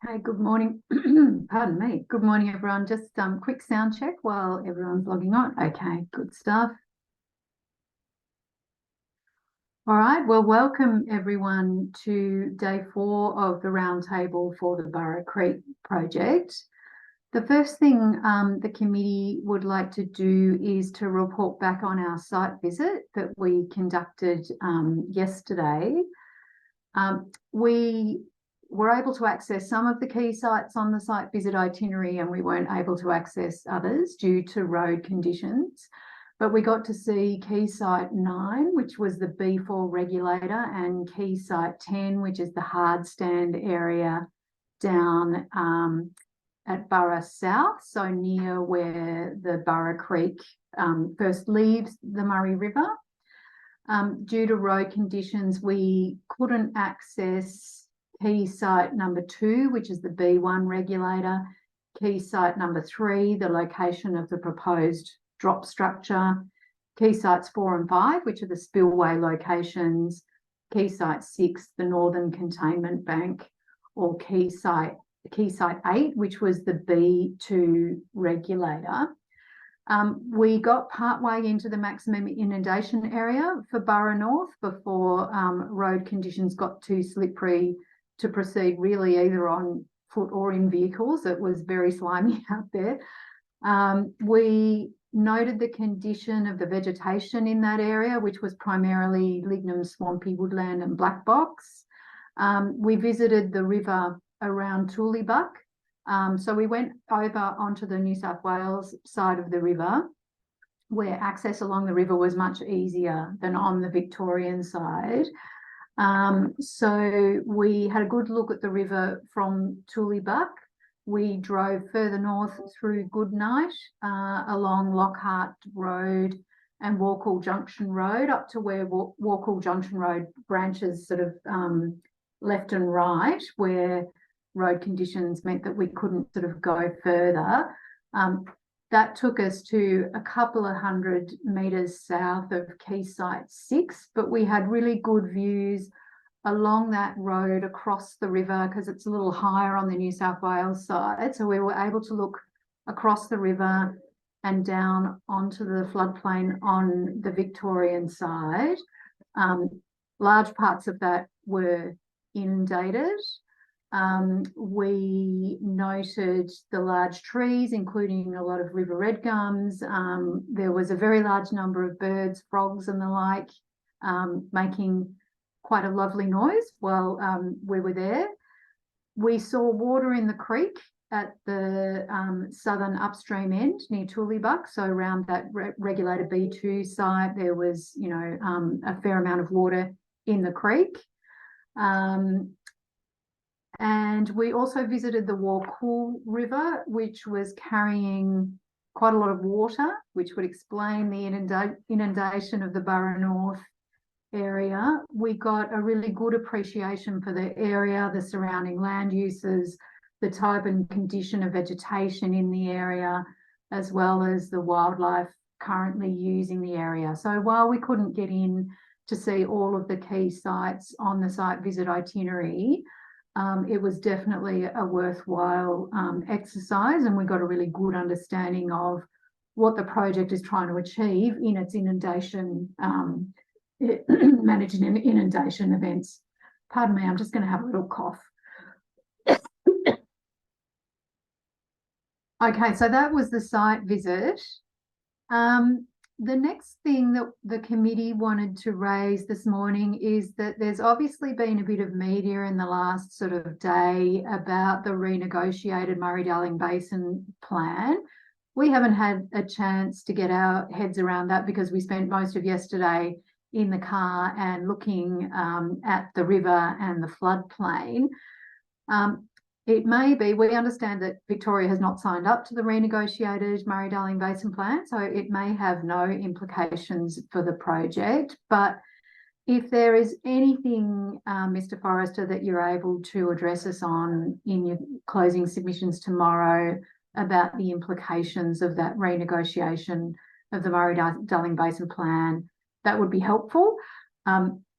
Okay, good morning. Pardon me. Good morning, everyone. Just quick sound check while everyone's logging on. Okay, good stuff. All right, well, welcome everyone to day 4 of the roundtable for the Burra Creek project. The first thing the committee would like to do is to report back on our site visit that we conducted yesterday. We were able to access some of the key sites on the site visit itinerary, and we weren't able to access others due to road conditions. But we got to see key site 9, which was the B4 regulator, and key site 10, which is the hard stand area down at Burra South, so near where the Burra Creek first leaves the Murray River. Due to road conditions, we couldn't access key site number 2, which is the B1 regulator, key site number 3, the location of the proposed drop structure, key sites 4 and 5, which are the spillway locations, key site 6, the northern containment bank, or key site 8, which was the B2 regulator. We got partway into the maximum inundation area for Burra North before road conditions got too slippery to proceed really either on foot or in vehicles. It was very slimy out there. We noted the condition of the vegetation in that area, which was primarily lignum swampy woodland and black box. We visited the river around Tulibuck. So we went over onto the New South Wales side of the river, where access along the river was much easier than on the Victorian side. So we had a good look at the river from Tulibuck. We drove further north through Goodnight, along Lockhart Road and Walkall Junction Road, up to where Walkall Junction Road branches sort of left and right, where road conditions meant that we couldn't sort of go further. That took us to a couple of 100 metres south of key site 6, but we had really good views along that road across the river because it's a little higher on the New South Wales side. So we were able to look across the river and down onto the floodplain on the Victorian side. Large parts of that were inundated. We noted the large trees, including a lot of river red gums. There was a very large number of birds, frogs and the like, making quite a lovely noise while we were there. We saw water in the creek at the southern upstream end near Tulibuck. So around that regulator B2 site, there was, a fair amount of water in the creek. And we also visited the Walkall River, which was carrying quite a lot of water, which would explain the inundation of the Burra North area. We got a really good appreciation for the area, the surrounding land uses, the type and condition of vegetation in the area, as well as the wildlife currently using the area. So while we couldn't get in to see all of the key sites on the site visit itinerary, it was definitely a worthwhile exercise, and we got a really good understanding of what the project is trying to achieve in its inundation, managing inundation events. Pardon me, I'm just going to have a little cough. Okay, so that was the site visit. The next thing that the committee wanted to raise this morning is that there's obviously been a bit of media in the last sort of day about the renegotiated Murray-Darling Basin plan. We haven't had a chance to get our heads around that because we spent most of yesterday in the car and looking at the river and the floodplain. It may be, we understand that Victoria has not signed up to the renegotiated Murray-Darling Basin plan, so it may have no implications for the project. But if there is anything, Mr. Forrester, that you're able to address us on in your closing submissions tomorrow about the implications of that renegotiation of the Murray-Darling Basin plan, that would be helpful.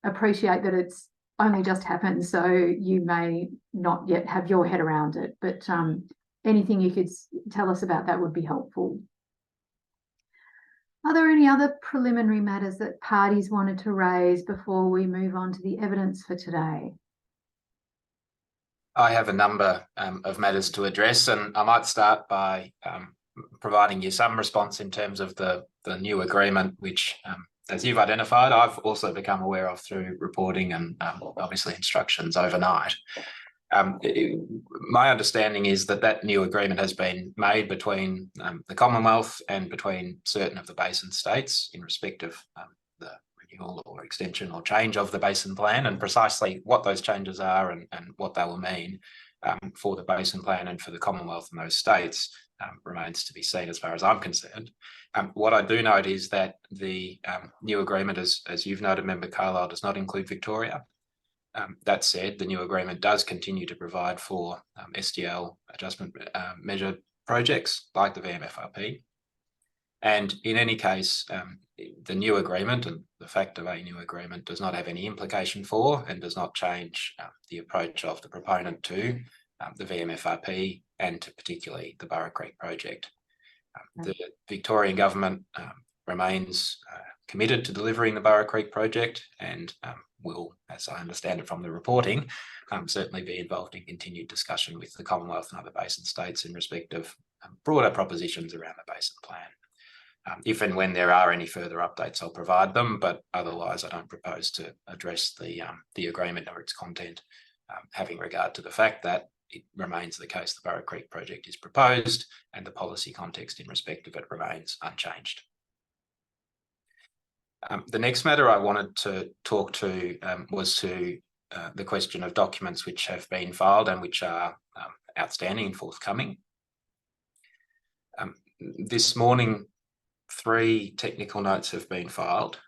Appreciate that it's only just happened, so you may not yet have your head around it, but anything you could tell us about that would be helpful. Are there any other preliminary matters that parties wanted to raise before we move on to the evidence for today? I have a number of matters to address, and I might start by providing you some response in terms of the new agreement, which, as you've identified, I've also become aware of through reporting and obviously instructions overnight. My understanding is that new agreement has been made between the Commonwealth and between certain of the basin states in respect of the renewal or extension or change of the basin plan, and precisely what those changes are and what they will mean for the basin plan and for the Commonwealth and those states remains to be seen as far as I'm concerned. What I do note is that the new agreement, as you've noted, Member Carlisle, does not include Victoria. That said, the new agreement does continue to provide for SDL adjustment measure projects like the VMFRP. And in any case, the new agreement and the fact of a new agreement does not have any implication for and does not change the approach of the proponent to the VMFRP and to particularly the Burra Creek project. The Victorian government remains committed to delivering the Burra Creek project and will, as I understand it from the reporting, certainly be involved in continued discussion with the Commonwealth and other basin states in respect of broader propositions around the basin plan. If and when there are any further updates, I'll provide them, but otherwise I don't propose to address the agreement or its content, having regard to the fact that it remains the case the Burra Creek project is proposed and the policy context in respect of it remains unchanged. The next matter I wanted to talk to was to the question of documents which have been filed and which are outstanding and forthcoming. This morning, 3 technical notes have been filed.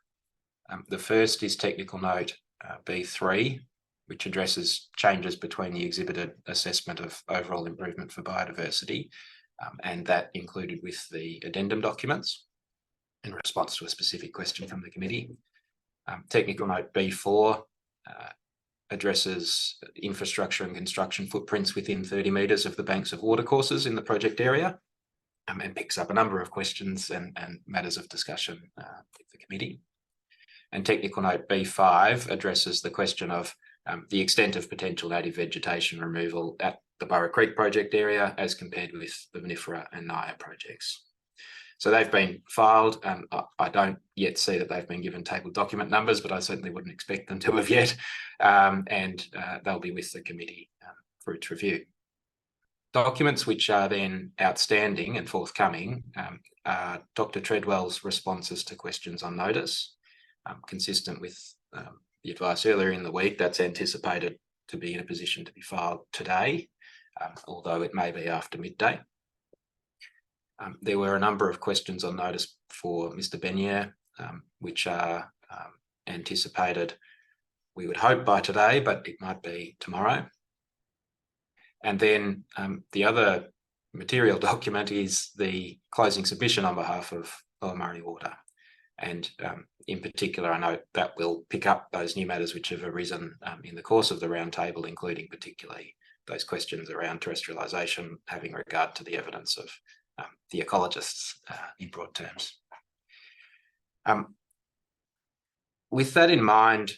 The first is technical note B3, which addresses changes between the exhibited assessment of overall improvement for biodiversity and that included with the addendum documents in response to a specific question from the committee. Technical note B4 addresses infrastructure and construction footprints within 30 metres of the banks of watercourses in the project area and picks up a number of questions and matters of discussion with the committee. And technical note B5 addresses the question of the extent of potential native vegetation removal at the Burra Creek project area as compared with the VMFRP and NIA projects. So they've been filed. I don't yet see that they've been given table document numbers, but I certainly wouldn't expect them to have yet. And they'll be with the committee for its review. Documents which are then outstanding and forthcoming are Dr. Treadwell's responses to questions on notice, consistent with the advice earlier in the week. That's anticipated to be in a position to be filed today, although it may be after midday. There were a number of questions on notice for Mr. Benier, which are anticipated, we would hope, by today, but it might be tomorrow. And then the other material document is the closing submission on behalf of Lower Murray Water. And in particular, I know that will pick up those new matters which have arisen in the course of the roundtable, including particularly those questions around terrestrialisation, having regard to the evidence of the ecologists in broad terms. With that in mind,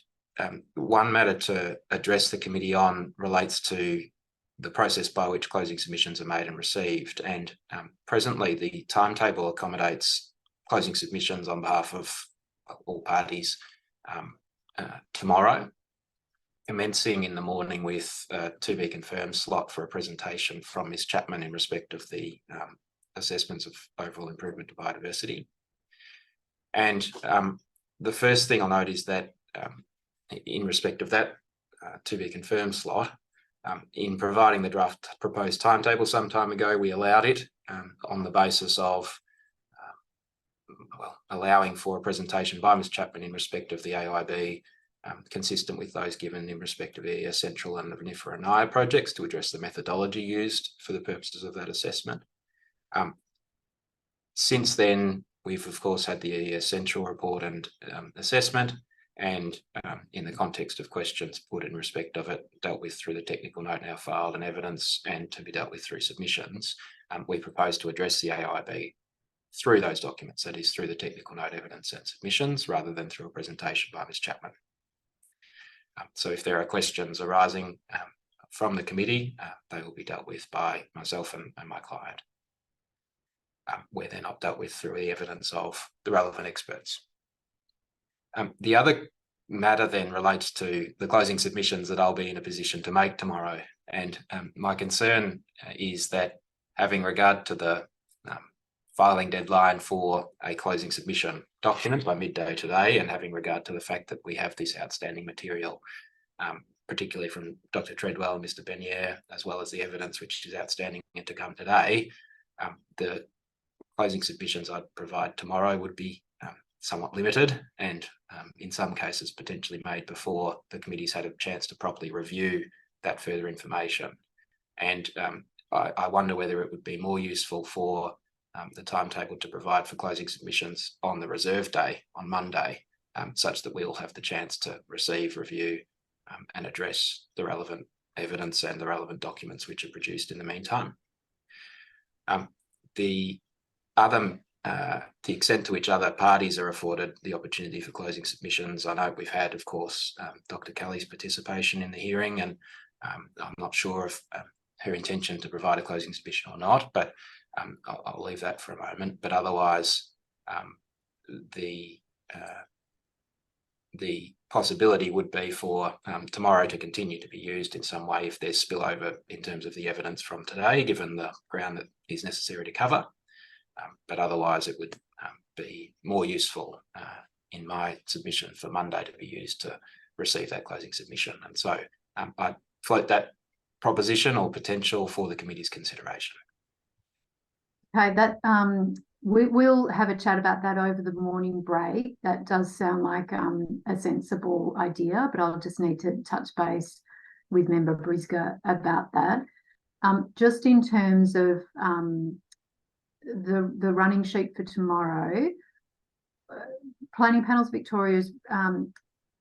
one matter to address the committee on relates to the process by which closing submissions are made and received. And presently, the timetable accommodates closing submissions on behalf of all parties tomorrow, commencing in the morning with a to be confirmed slot for a presentation from Ms. Chapman in respect of the assessments of overall improvement to biodiversity. And the first thing I'll note is that in respect of that to be confirmed slot, in providing the draft proposed timetable some time ago, we allowed it on the basis of allowing for a presentation by Ms. Chapman in respect of the AIB, consistent with those given in respect of EES Central and the VMFRP and NIA projects to address the methodology used for the purposes of that assessment. Since then, we've of course had the EES Central report and assessment, and in the context of questions put in respect of it, dealt with through the technical note now filed and evidence, and to be dealt with through submissions, we propose to address the AIB through those documents, that is through the technical note, evidence and submissions, rather than through a presentation by Ms Chapman. So if there are questions arising from the committee, they will be dealt with by myself and my client, where they're not dealt with through the evidence of the relevant experts. The other matter then relates to the closing submissions that I'll be in a position to make tomorrow. And my concern is that, having regard to the filing deadline for a closing submission document by midday today, and having regard to the fact that we have this outstanding material, particularly from Dr. Treadwell and Mr. Benier, as well as the evidence which is outstanding and to come today, the closing submissions I'd provide tomorrow would be somewhat limited, and in some cases potentially made before the committee's had a chance to properly review that further information. And I wonder whether it would be more useful for the timetable to provide for closing submissions on the reserve day on Monday, such that we'll have the chance to receive, review and address the relevant evidence and the relevant documents which are produced in the meantime. The extent to which other parties are afforded the opportunity for closing submissions, I know we've had, of course, Dr. Kelly's participation in the hearing, and I'm not sure of her intention to provide a closing submission or not, but I'll leave that for a moment. But otherwise, the possibility would be for tomorrow to continue to be used in some way if there's spillover in terms of the evidence from today, given the ground that is necessary to cover. But otherwise, it would be more useful in my submission for Monday to be used to receive that closing submission. And so I'd float that proposition or potential for the committee's consideration. Okay, that we'll have a chat about that over the morning break. That does sound like a sensible idea, but I'll just need to touch base with Member Briscoe about that. Just in terms of the running sheet for tomorrow, Planning Panels Victoria is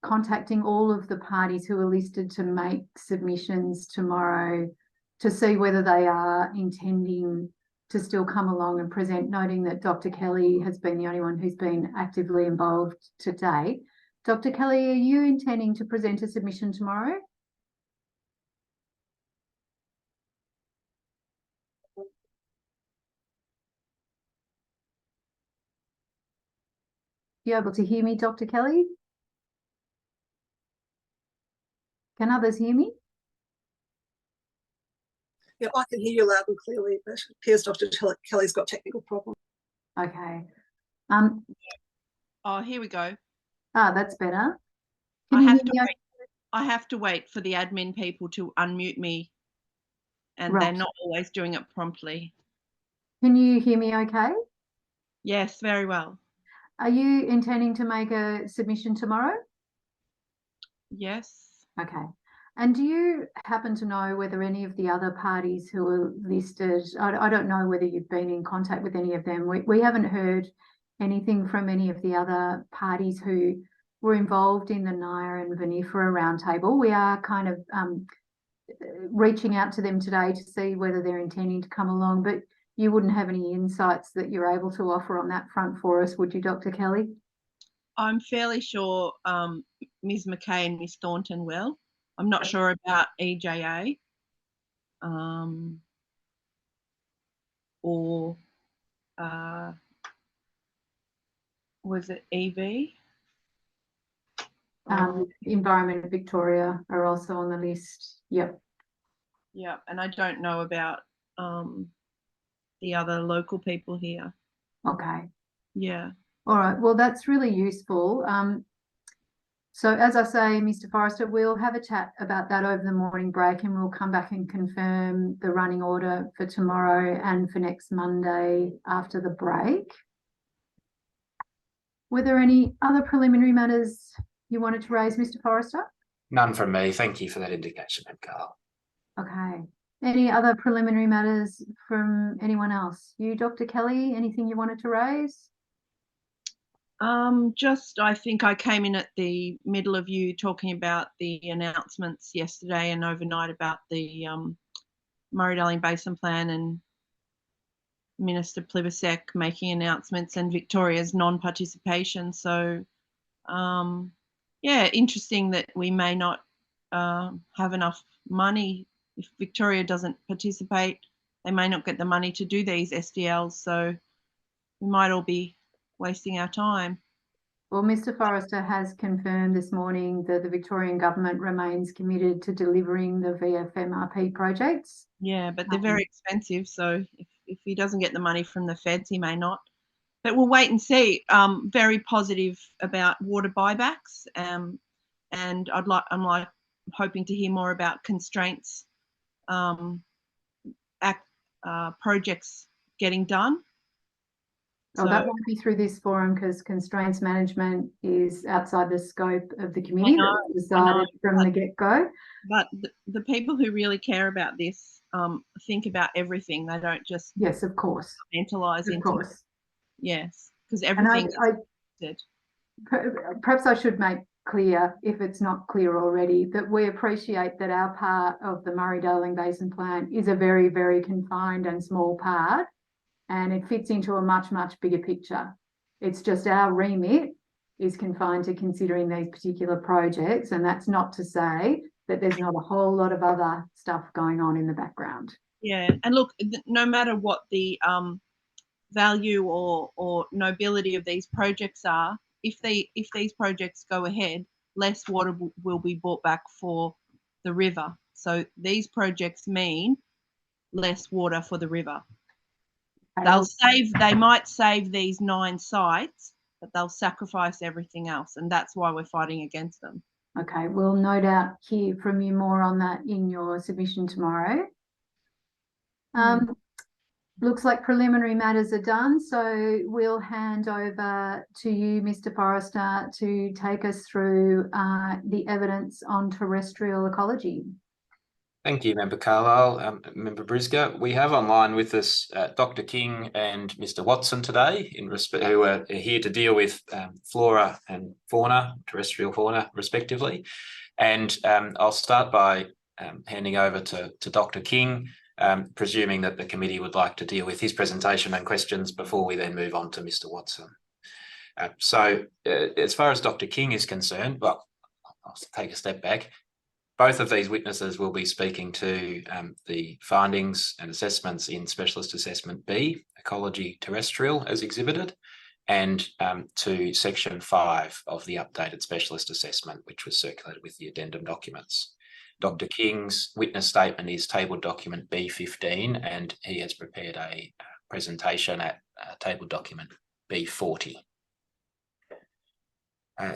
contacting all of the parties who are listed to make submissions tomorrow to see whether they are intending to still come along and present, noting that Dr. Kelly has been the only one who's been actively involved to date. Dr. Kelly, are you intending to present a submission tomorrow? You able to hear me, Dr. Kelly? Can others hear me? Yeah, I can hear you loud and clearly, but it appears Dr. Kelly's got technical problems. Okay. Oh, here we go. Ah, that's better. I have to wait for the admin people to unmute me, and Right. they're not always doing it promptly. Can you hear me okay? Yes, very well. Are you intending to make a submission tomorrow? Yes. Okay. And do you happen to know whether any of the other parties who are listed, I don't know whether you've been in contact with any of them. We haven't heard anything from any of the other parties who were involved in the NIA and VMFRP roundtable. We are kind of reaching out to them today to see whether they're intending to come along, but you wouldn't have any insights that you're able to offer on that front for us, would you, Dr. Kelly? I'm fairly sure Ms. McKay and Ms. Thornton will. I'm not sure about EJA or was it EV? Environment Victoria are also on the list. Yep. Yeah, and I don't know about the other local people here. Okay. Yeah. All right. Well, that's really useful. So as I say, Mr. Forrester, we'll have a chat about that over the morning break, and we'll come back and confirm the running order for tomorrow and for next Monday after the break. Were there any other preliminary matters you wanted to raise, Mr. Forrester? None from me. Thank you for that indication, Carl. Okay. Any other preliminary matters from anyone else? You, Dr. Kelly, anything you wanted to raise? I think I came in at the middle of you talking about the announcements yesterday and overnight about the Murray-Darling Basin Plan and Minister Plibersek making announcements and Victoria's non-participation. So, yeah, interesting that we may not have enough money. If Victoria doesn't participate, they may not get the money to do these SDLs. So we might all be wasting our time. Well, Mr. Forrester has confirmed this morning that the Victorian government remains committed to delivering the VMFRP projects. Yeah, but they're very expensive. So if he doesn't get the money from the feds, he may not. But we'll wait and see. Very positive about water buybacks. And I'm hoping to hear more about constraints, projects getting done. Oh, that won't be through this forum because constraints management is outside the scope of the committee. That was decided from the get-go. But the people who really care about this think about everything. They don't just of course mentalize into course. Yes, because everything is perhaps I should make clear, if it's not clear already, that we appreciate that our part of the Murray-Darling Basin Plan is a very, very confined and small part, and it fits into a much, much bigger picture. It's just our remit is confined to considering these particular projects, and that's not to say that there's not a whole lot of other stuff going on in the background. Yeah, and look, no matter what the value or nobility of these projects are, if these projects go ahead, less water will be brought back for the river. So these projects mean less water for the river. They might save these 9 sites, but they'll sacrifice everything else, and that's why we're fighting against them. Okay, we'll no doubt hear from you more on that in your submission tomorrow. Looks like preliminary matters are done, so we'll hand over to you, Mr. Forrester, to take us through the evidence on terrestrial ecology. Thank you, Member Carlisle. Member Briscoe, we have online with us Dr. King and Mr. Watson today, who are here to deal with flora and fauna, terrestrial fauna, respectively. And I'll start by handing over to Dr. King, presuming that the committee would like to deal with his presentation and questions before we then move on to Mr. Watson. So as far as Dr. King is concerned, well, I'll take a step back. Both of these witnesses will be speaking to the findings and assessments in Specialist Assessment B, Ecology Terrestrial, as exhibited, and to Section 5 of the updated Specialist Assessment, which was circulated with the addendum documents. Dr. King's witness statement is tabled document B15, and he has prepared a presentation at tabled document B40.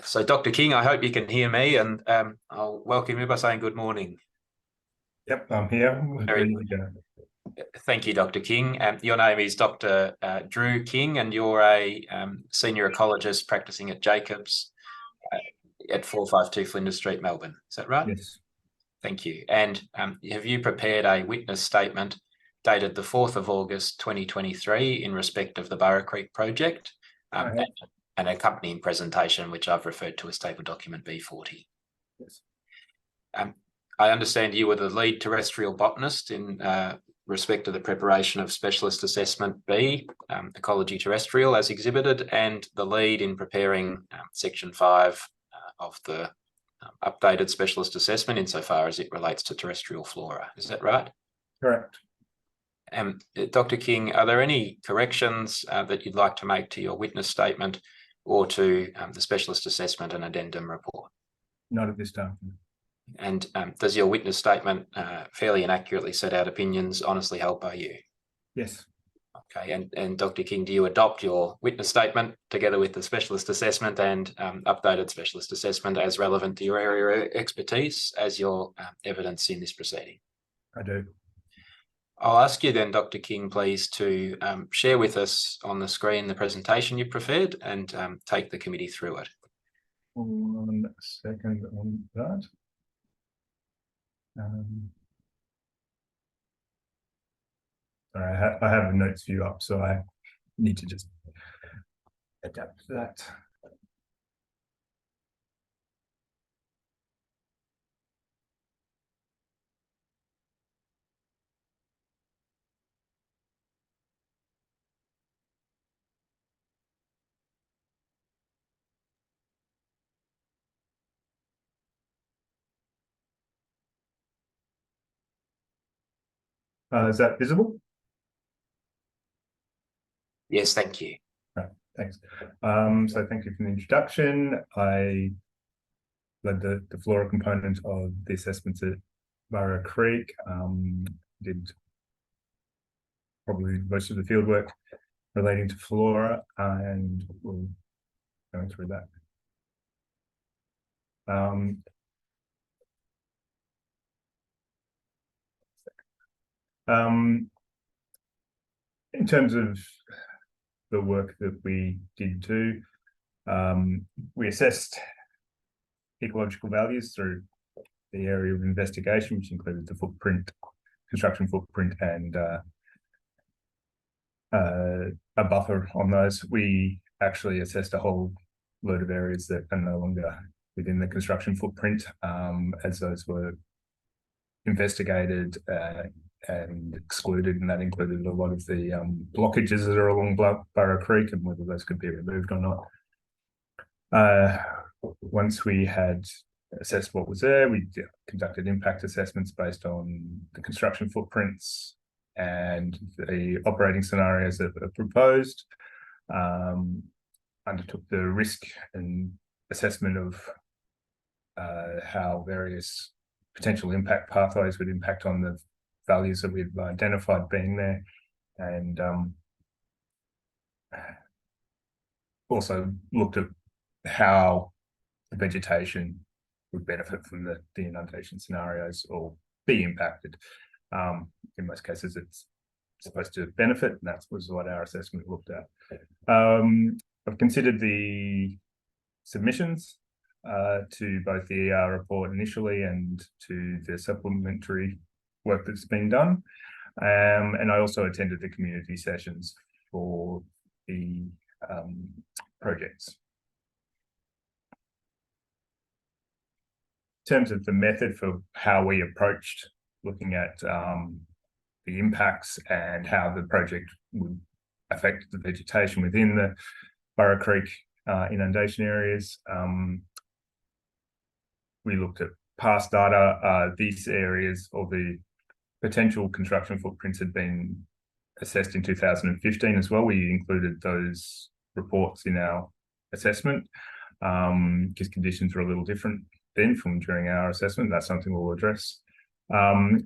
So, Dr. King, I hope you can hear me, and I'll welcome you by saying good morning. Yep, I'm here. Very good. Thank you, Dr. King. Your name is Dr. Drew King, and you're a senior ecologist practicing at Jacobs at 452 Flinders Street, Melbourne. Is that right? Yes. Thank you. And have you prepared a witness statement dated the 4th of August 2023 in respect of the Burra Creek project? An accompanying presentation, which I've referred to as table document B40. Yes. I understand you were the lead terrestrial botanist in respect to the preparation of Specialist Assessment B, Ecology Terrestrial, as exhibited, and the lead in preparing Section 5 of the updated Specialist Assessment insofar as it relates to terrestrial flora. Is that right? Correct. Dr. King, are there any corrections that you'd like to make to your witness statement or to the Specialist Assessment and Addendum report? Not at this time. And does your witness statement fairly and accurately set out opinions honestly held by you? Yes. Okay, and Dr. King, do you adopt your witness statement together with the Specialist Assessment and updated Specialist Assessment as relevant to your area of expertise as your evidence in this proceeding? I do. I'll ask you then, Dr. King, please to share with us on the screen the presentation you prepared and take the committee through it. 1 second on that. Sorry, I have the notes view up, so I need to just adapt to that. Is that visible? Yes, thank you. Thanks. So thank you for the introduction. I led the flora component of the assessments at Burra Creek. Did probably most of the field work relating to flora, and we'll go through that. In terms of the work that we did do, we assessed ecological values through the area of investigation, which included the footprint, construction footprint, and a buffer on those. We actually assessed a whole load of areas that are no longer within the construction footprint, as those were investigated and excluded, and that included a lot of the blockages that are along Burra Creek and whether those could be removed or not. Once we had assessed what was there, we conducted impact assessments based on the construction footprints and the operating scenarios that were proposed, undertook the risk and assessment of how various potential impact pathways would impact on the values that we've identified being there, and also looked at how the vegetation would benefit from the inundation scenarios or be impacted. In most cases, it's supposed to benefit, and that was what our assessment looked at. I've considered the submissions to both the ER report initially and to the supplementary work that's been done. And I also attended the community sessions for the projects. In terms of the method for how we approached looking at the impacts and how the project would affect the vegetation within the Burra Creek inundation areas, we looked at past data. These areas, or the potential construction footprints, had been assessed in 2015 as well. We included those reports in our assessment because conditions were a little different then from during our assessment. That's something we'll address.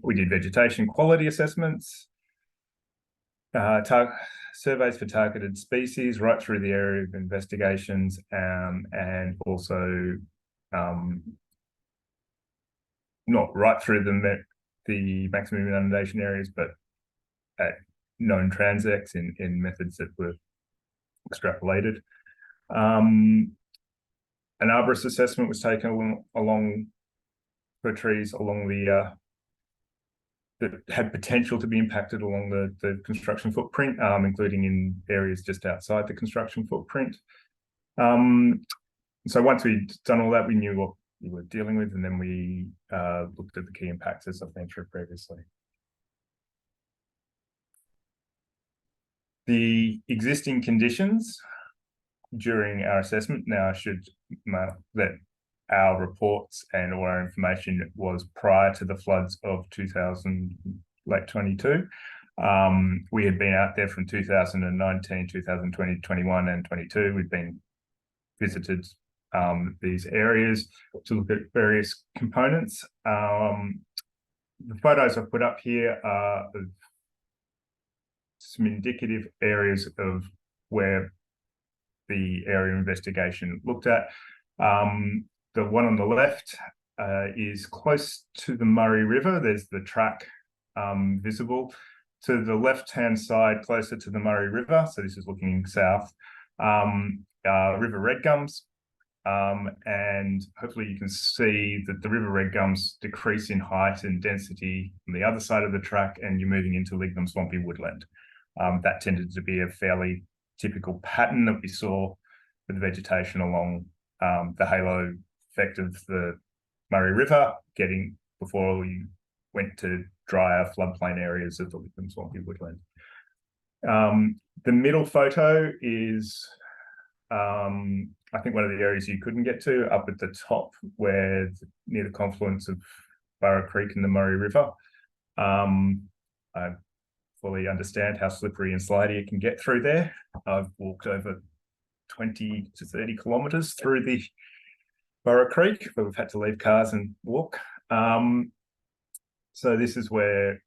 We did vegetation quality assessments, surveys for targeted species right through the area of investigations, and also not right through the maximum inundation areas, but at known transects in methods that were extrapolated. An arborist assessment was taken along for trees along the that had potential to be impacted along the construction footprint, including in areas just outside the construction footprint. So once we'd done all that, we knew what we were dealing with, and then we looked at the key impacts as I've mentioned previously. The existing conditions during our assessment, now I should that our reports and all our information was prior to the floods of late 22. We had been out there from 2019, 2020, 21 and 22. We've been visited these areas to look at various components. The photos I've put up here are of some indicative areas of where the area investigation looked at. The one on the left is close to the Murray River. There's the track visible. To the left-hand side, closer to the Murray River, so this is looking south, River Red Gums. And hopefully you can see that the River Red Gums decrease in height and density on the other side of the track, and you're moving into lignum swampy woodland. That tended to be a fairly typical pattern that we saw with the vegetation along the halo effect of the Murray River getting before we went to drier floodplain areas of the lignum swampy woodland. The middle photo is I think one of the areas you couldn't get to, up at the top where near the confluence of Burra Creek and the Murray River. I fully understand how slippery and slidey it can get through there. I've walked over 20 to 30 kilometres through the Burra Creek, where we've had to leave cars and walk. So this is where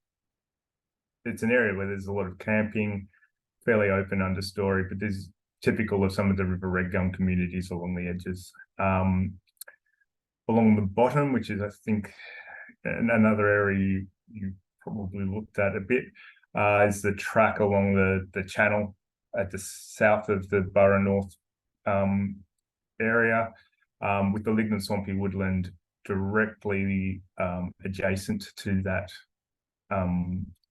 it's an area where there's a lot of camping, fairly open understory, but this is typical of some of the river red gum communities along the edges. Along the bottom, which is, I think, another area you probably looked at a bit, is the track along the channel at the south of the Burra North area, with the lignant swampy woodland directly adjacent to that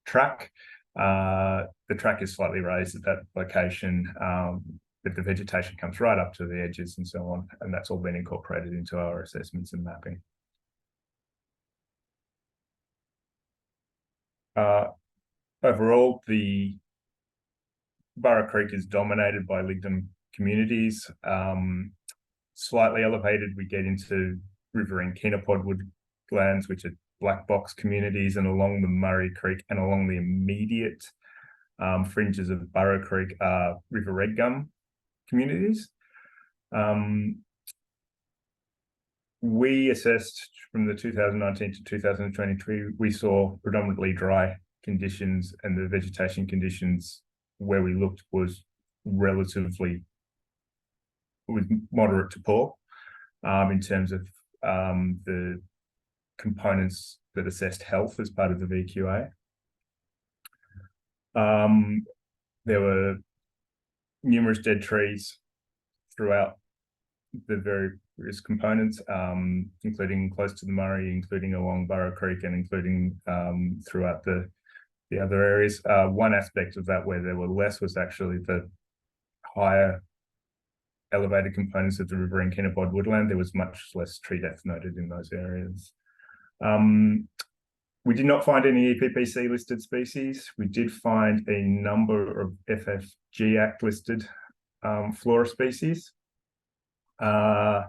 track. The track is slightly raised at that location, but the vegetation comes right up to the edges and so on, and that's all been incorporated into our assessments and mapping. Overall, the Burra Creek is dominated by lignum communities. Slightly elevated, we get into river and kenopod woodlands, which are black box communities, and along the Murray Creek and along the immediate fringes of Burra Creek are river red gum communities. We assessed from the 2019 to 2023, we saw predominantly dry conditions, and the vegetation conditions where we looked was moderate to poor in terms of the components that assessed health as part of the VQA. There were numerous dead trees throughout the various components, including close to the Murray, including along Burra Creek, and including throughout the other areas. One aspect of that where there were less was actually the higher elevated components of the river and kenopod woodland. There was much less tree death noted in those areas. We did not find any EPPC listed species. We did find a number of FFG Act listed flora species. I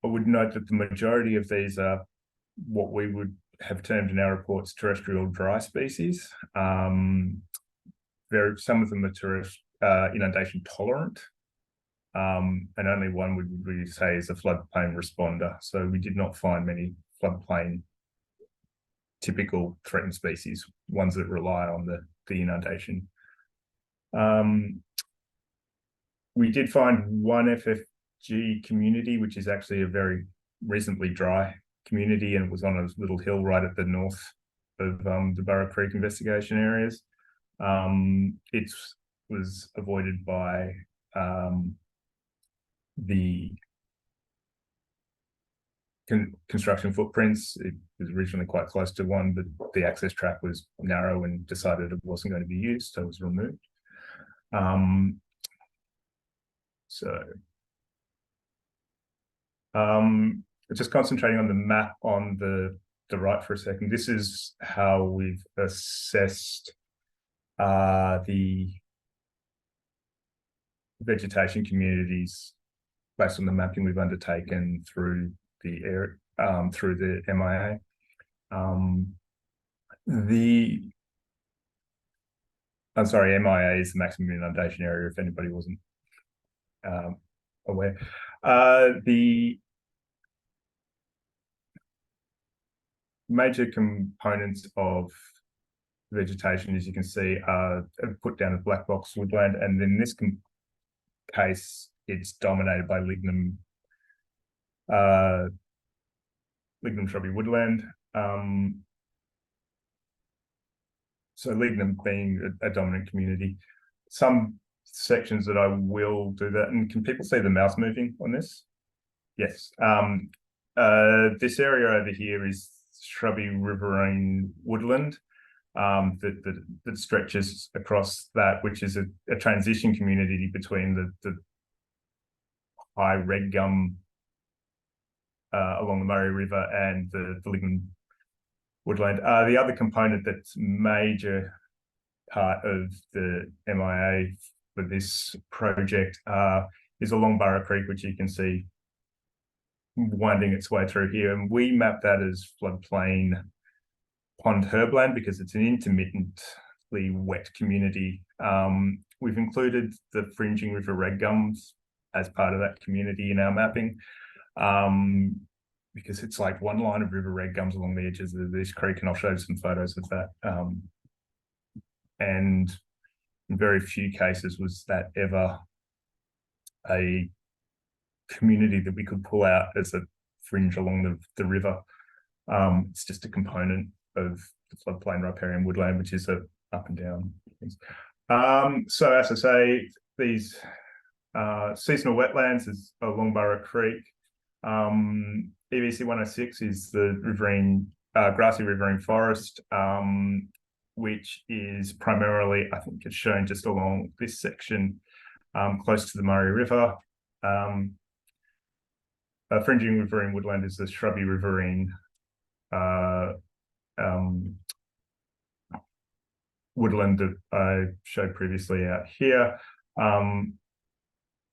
would note that the majority of these are what we would have termed in our reports terrestrial dry species. Some of them are inundation tolerant, and only one would we say is a floodplain responder. So we did not find many floodplain typical threatened species, ones that rely on the inundation. We did find one FFG community, which is actually a very recently dry community, and it was on a little hill right at the north of the Burra Creek investigation areas. It was avoided by the construction footprints. It was originally quite close to one, but the access track was narrow and decided it wasn't going to be used, so it was removed. Just concentrating on the map on the right for a second. This is how we've assessed the vegetation communities based on the mapping we've undertaken through the area, through the MIA. I'm sorry, MIA is the maximum inundation area, if anybody wasn't aware. The major components of vegetation, as you can see, are put down as black box woodland, and in this case, it's dominated by lignum shrubby woodland. So lignum being a dominant community. Some sections that I will do that, and can people see the mouse moving on this? Yes. This area over here is shrubby riverine woodland that stretches across that, which is a transition community between the high red gum along the Murray River and the lignum woodland. The other component that's major part of the MIA for this project is along Burra Creek, which you can see winding its way through here, and we map that as floodplain pond herbland because it's an intermittently wet community. We've included the fringing river red gums as part of that community in our mapping, because it's like one line of river red gums along the edges of this creek, and I'll show you some photos of that. And in very few cases was that ever a community that we could pull out as a fringe along the river. It's just a component of the floodplain riparian woodland, which is a up and down things. So as I say, these seasonal wetlands is along Burra Creek. EVC 106 is the riverine, grassy riverine forest, which is primarily, I think it's shown just along this section, close to the Murray River. Fringing riverine woodland is the shrubby riverine woodland that I showed previously out here.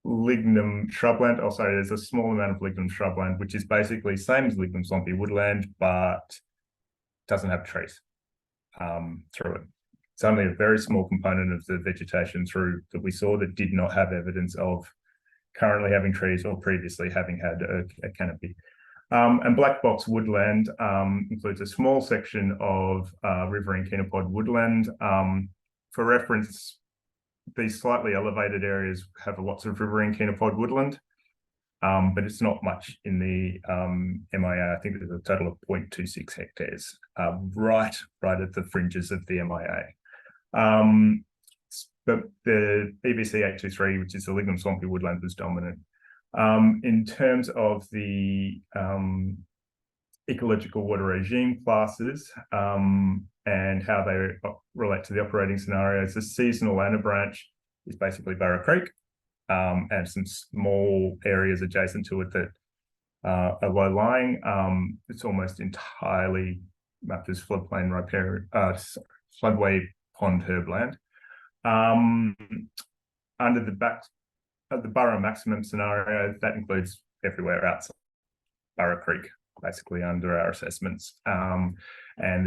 Lignum shrubland, oh sorry, there's a small amount of lignum shrubland, which is basically same as lignum swampy woodland, but doesn't have trees through it. It's only a very small component of the vegetation through that we saw that did not have evidence of currently having trees or previously having had a canopy. And black box woodland includes a small section of riverine chenopod woodland. For reference, these slightly elevated areas have lots of riverine chenopod woodland, but it's not much in the MIA. I think there's a total of 0.26 hectares, right at the fringes of the MIA. But the EVC 823, which is the lignum swampy woodland, was dominant. In terms of the ecological water regime classes and how they relate to the operating scenarios, the seasonal Anna branch is basically Burra Creek and some small areas adjacent to it that are low lying. It's almost entirely mapped as floodplain riparian, floodway pond herbland. Under the Burra maximum scenario, that includes everywhere outside Burra Creek, basically under our assessments, and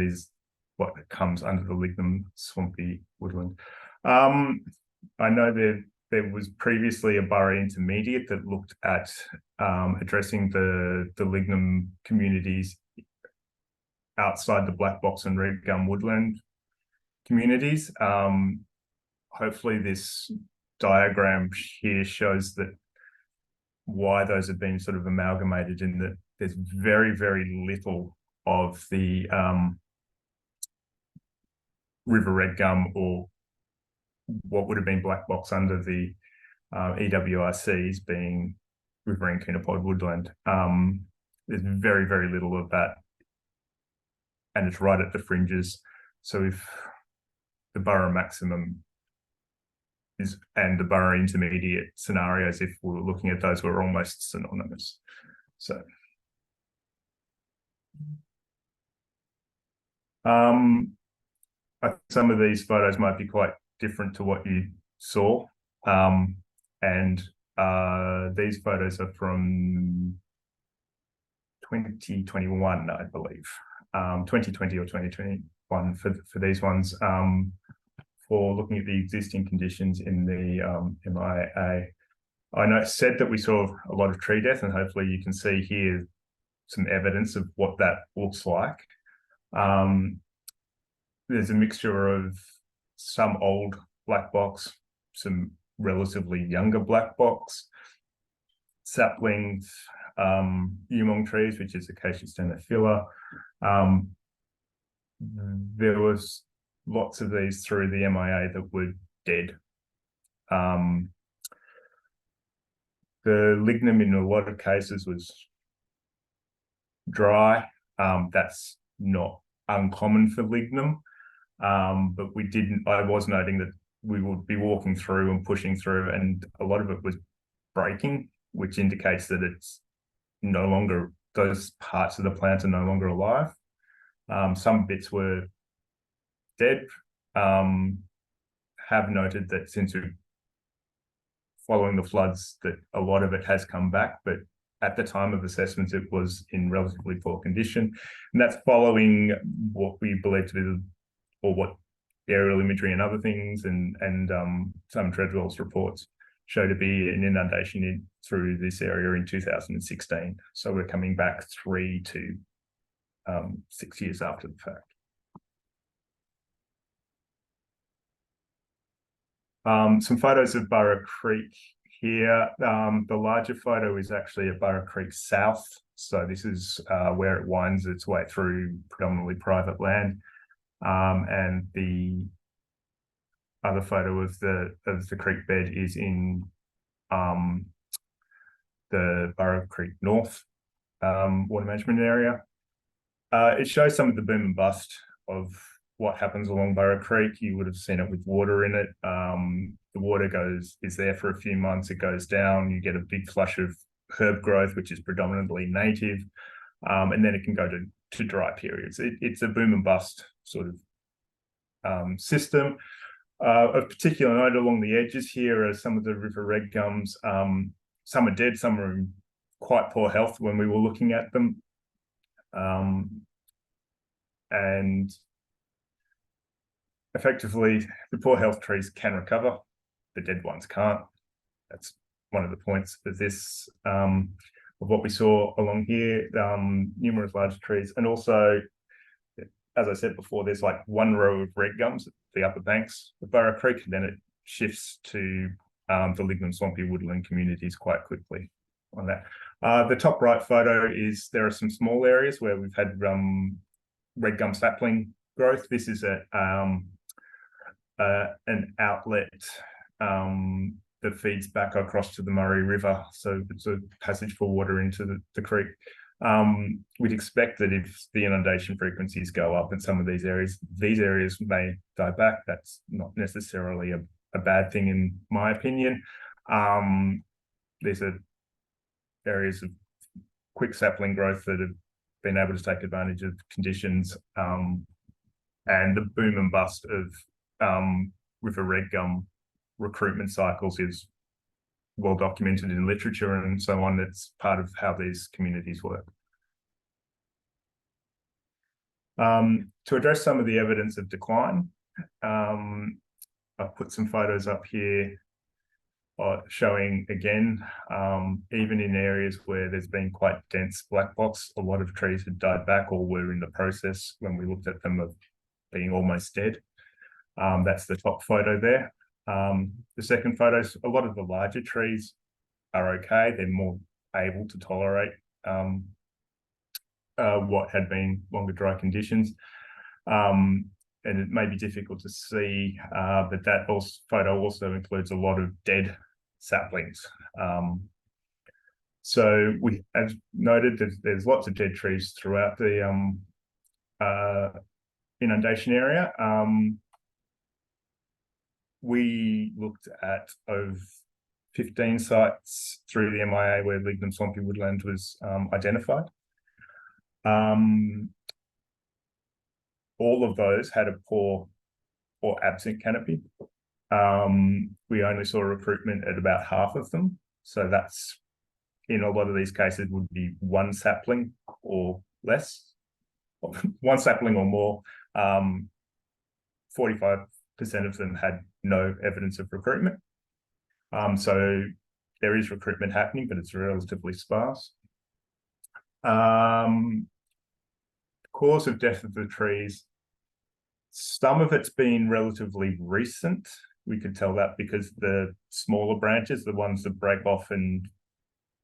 is what comes under the lignum swampy woodland. I know there was previously a Burra intermediate that looked at addressing the lignum communities outside the black box and red gum woodland communities. Hopefully this diagram here shows that why those have been sort of amalgamated, in that there's very, very little of the river red gum or what would have been black box under the EWRCs being riverine chenopod woodland. There's very, very little of that, and it's right at the fringes. So if the Burra maximum and the Burra intermediate scenarios, if we were looking at those, were almost synonymous. So some of these photos might be quite different to what you saw, and these photos are from 2021, I believe, 2020 or 2021 for these ones. For looking at the existing conditions in the MIA. I know it said that we saw a lot of tree death, and hopefully you can see here some evidence of what that looks like. There's a mixture of some old black box, some relatively younger black box, saplings, umong trees, which is Acacia stenophylla. There was lots of these through the MIA that were dead. The lignum in a lot of cases was dry. That's not uncommon for lignum, but I was noting that we would be walking through and pushing through, and a lot of it was breaking, which indicates that it's no longer, those parts of the plant are no longer alive. Some bits were dead. Have noted that since we're following the floods, that a lot of it has come back, but at the time of assessment, it was in relatively poor condition, and that's following what we believe to be or what aerial imagery and other things and some Treadwell's reports show to be an inundation through this area in 2016. So we're coming back 3 to 6 years after the fact. Some photos of Burra Creek here. The larger photo is actually at Burra Creek South. So this is where it winds its way through predominantly private land. And the other photo of the creek bed is in the Burra Creek North water management area. It shows some of the boom and bust of what happens along Burra Creek. You would have seen it with water in it. The water is there for a few months, it goes down, you get a big flush of herb growth, which is predominantly native, and then it can go to dry periods. It's a boom and bust sort of system. Of particular note along the edges here are some of the river red gums. Some are dead, some are in quite poor health when we were looking at them. And effectively, the poor health trees can recover, the dead ones can't. That's one of the points of this, of what we saw along here, numerous large trees. And also, as I said before, there's like one row of red gums at the upper banks of Burra Creek, and then it shifts to the lignum swampy woodland communities quite quickly on that. The top right photo is, there are some small areas where we've had red gum sapling growth. This is an outlet that feeds back across to the Murray River. So it's a passage for water into the creek. We'd expect that if the inundation frequencies go up in some of these areas may die back. That's not necessarily a bad thing in my opinion. These are areas of quick sapling growth that have been able to take advantage of conditions, and the boom and bust of river red gum recruitment cycles is well documented in literature and so on. It's part of how these communities work. To address some of the evidence of decline, I've put some photos up here showing again, even in areas where there's been quite dense black box, a lot of trees had died back or were in the process when we looked at them of being almost dead. That's the top photo there. The second photo, a lot of the larger trees are okay. They're more able to tolerate what had been longer dry conditions. And it may be difficult to see, but that photo also includes a lot of dead saplings. So we, as noted, there's lots of dead trees throughout the inundation area. We looked at over 15 sites through the MIA where lignum swampy woodland was identified. All of those had a poor or absent canopy. We only saw recruitment at about half of them. So that's, in a lot of these cases, would be one sapling or less, one sapling or more. 45% of them had no evidence of recruitment. So there is recruitment happening, but it's relatively sparse. Cause of death of the trees, some of it's been relatively recent. We could tell that because the smaller branches, the ones that break off and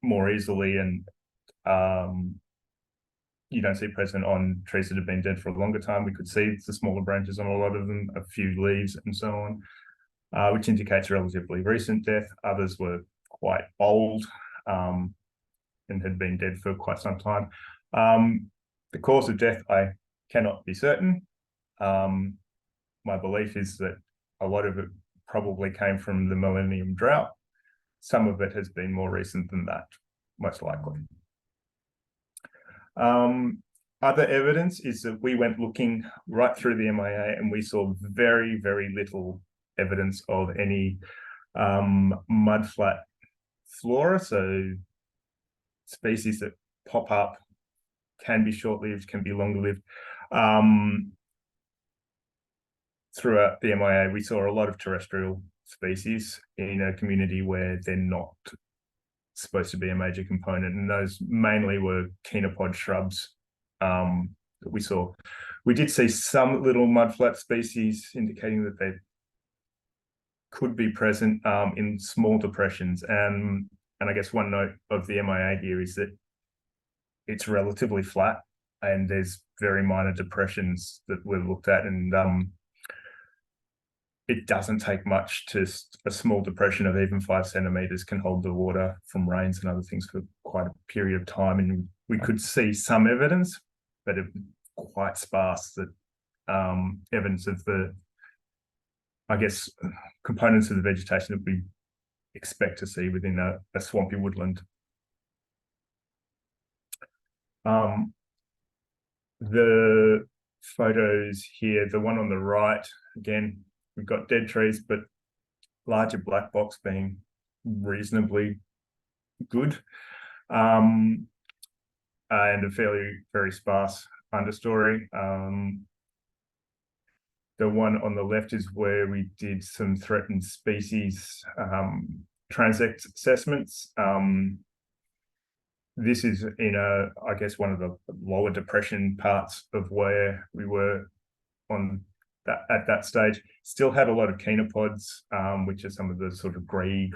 more easily, and you don't see present on trees that have been dead for a longer time. We could see the smaller branches on a lot of them, a few leaves and so on, which indicates relatively recent death. Others were quite old and had been dead for quite some time. The cause of death, I cannot be certain. My belief is that a lot of it probably came from the millennium drought. Some of it has been more recent than that, most likely. Other evidence is that we went looking right through the MIA and we saw very, very little evidence of any mudflat flora. So species that pop up can be short-lived, can be longer-lived. Throughout the MIA, we saw a lot of terrestrial species in a community where they're not supposed to be a major component, and those mainly were chenopod shrubs that we saw. We did see some little mudflat species indicating that they could be present in small depressions. And I guess one note of the MIA here is that it's relatively flat and there's very minor depressions that we've looked at, and it doesn't take much to a small depression of even 5 centimeters can hold the water from rains and other things for quite a period of time. And we could see some evidence, but it was quite sparse, that evidence of the, I guess, components of the vegetation that we expect to see within a swampy woodland. The photos here, the one on the right, again, we've got dead trees, but larger black box being reasonably good, and a very sparse understory. The one on the left is where we did some threatened species transect assessments. This is in I guess, one of the lower depression parts of where we were on that at that stage. Still had a lot of chenopods, which are some of the sort of greeny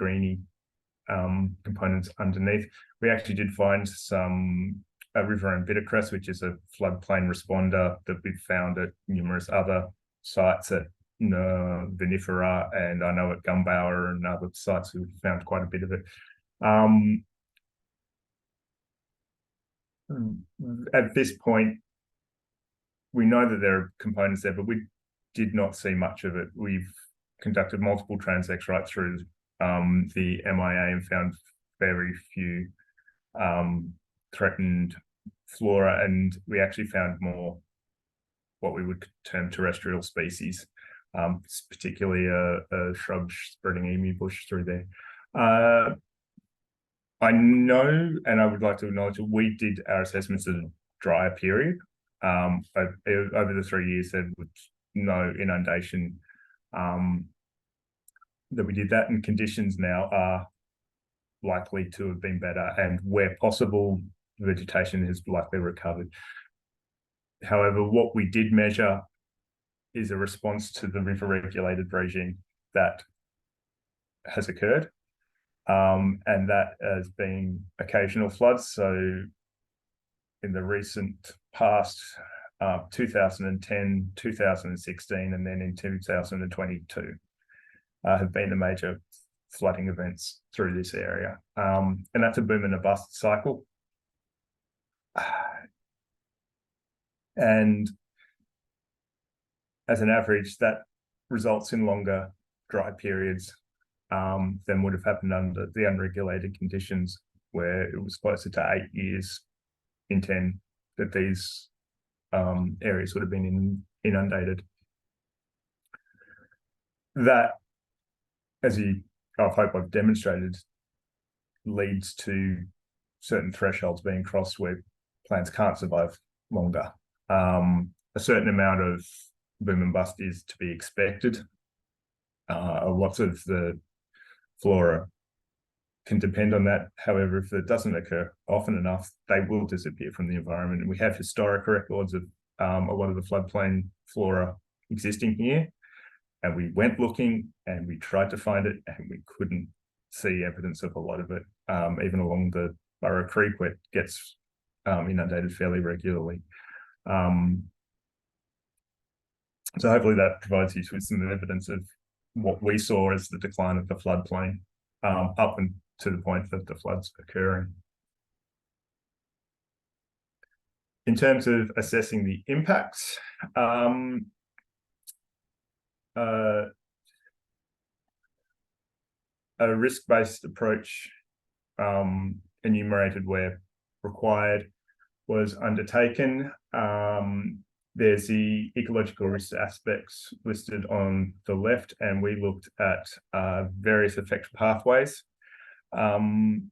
components underneath. We actually did find some riverine bittercress, which is a floodplain responder that we've found at numerous other sites at Vinifera, and I know at Gumbower and other sites we've found quite a bit of it. At this point, we know that there are components there, but we did not see much of it. We've conducted multiple transects right through the MIA and found very few threatened flora, and we actually found more what we would term terrestrial species, particularly a shrub spreading emu bush through there. I know, and I would like to acknowledge that we did our assessments at a drier period. Over the 3 years, there was no inundation that we did that, and conditions now are likely to have been better, and where possible, vegetation has likely recovered. However, what we did measure is a response to the river regulated regime that has occurred. And that has been occasional floods. So in the recent past, 2010, 2016, and then in 2022 have been the major flooding events through this area. And that's a boom and a bust cycle. And as an average, that results in longer dry periods than would have happened under the unregulated conditions, where it was closer to 8 years in 10 that these areas would have been inundated. That, as I hope I've demonstrated, leads to certain thresholds being crossed where plants can't survive longer. A certain amount of boom and bust is to be expected. Lots of the flora can depend on that. However, if it doesn't occur often enough, they will disappear from the environment. And we have historic records of a lot of the floodplain flora existing here. And we went looking and we tried to find it, and we couldn't see evidence of a lot of it, even along the Burra Creek, where it gets inundated fairly regularly. So hopefully that provides you with some evidence of what we saw as the decline of the floodplain up and to the point that the flood's occurring. In terms of assessing the impacts, a risk-based approach enumerated where required was undertaken. There's the ecological risk aspects listed on the left, and we looked at various effect pathways. On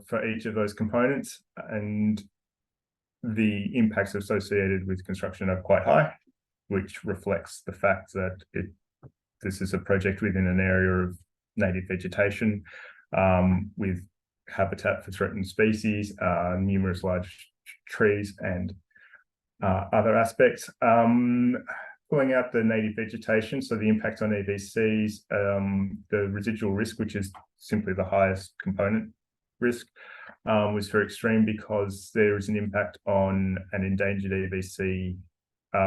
for each of those components, and the impacts associated with construction are quite high, which reflects the fact that this is a project within an area of native vegetation, with habitat for threatened species, numerous large trees, and other aspects. Pulling out the native vegetation, so the impact on EVCs, the residual risk, which is simply the highest component risk, was very extreme because there is an impact on an endangered EVC,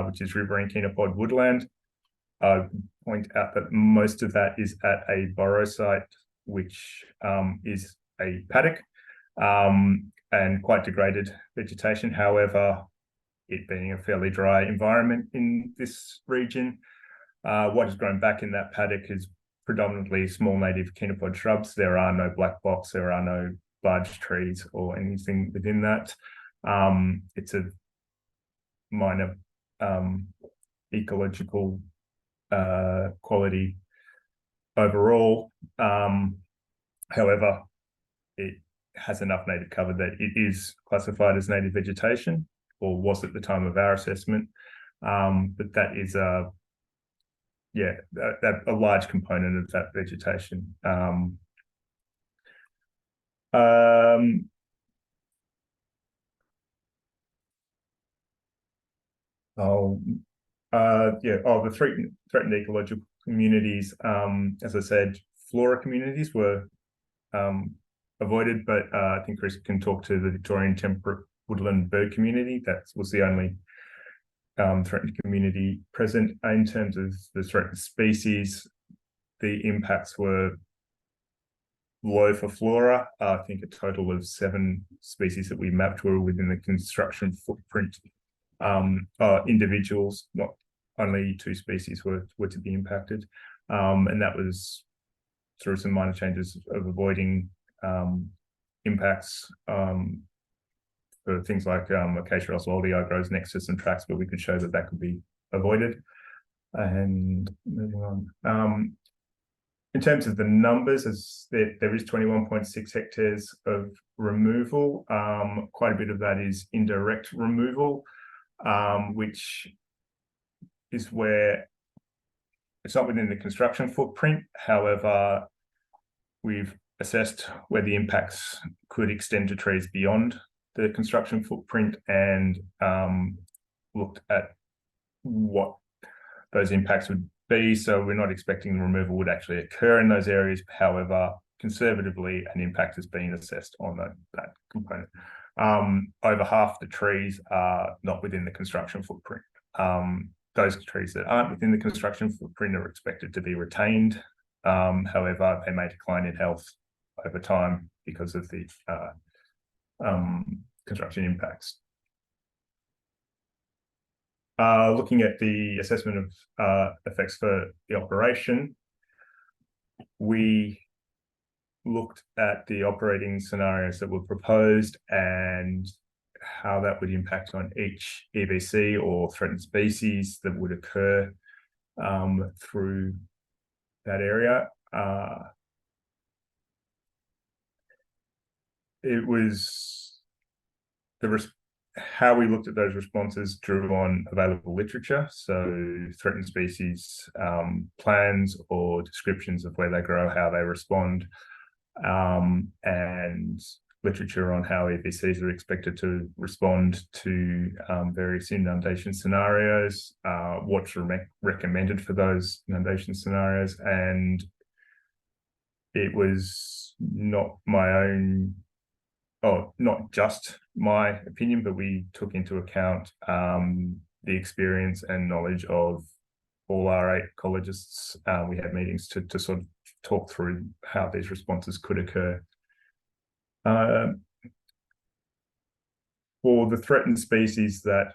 which is riverine kenopod woodland. I point out that most of that is at a borrow site, which is a paddock, and quite degraded vegetation. However, it being a fairly dry environment in this region, what has grown back in that paddock is predominantly small native kenopod shrubs. There are no black box, there are no large trees or anything within that. It's a minor ecological quality overall. However, it has enough native cover that it is classified as native vegetation, or was at the time of our assessment. But that is a large component of that vegetation. The threatened ecological communities, as I said, flora communities were avoided, but I think Chris can talk to the Victorian temperate woodland bird community. That was the only threatened community present. In terms of the threatened species, the impacts were low for flora. I think a total of 7 species that we mapped were within the construction footprint. Individuals, not only 2 species were to be impacted, and that was through some minor changes of avoiding impacts for things like acacia oswaldii grows next to some tracks, but we could show that that could be avoided. And moving on. In terms of the numbers, there is 21.6 hectares of removal. Quite a bit of that is indirect removal, which is where it's not within the construction footprint. However, we've assessed where the impacts could extend to trees beyond the construction footprint, and looked at what those impacts would be. So we're not expecting the removal would actually occur in those areas. However, conservatively, an impact has been assessed on that component. Over half the trees are not within the construction footprint. Those trees that aren't within the construction footprint are expected to be retained. However, they may decline in health over time because of the construction impacts. Looking at the assessment of effects for the operation, we looked at the operating scenarios that were proposed and how that would impact on each EVC or threatened species that would occur through that area. It was how we looked at those responses drew on available literature, so threatened species plans or descriptions of where they grow, how they respond, and literature on how EVCs are expected to respond to various inundation scenarios, what's recommended for those inundation scenarios. And it was not not just my opinion, but we took into account the experience and knowledge of all our 8 ecologists. We had meetings to sort of talk through how these responses could occur. For the threatened species that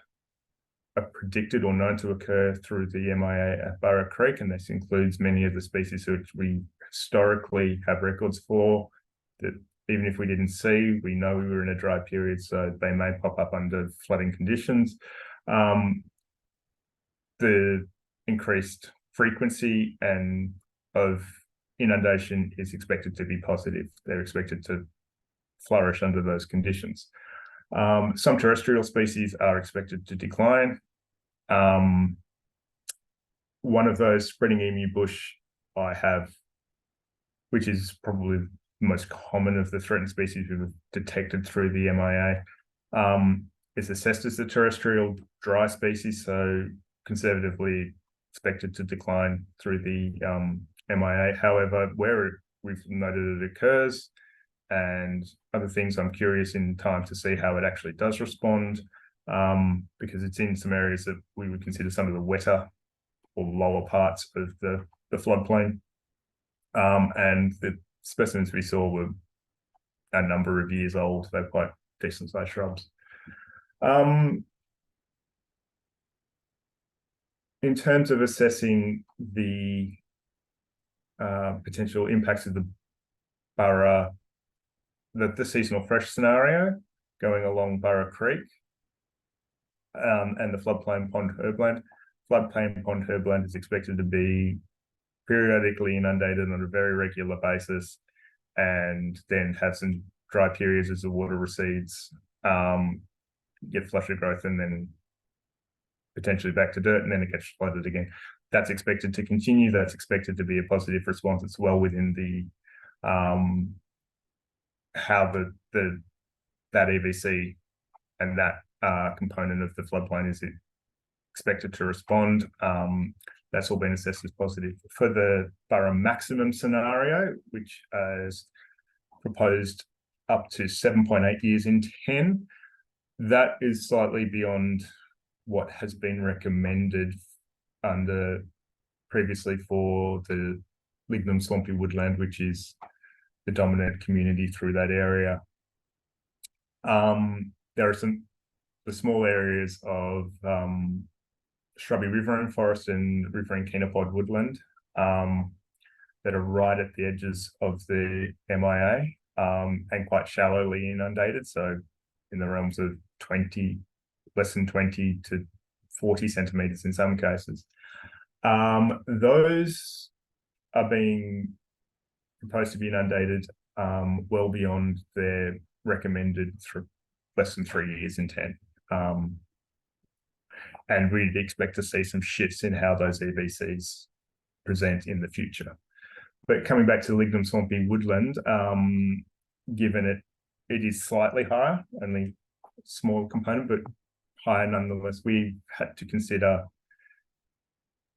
are predicted or known to occur through the MIA at Burra Creek, and this includes many of the species which we historically have records for, that even if we didn't see, we know we were in a dry period, so they may pop up under flooding conditions. The increased frequency of inundation is expected to be positive. They're expected to flourish under those conditions. Some terrestrial species are expected to decline. One of those, spreading emu bush, I have, which is probably the most common of the threatened species we've detected through the MIA, is assessed as the terrestrial dry species, so conservatively expected to decline through the MIA. However, where we've noted it occurs and other things, I'm curious in time to see how it actually does respond, because it's in some areas that we would consider some of the wetter or lower parts of the floodplain. And the specimens we saw were a number of years old. They're quite decent sized shrubs. In terms of assessing the potential impacts of the Burra, the seasonal fresh scenario going along Burra Creek, and the floodplain pond herbland. Floodplain pond herbland is expected to be periodically inundated on a very regular basis, and then have some dry periods as the water recedes, get flusher growth, and then potentially back to dirt, and then it gets flooded again. That's expected to continue. That's expected to be a positive response. It's well within the how that EVC and that component of the floodplain is expected to respond. That's all been assessed as positive. For the Burra maximum scenario, which is proposed up to 7.8 years in 10, that is slightly beyond what has been recommended under previously for the lignum swampy woodland, which is the dominant community through that area. There are the small areas of shrubby riverine forest and riverine chenopod woodland that are right at the edges of the MIA, and quite shallowly inundated, so in the realms of less than 20 to 40 centimeters in some cases. Those are being proposed to be inundated well beyond their recommended less than 3 years in 10. And we'd expect to see some shifts in how those EVCs present in the future. But coming back to lignum swampy woodland, given it is slightly higher, only a small component, but higher nonetheless, we had to consider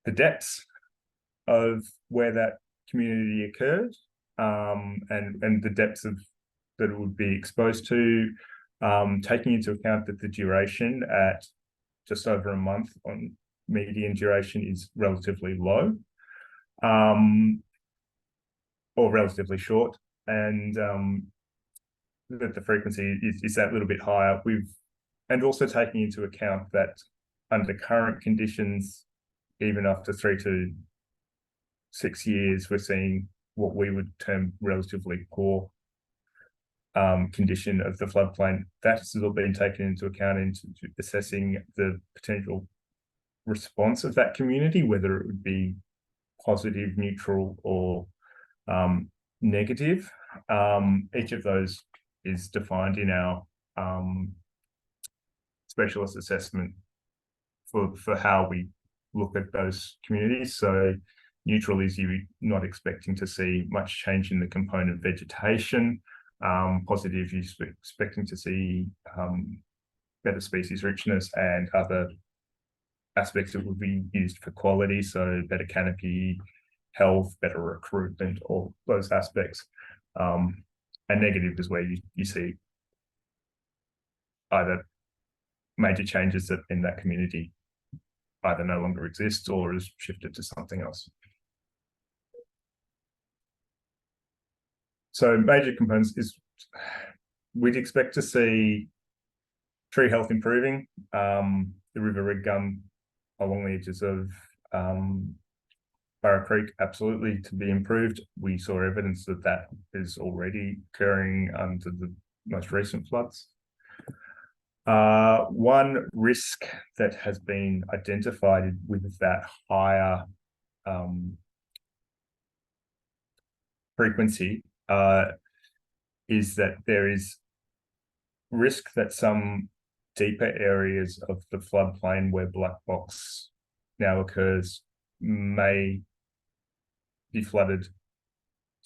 the depths of where that community occurred, and the depths of that it would be exposed to, taking into account that the duration at just over a month on median duration is relatively low, or relatively short, and that the frequency is that little bit higher. And also taking into account that under current conditions, even after 3 to 6 years, we're seeing what we would term relatively poor condition of the floodplain. That has all been taken into account into assessing the potential response of that community, whether it would be positive, neutral, or negative. Each of those is defined in our specialist assessment for how we look at those communities. So neutral is you're not expecting to see much change in the component vegetation. Positive, you're expecting to see better species richness and other aspects that would be used for quality, so better canopy, health, better recruitment, all those aspects. And negative is where you see either major changes that in that community either no longer exists or is shifted to something else. So major components is we'd expect to see tree health improving, the river red gum along the edges of Burra Creek absolutely to be improved. We saw evidence that that is already occurring under the most recent floods. One risk that has been identified with that higher frequency is that there is risk that some deeper areas of the floodplain where black box now occurs may be flooded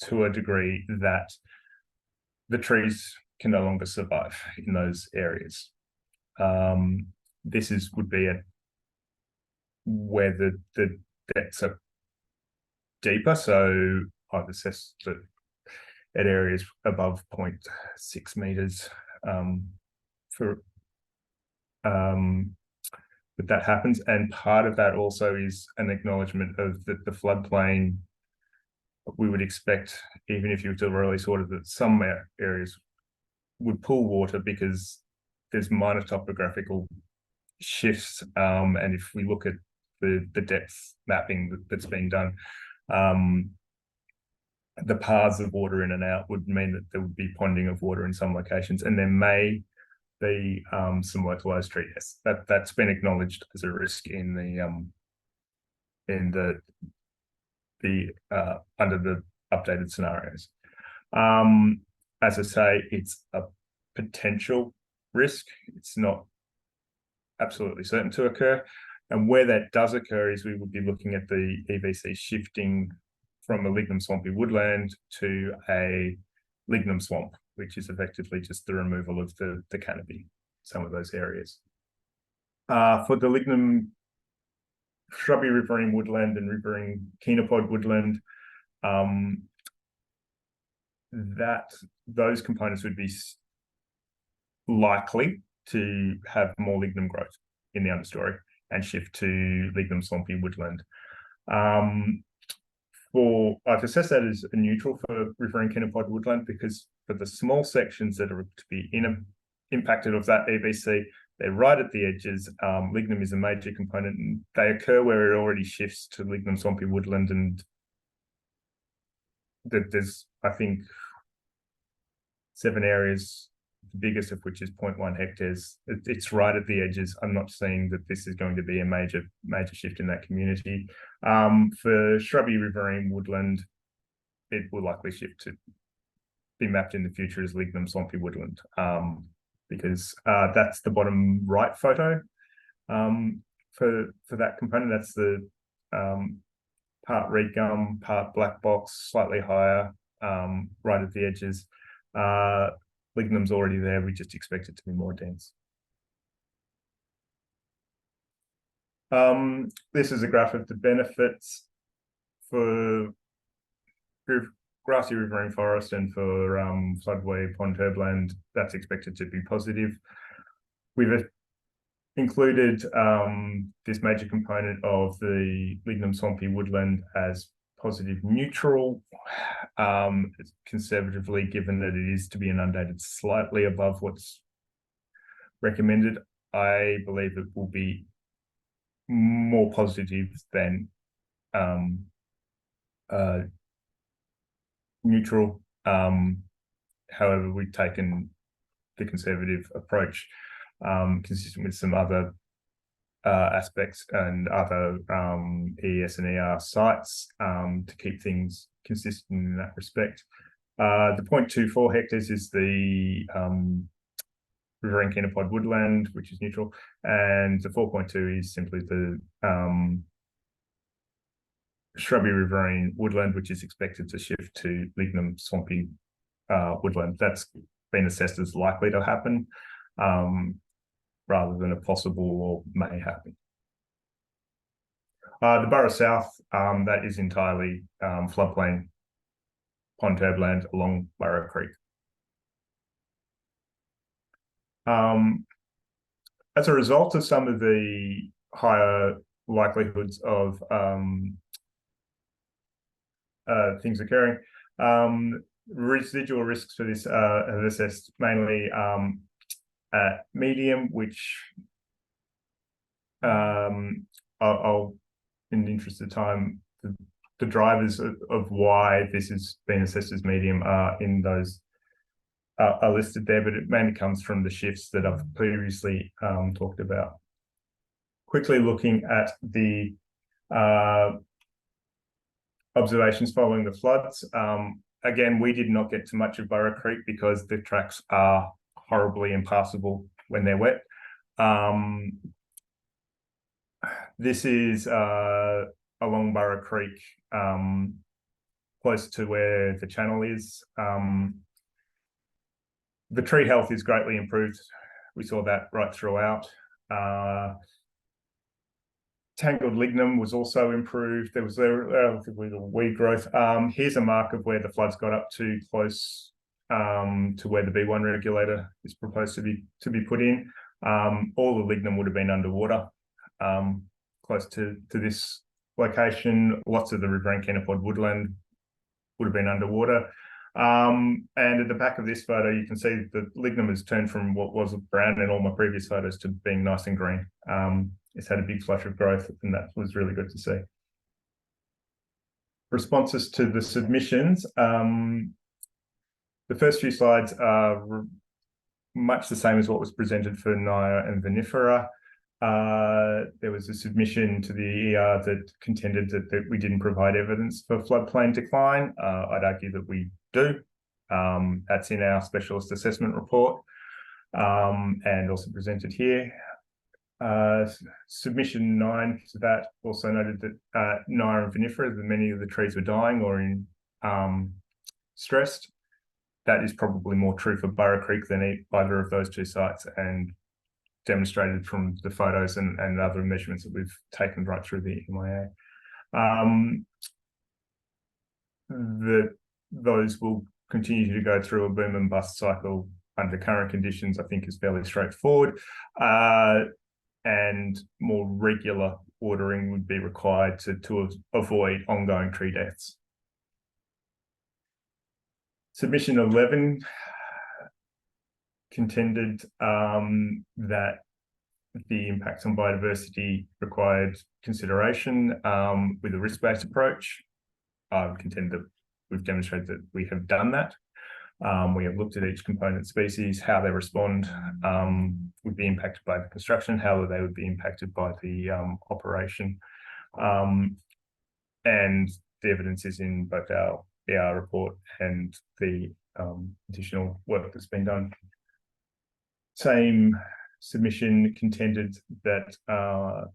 to a degree that the trees can no longer survive in those areas. This would be where the depths are deeper. So I've assessed that at areas above 0.6 meters that happens. And part of that also is an acknowledgement of the floodplain. We would expect, even if you were to release water, that some areas would pull water because there's minor topographical shifts. And if we look at the depth mapping that's been done, the paths of water in and out would mean that there would be ponding of water in some locations, and there may be some localized tree deaths. That's been acknowledged as a risk in the under the updated scenarios. As I say, it's a potential risk. It's not absolutely certain to occur. And where that does occur is we would be looking at the EVC shifting from a lignum swampy woodland to a lignum swamp, which is effectively just the removal of the canopy, some of those areas. For the lignum shrubby riverine woodland and riverine chenopod woodland, those components would be likely to have more lignum growth in the understory and shift to lignum swampy woodland. I've assessed that as a neutral for riverine chenopod woodland, because for the small sections that are to be impacted of that EVC, they're right at the edges. Lignum is a major component, and they occur where it already shifts to lignum swampy woodland, and there's, I think, 7 areas, the biggest of which is 0.1 hectares. It's right at the edges. I'm not saying that this is going to be a major shift in that community. For shrubby riverine woodland, it will likely shift to be mapped in the future as lignum swampy woodland, because that's the bottom right photo for that component. That's the part reed gum, part black box, slightly higher, right at the edges. Lignum's already there. We just expect it to be more dense. This is a graph of the benefits for grassy riverine forest and for floodway pond herbland. That's expected to be positive. We've included this major component of the lignum swampy woodland as positive neutral, conservatively, given that it is to be inundated slightly above what's recommended. I believe it will be more positive than neutral. However, we've taken the conservative approach, consistent with some other aspects and other ES and ER sites, to keep things consistent in that respect. The 0.24 hectares is the riverine chenopod woodland, which is neutral, and the 4.2 is simply the shrubby riverine woodland, which is expected to shift to lignum swampy woodland. That's been assessed as likely to happen, rather than a possible or may happen. The Borough South, that is entirely floodplain pond herbland along Borough Creek. As a result of some of the higher likelihoods of things occurring, residual risks for this have assessed mainly at medium, which I'll, in the interest of time, the drivers of why this has been assessed as medium are in those are listed there, but it mainly comes from the shifts that I've previously talked about. Quickly looking at the observations following the floods, again, we did not get to much of Burra Creek because the tracks are horribly impassable when they're wet. This is along Burra Creek, close to where the channel is. The tree health is greatly improved. We saw that right throughout. Tangled lignum was also improved. There was a relatively little weed growth. Here's a mark of where the floods got up to close to where the B1 regulator is proposed to be put in. All the lignum would have been underwater close to this location. Lots of the riverine chenopod woodland would have been underwater. And at the back of this photo, you can see the lignum has turned from what was brown in all my previous photos to being nice and green. It's had a big flush of growth, and that was really good to see. Responses to the submissions. The first few slides are much the same as what was presented for Naya and Vinifera. There was a submission to the ER that contended that we didn't provide evidence for floodplain decline. I'd argue that we do. That's in our specialist assessment report and also presented here. Submission 9 to that also noted that Naya and Vinifera, that many of the trees were dying or in stressed. That is probably more true for Burra Creek than either of those two sites, and demonstrated from the photos and other measurements that we've taken right through the MIA. Those will continue to go through a boom and bust cycle under current conditions. I think is fairly straightforward. And more regular ordering would be required to avoid ongoing tree deaths. Submission 11 contended that the impacts on biodiversity required consideration with a risk-based approach. I would contend that we've demonstrated that we have done that. We have looked at each component species, how they respond would be impacted by the construction, how they would be impacted by the operation. And the evidence is in both our ER report and the additional work that's been done. Same submission contended that the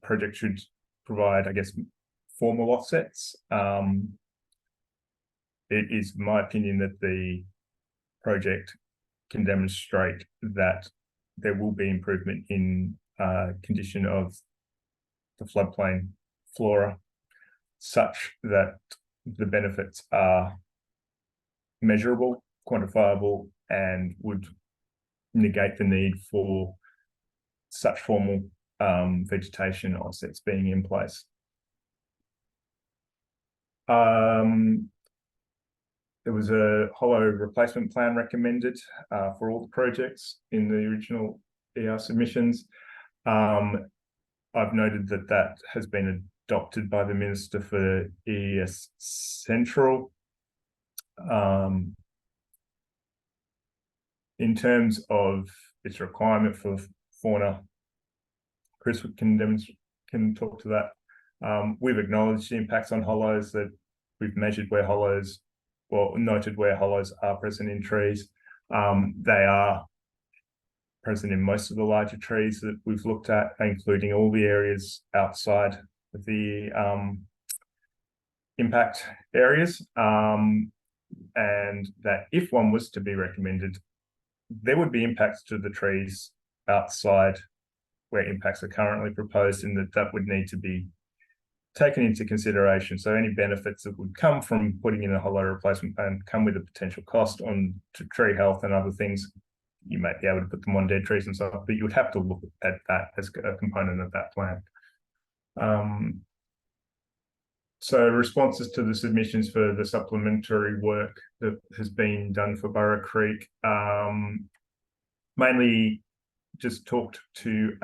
project should provide, I guess, formal offsets. It is my opinion that the project can demonstrate that there will be improvement in condition of the floodplain flora, such that the benefits are measurable, quantifiable, and would negate the need for such formal vegetation offsets being in place. There was a hollow replacement plan recommended for all the projects in the original ER submissions. I've noted that that has been adopted by the Minister for EES Central. In terms of its requirement for fauna, Chris can talk to that. We've acknowledged the impacts on hollows, that we've measured where hollows, or noted where hollows are present in trees. They are present in most of the larger trees that we've looked at, including all the areas outside of the impact areas. And that if one was to be recommended, there would be impacts to the trees outside where impacts are currently proposed, and that would need to be taken into consideration. So any benefits that would come from putting in a hollow replacement plan come with a potential cost on to tree health and other things. You might be able to put them on dead trees and so on, but you would have to look at that as a component of that plan. So responses to the submissions for the supplementary work that has been done for Burra Creek, mainly just talked to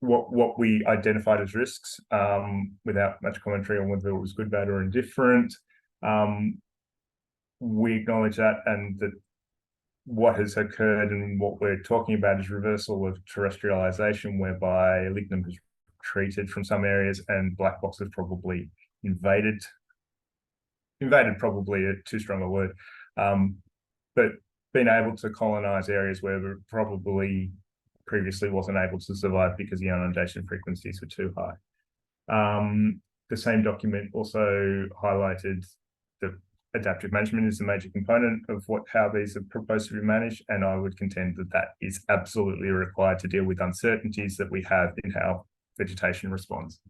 what we identified as risks, without much commentary on whether it was good, bad, or indifferent. We acknowledge that, and that what has occurred and what we're talking about is reversal of terrestrialization, whereby lignum has retreated from some areas and black box has probably invaded probably too strong a word, but been able to colonize areas where it probably previously wasn't able to survive because the inundation frequencies were too high. The same document also highlighted that adaptive management is a major component of how these are proposed to be managed, and I would contend that that is absolutely required to deal with uncertainties that we have in how vegetation responds.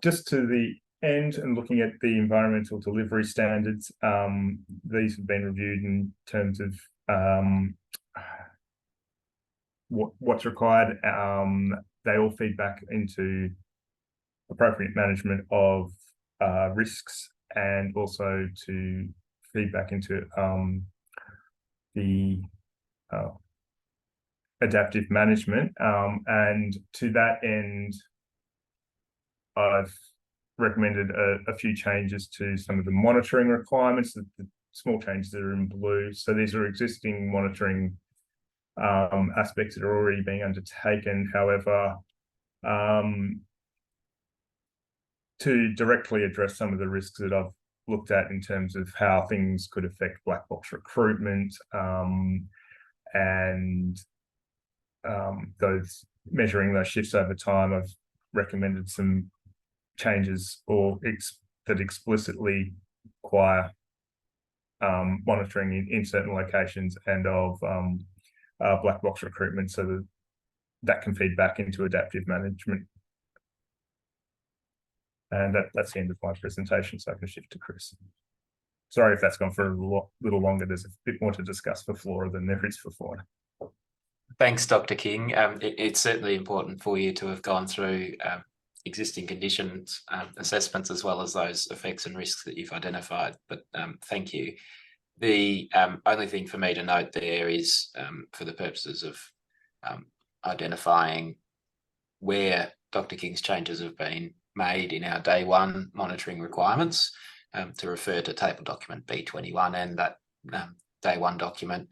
Just to the end and looking at the environmental delivery standards, these have been reviewed in terms of what's required. They all feed back into appropriate management of risks, and also to feed back into the adaptive management. And to that end, I've recommended a few changes to some of the monitoring requirements. The small changes that are in blue. So these are existing monitoring aspects that are already being undertaken. However, to directly address some of the risks that I've looked at in terms of how things could affect black box recruitment, and measuring those shifts over time, I've recommended some changes that explicitly require monitoring in certain locations and of black box recruitment, so that can feed back into adaptive management. And that's the end of my presentation, so I can shift to Chris. Sorry if that's gone for a little longer. There's a bit more to discuss for flora than there is for fauna. Thanks, Dr. King. It's certainly important for you to have gone through existing conditions assessments, as well as those effects and risks that you've identified. But thank you. The only thing for me to note there is, for the purposes of identifying where Dr. King's changes have been made in our day one monitoring requirements, to refer to table document B21 and that day one document.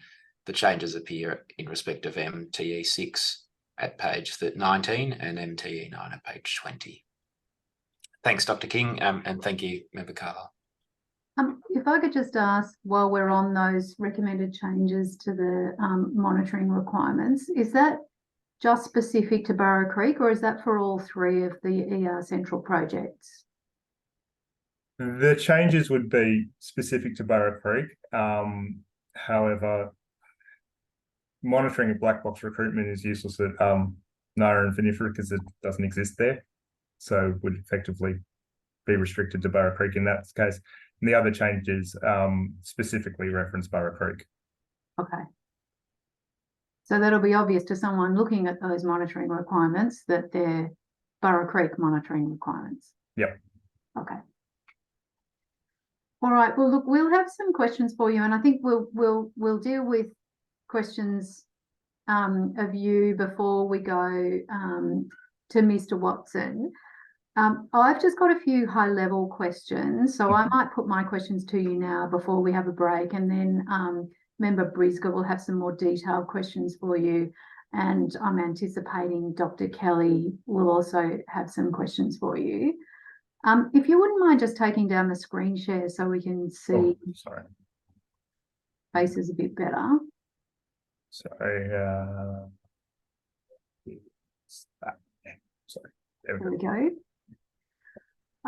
The changes appear in respect of MTE6 at page 19 and MTE9 at page 20. Thanks, Dr. King, and thank you, Member Carlisle. If I could just ask, while we're on those recommended changes to the monitoring requirements, is that just specific to Burrow Creek, or is that for all three of the ER Central projects? The changes would be specific to Burrow Creek. However, monitoring of black box recruitment is useless at Nara and Vinifera because it doesn't exist there. So would effectively be restricted to Burrow Creek in that case. And the other changes specifically reference Burrow Creek. Okay. So that'll be obvious to someone looking at those monitoring requirements that they're Burrow Creek monitoring requirements. Yep. Okay. All right. Well, look, we'll have some questions for you, and I think we'll deal with questions of you before we go to Mr. Watson. I've just got a few high-level questions, so I might put my questions to you now before we have a break, and then Member Briscoe will have some more detailed questions for you, and I'm anticipating Dr. Kelly will also have some questions for you. If you wouldn't mind just taking down the screen share so we can see faces a bit better. Sorry. There we go.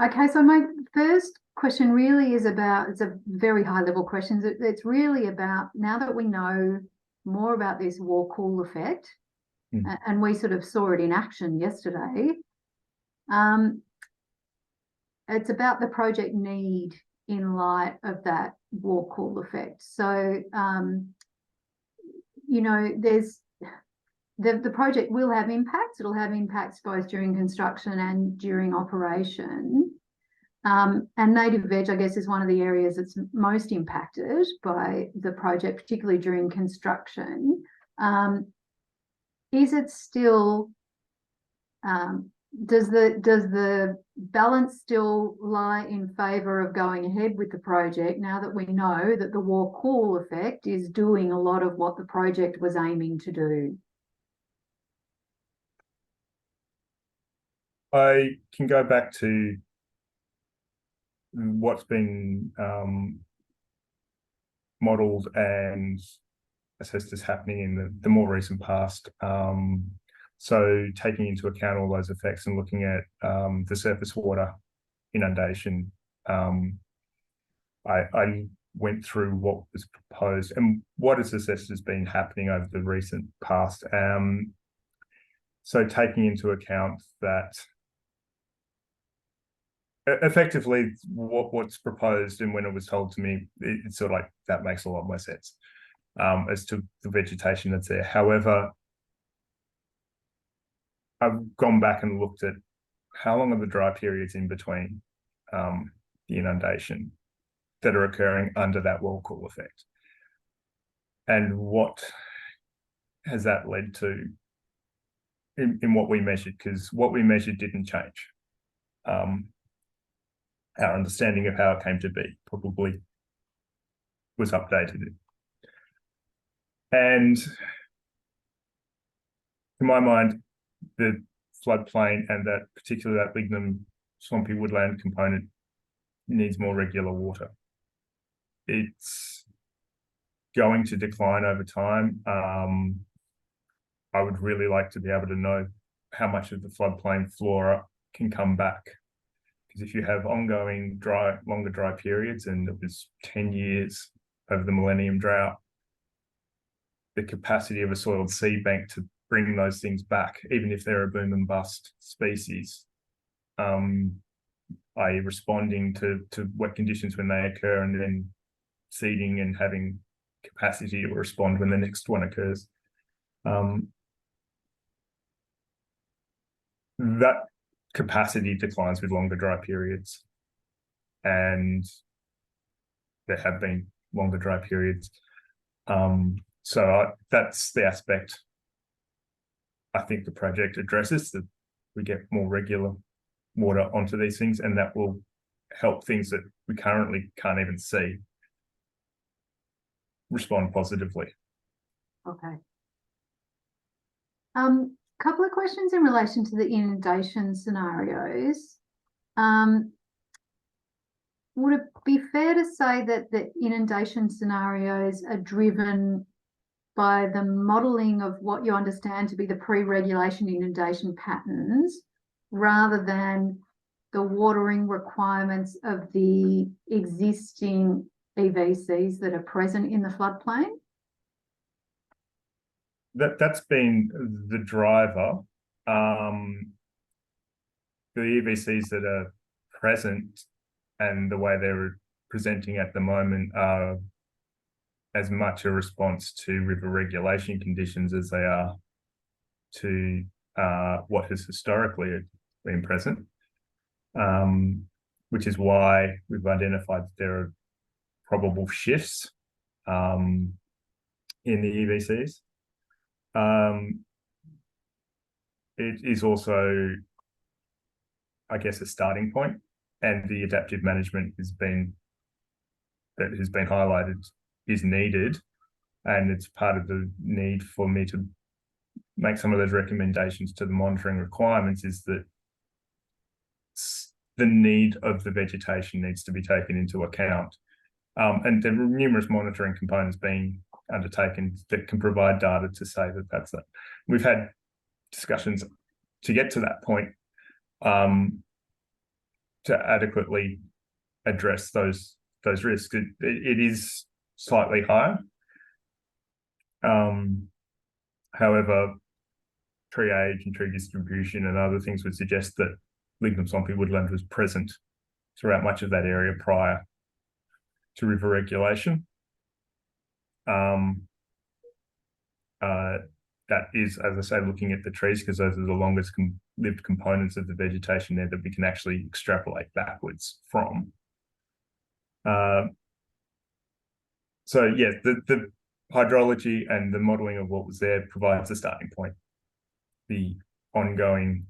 Okay, so my first question really is about, it's a very high level question. It's really about, now that we know more about this wall-cool effect, and we sort of saw it in action yesterday, it's about the project need in light of that wall-cool effect. So, you know, there's the project will have impacts. It'll have impacts both during construction and during operation. And native veg, I guess, is one of the areas that's most impacted by the project, particularly during construction. Is it still does the balance still lie in favour of going ahead with the project now that we know that the war-cool effect is doing a lot of what the project was aiming to do? I can go back to what's been modelled and assessed as happening in the more recent past. So taking into account all those effects and looking at the surface water inundation, I went through what was proposed and what is assessed as been happening over the recent past. So taking into account that effectively what's proposed, and when it was told to me, it's sort of like that makes a lot more sense as to the vegetation that's there. However, I've gone back and looked at how long are the dry periods in between the inundation that are occurring under that wall-cool effect, and what has that led to in what we measured, because what we measured didn't change. Our understanding of how it came to be probably was updated. And to my mind, the floodplain and that lignum swampy woodland component needs more regular water. It's going to decline over time. I would really like to be able to know how much of the floodplain flora can come back. Because if you have ongoing longer dry periods, and it was 10 years over the millennium drought, the capacity of a soiled seed bank to bring those things back, even if they're a boom and bust species, i.e. responding to wet conditions when they occur and then seeding and having capacity to respond when the next one occurs. That capacity declines with longer dry periods, and there have been longer dry periods. So that's the aspect I think the project addresses, that we get more regular water onto these things, and that will help things that we currently can't even see respond positively. Okay. Couple of questions in relation to the inundation scenarios. Would it be fair to say that the inundation scenarios are driven by the modelling of what you understand to be the pre-regulation inundation patterns, rather than the watering requirements of the existing EVCs that are present in the floodplain? That's been the driver. The EVCs that are present and the way they're presenting at the moment are as much a response to river regulation conditions as they are to what has historically been present, which is why we've identified that there are probable shifts in the EVCs. It is also, I guess, a starting point, and the adaptive management has been highlighted is needed, and it's part of the need for me to make some of those recommendations to the monitoring requirements, is that the need of the vegetation needs to be taken into account. And there are numerous monitoring components being undertaken that can provide data to say that that's it. We've had discussions to get to that point, to adequately address those risks. It is slightly higher. However, tree age and tree distribution and other things would suggest that lignum swampy woodland was present throughout much of that area prior to river regulation. That is, as I say, looking at the trees, because those are the longest lived components of the vegetation there that we can actually extrapolate backwards from. So yeah, the hydrology and the modelling of what was there provides a starting point. The ongoing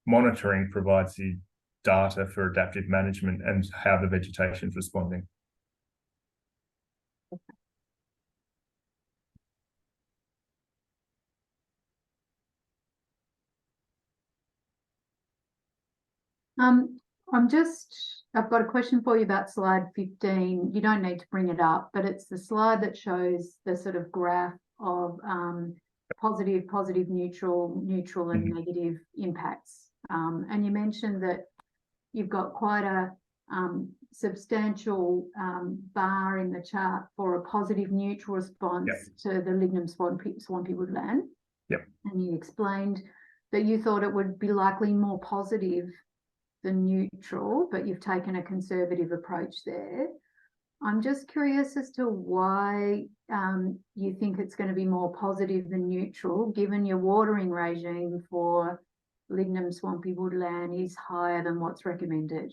monitoring provides the data for adaptive management and how the vegetation is responding. I've got a question for you about slide 15. You don't need to bring it up, but it's the slide that shows the sort of graph of positive, neutral, and negative impacts. And you mentioned that you've got quite a substantial bar in the chart for a positive neutral response to the lignum swampy woodland. Yep. And you explained that you thought it would be likely more positive than neutral, but you've taken a conservative approach there. I'm just curious as to why you think it's going to be more positive than neutral, given your watering regime for lignum swampy woodland is higher than what's recommended.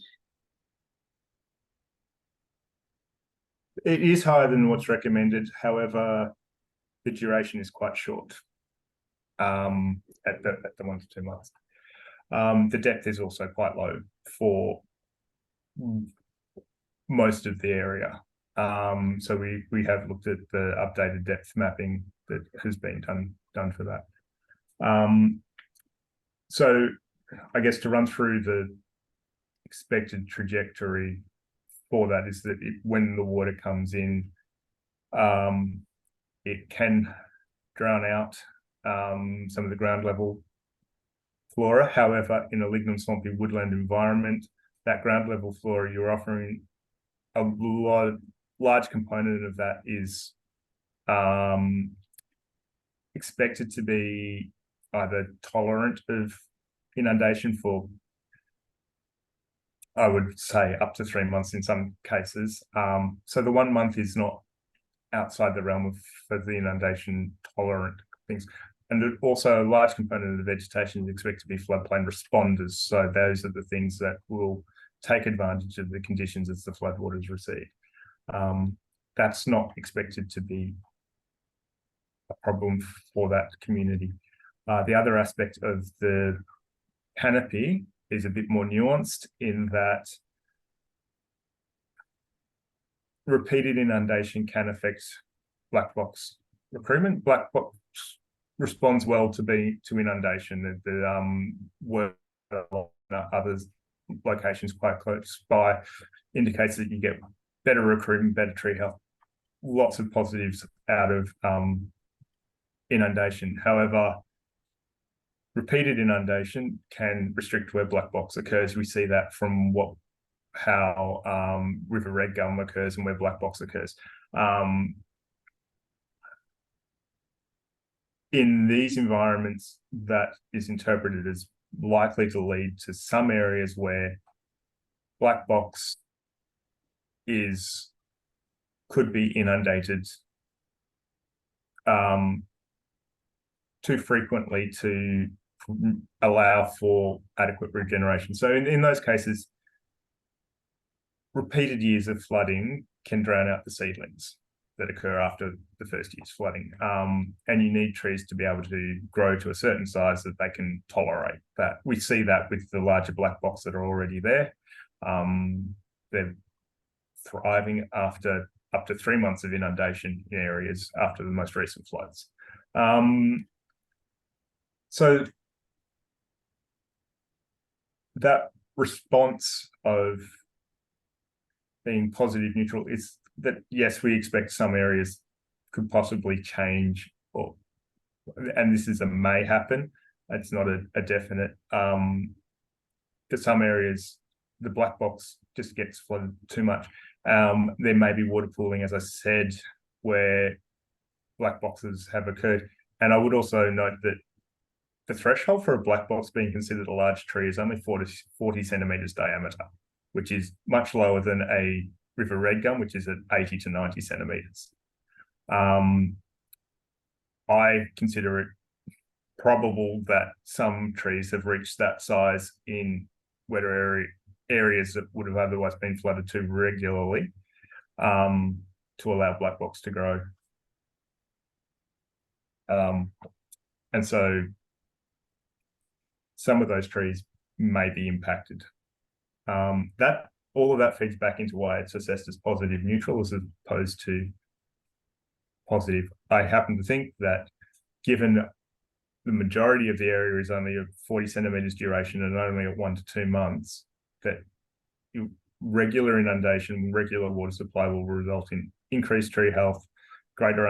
It is higher than what's recommended. However, the duration is quite short at the 1 to 2 months. The depth is also quite low for most of the area. So we have looked at the updated depth mapping that has been done for that. So I guess to run through the expected trajectory for that is that when the water comes in, it can drown out some of the ground level flora. However, in a lignum swampy woodland environment, that ground level flora, you're offering a large component of that is expected to be either tolerant of inundation for, I would say, up to 3 months in some cases. So the 1 month is not outside the realm of for the inundation tolerant things. And also a large component of the vegetation is expected to be floodplain responders. So those are the things that will take advantage of the conditions as the floodwaters recede. That's not expected to be a problem for that community. The other aspect of the canopy is a bit more nuanced in that repeated inundation can affect black box recruitment. Black box responds well to inundation. The work at others locations quite close by indicates that you get better recruitment, better tree health, lots of positives out of inundation. However, repeated inundation can restrict where black box occurs. We see that from how river red gum occurs and where black box occurs. In these environments, that is interpreted as likely to lead to some areas where black box could be inundated too frequently to allow for adequate regeneration. So in those cases, repeated years of flooding can drown out the seedlings that occur after the first year's flooding. And you need trees to be able to grow to a certain size that they can tolerate that. We see that with the larger black box that are already there. They're thriving after up to 3 months of inundation in areas after the most recent floods. So that response of being positive neutral is that, yes, we expect some areas could possibly change, and this is a may happen. It's not a definite. For some areas, the black box just gets flooded too much. There may be water pooling, as I said, where black boxes have occurred. And I would also note that the threshold for a black box being considered a large tree is only 40 centimetres diameter, which is much lower than a river red gum, which is at 80 to 90 centimetres. I consider it probable that some trees have reached that size in wetter areas that would have otherwise been flooded too regularly to allow black box to grow. And so some of those trees may be impacted. That all of that feeds back into why it's assessed as positive neutral as opposed to positive. I happen to think that given the majority of the area is only of 40 centimetres duration and only at 1 to 2 months, that regular inundation, regular water supply will result in increased tree health, greater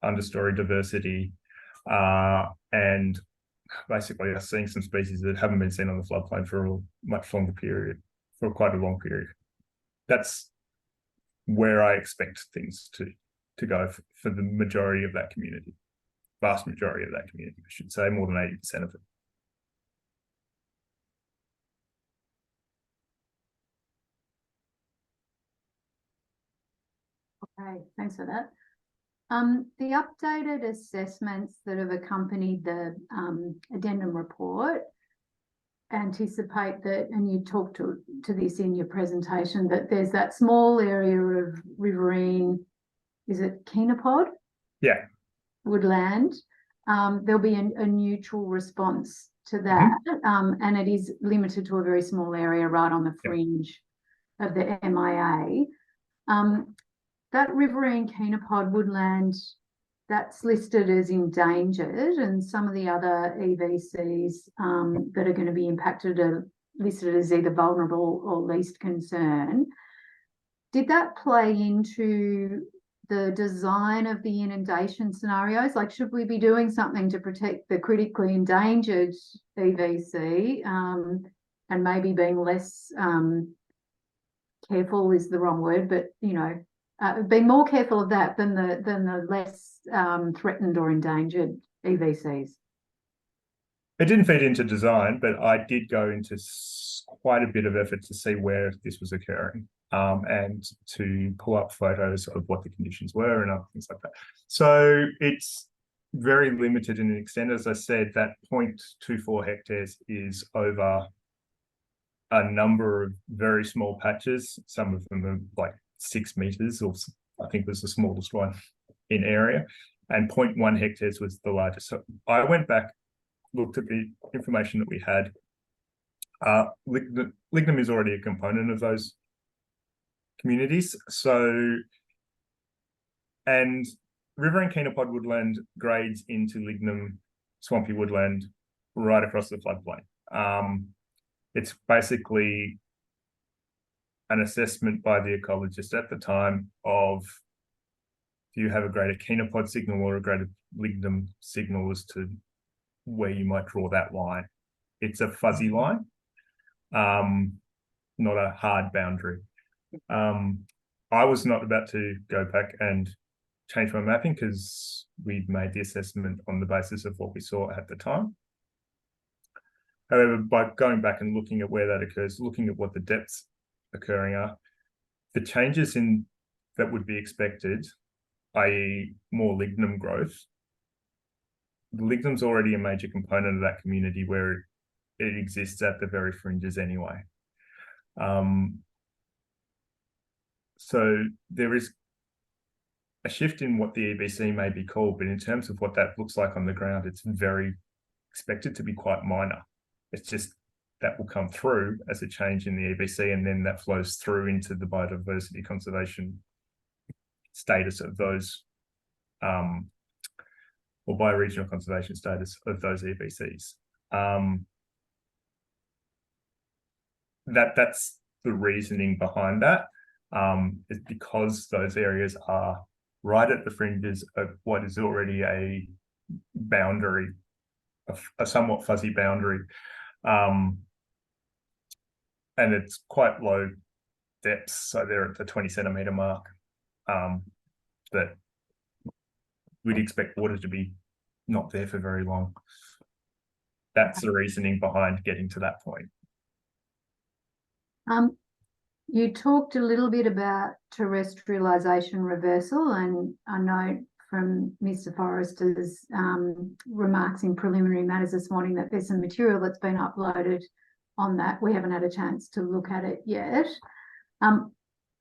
understory diversity, and basically us seeing some species that haven't been seen on the floodplain for a much longer period, for quite a long period. That's where I expect things to go for the majority of that community, vast majority of that community, I should say, more than 80% of it. Okay, thanks for that. The updated assessments that have accompanied the addendum report anticipate that, and you talked to this in your presentation, that there's that small area of riverine, is it Chenopod? Yeah. Woodland. There'll be a neutral response to that, and it is limited to a very small area right on the fringe of the MIA. That riverine Chenopod woodland, that's listed as endangered, and some of the other EVCs that are going to be impacted are listed as either vulnerable or least concern. Did that play into the design of the inundation scenarios? Like, should we be doing something to protect the critically endangered EVC, and maybe being less careful is the wrong word, but being more careful of that than the less threatened or endangered EVCs? It didn't feed into design, but I did go into quite a bit of effort to see where this was occurring, and to pull up photos of what the conditions were and other things like that. So it's very limited in extent. As I said, that 0.24 hectares is over a number of very small patches. Some of them are like 6 meters, or I think was the smallest one in area, and 0.1 hectares was the largest. So I went back, looked at the information that we had. Lignum is already a component of those communities. So, and riverine Chenopod woodland grades into lignum swampy woodland right across the floodplain. It's basically an assessment by the ecologist at the time of, do you have a greater Chenopod signal or a greater lignum signal as to where you might draw that line. It's a fuzzy line, not a hard boundary. I was not about to go back and change my mapping because we'd made the assessment on the basis of what we saw at the time. However, by going back and looking at where that occurs, looking at what the depths occurring are, the changes in that would be expected, i.e. more lignum growth. The lignum's already a major component of that community where it exists at the very fringes anyway. So there is a shift in what the EBC may be called, but in terms of what that looks like on the ground, it's very expected to be quite minor. It's just that will come through as a change in the EBC, and then that flows through into the biodiversity conservation status of those, or bioregional conservation status of those EBCs. That's the reasoning behind that, is because those areas are right at the fringes of what is already a boundary, a somewhat fuzzy boundary. And it's quite low depths, so they're at the 20 centimetre mark, that we'd expect water to be not there for very long. That's the reasoning behind getting to that point. You talked a little bit about terrestrialisation reversal, and I know from Mr. Forrester's remarks in preliminary matters this morning that there's some material that's been uploaded on that. We haven't had a chance to look at it yet.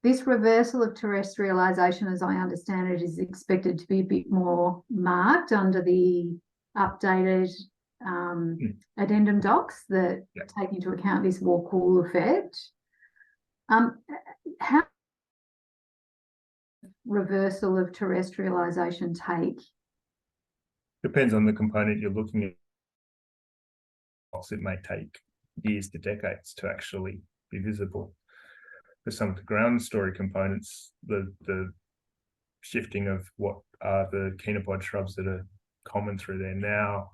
This reversal of terrestrialisation, as I understand it, is expected to be a bit more marked under the updated addendum docs that Yep. take into account this wall-cool effect. How reversal of terrestrialisation take? Depends on the component you're looking at. It may take years to decades to actually be visible. For some of the ground story components, the shifting of what are the chenopod shrubs that are common through there now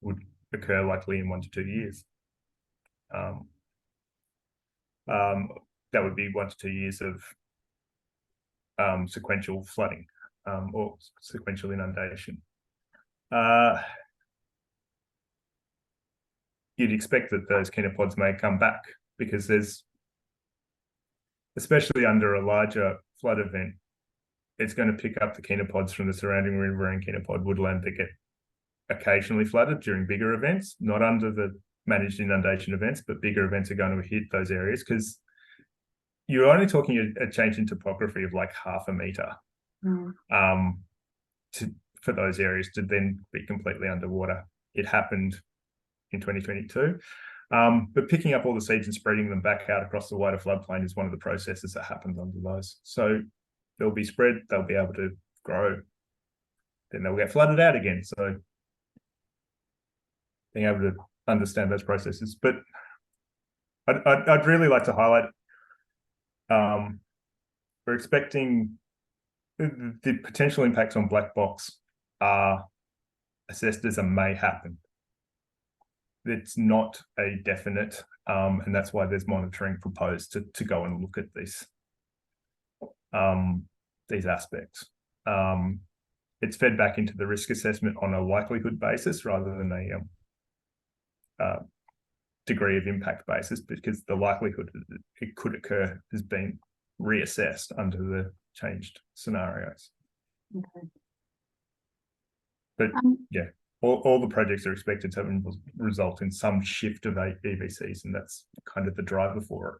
would occur likely in 1 to 2 years. That would be 1 to 2 years of sequential flooding or sequential inundation. You'd expect that those chenopod's may come back because there's, especially under a larger flood event, it's going to pick up the chenopod's from the surrounding river and chenopod woodland that get occasionally flooded during bigger events, not under the managed inundation events, but bigger events are going to hit those areas because you're only talking a change in topography of like 0.5 metre for those areas to then be completely underwater. It happened in 2022. But picking up all the seeds and spreading them back out across the wider floodplain is one of the processes that happens under those. So they'll be spread, they'll be able to grow, then they'll get flooded out again. So being able to understand those processes. But I'd really like to highlight, we're expecting the potential impacts on black box are assessed as a may happen. It's not a definite, and that's why there's monitoring proposed to go and look at this, these aspects. It's fed back into the risk assessment on a likelihood basis rather than a degree of impact basis, because the likelihood that it could occur has been reassessed under the changed scenarios. Okay. But yeah. All the projects are expected to result in some shift of EVCs, and that's kind of the driver for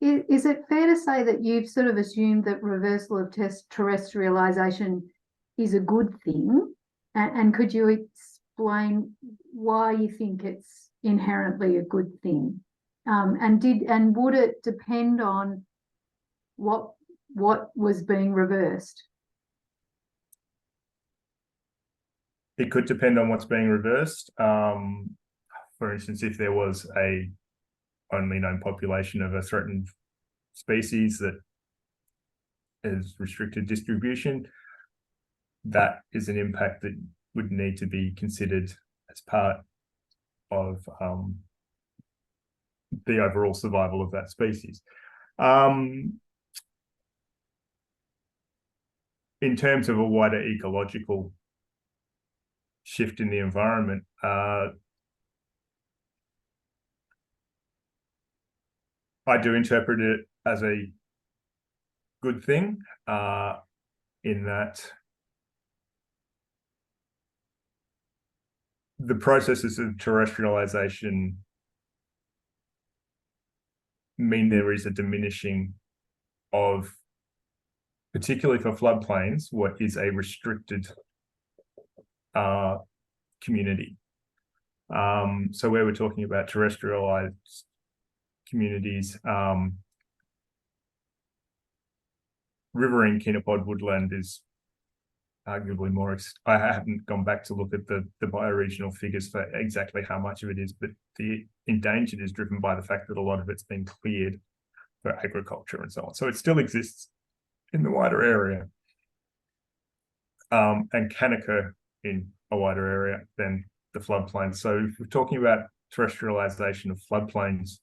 it. Is it fair to say that you've sort of assumed that reversal of terrestrialisation is a good thing? And could you explain why you think it's inherently a good thing? And would it depend on what was being reversed? It could depend on what's being reversed. For instance, if there was a only known population of a threatened species that is restricted distribution, that is an impact that would need to be considered as part of the overall survival of that species. In terms of a wider ecological shift in the environment, I do interpret it as a good thing, in that the processes of terrestrialisation mean there is a diminishing of, particularly for floodplains, what is a restricted community. So where we're talking about terrestrialized communities, riverine chenopod woodland is arguably more. I haven't gone back to look at the bioregional figures for exactly how much of it is, but the endangered is driven by the fact that a lot of it's been cleared for agriculture and so on. So it still exists in the wider area, and can occur in a wider area than the floodplain. So if we're talking about terrestrialization of floodplains,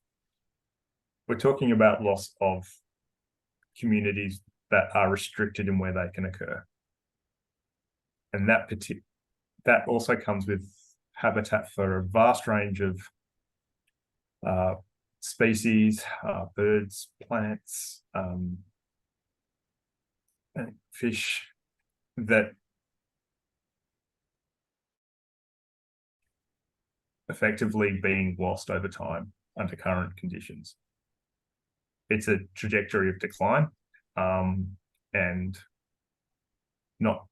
we're talking about loss of communities that are restricted in where they can occur. And that also comes with habitat for a vast range of species, birds, plants, and fish that effectively being lost over time under current conditions. It's a trajectory of decline, and not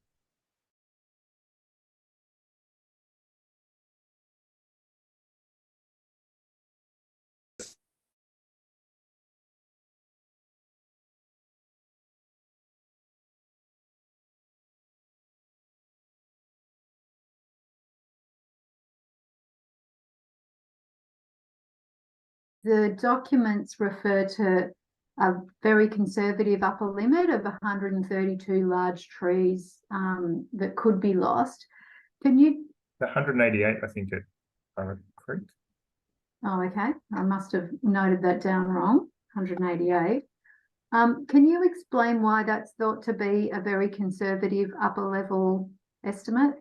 the documents refer to a very conservative upper limit of 132 large trees that could be lost. Can you? 188, I think, at Current Creek. Oh, okay. I must have noted that down wrong. 188. Can you explain why that's thought to be a very conservative upper level estimate?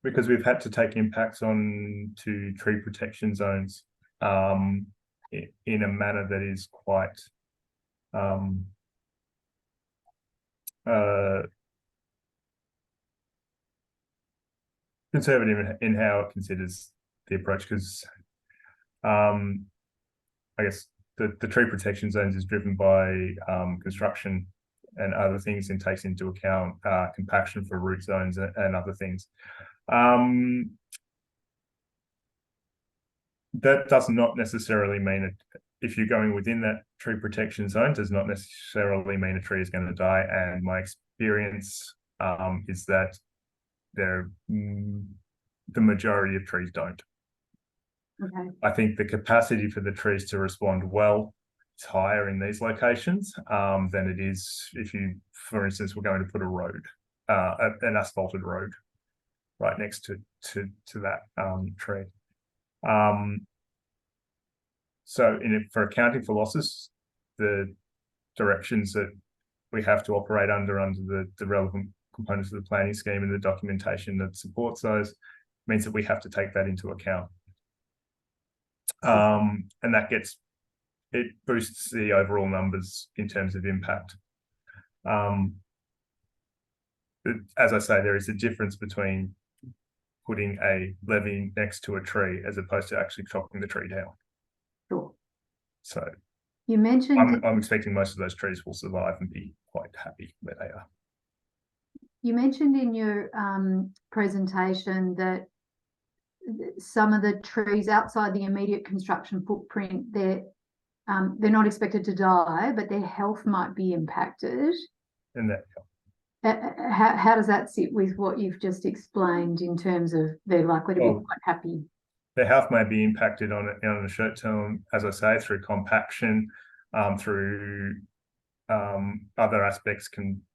Because we've had to take impacts on to tree protection zones in a manner that is quite conservative in how it considers the approach, because I guess the tree protection zones is driven by construction and other things, and takes into account compaction for root zones and other things. That does not necessarily mean that if you're going within that tree protection zone, does not necessarily mean a tree is going to die. And my experience is that the majority of trees don't. Okay. I think the capacity for the trees to respond well is higher in these locations than it is if you, for instance, were going to put a road, an asphalted road right next to that tree. So for accounting for losses, the directions that we have to operate under the relevant components of the planning scheme and the documentation that supports those means that we have to take that into account. And it boosts the overall numbers in terms of impact. As I say, there is a difference between putting a levee next to a tree as opposed to actually chopping the tree down. Sure. So You mentioned I'm expecting most of those trees will survive and be quite happy where they are. you mentioned in your presentation that some of the trees outside the immediate construction footprint, they're not expected to die, but their health might be impacted. And that How does that sit with what you've just explained in terms of they're likely to be quite happy? their health may be impacted on a short term, as I say, through compaction, through other aspects,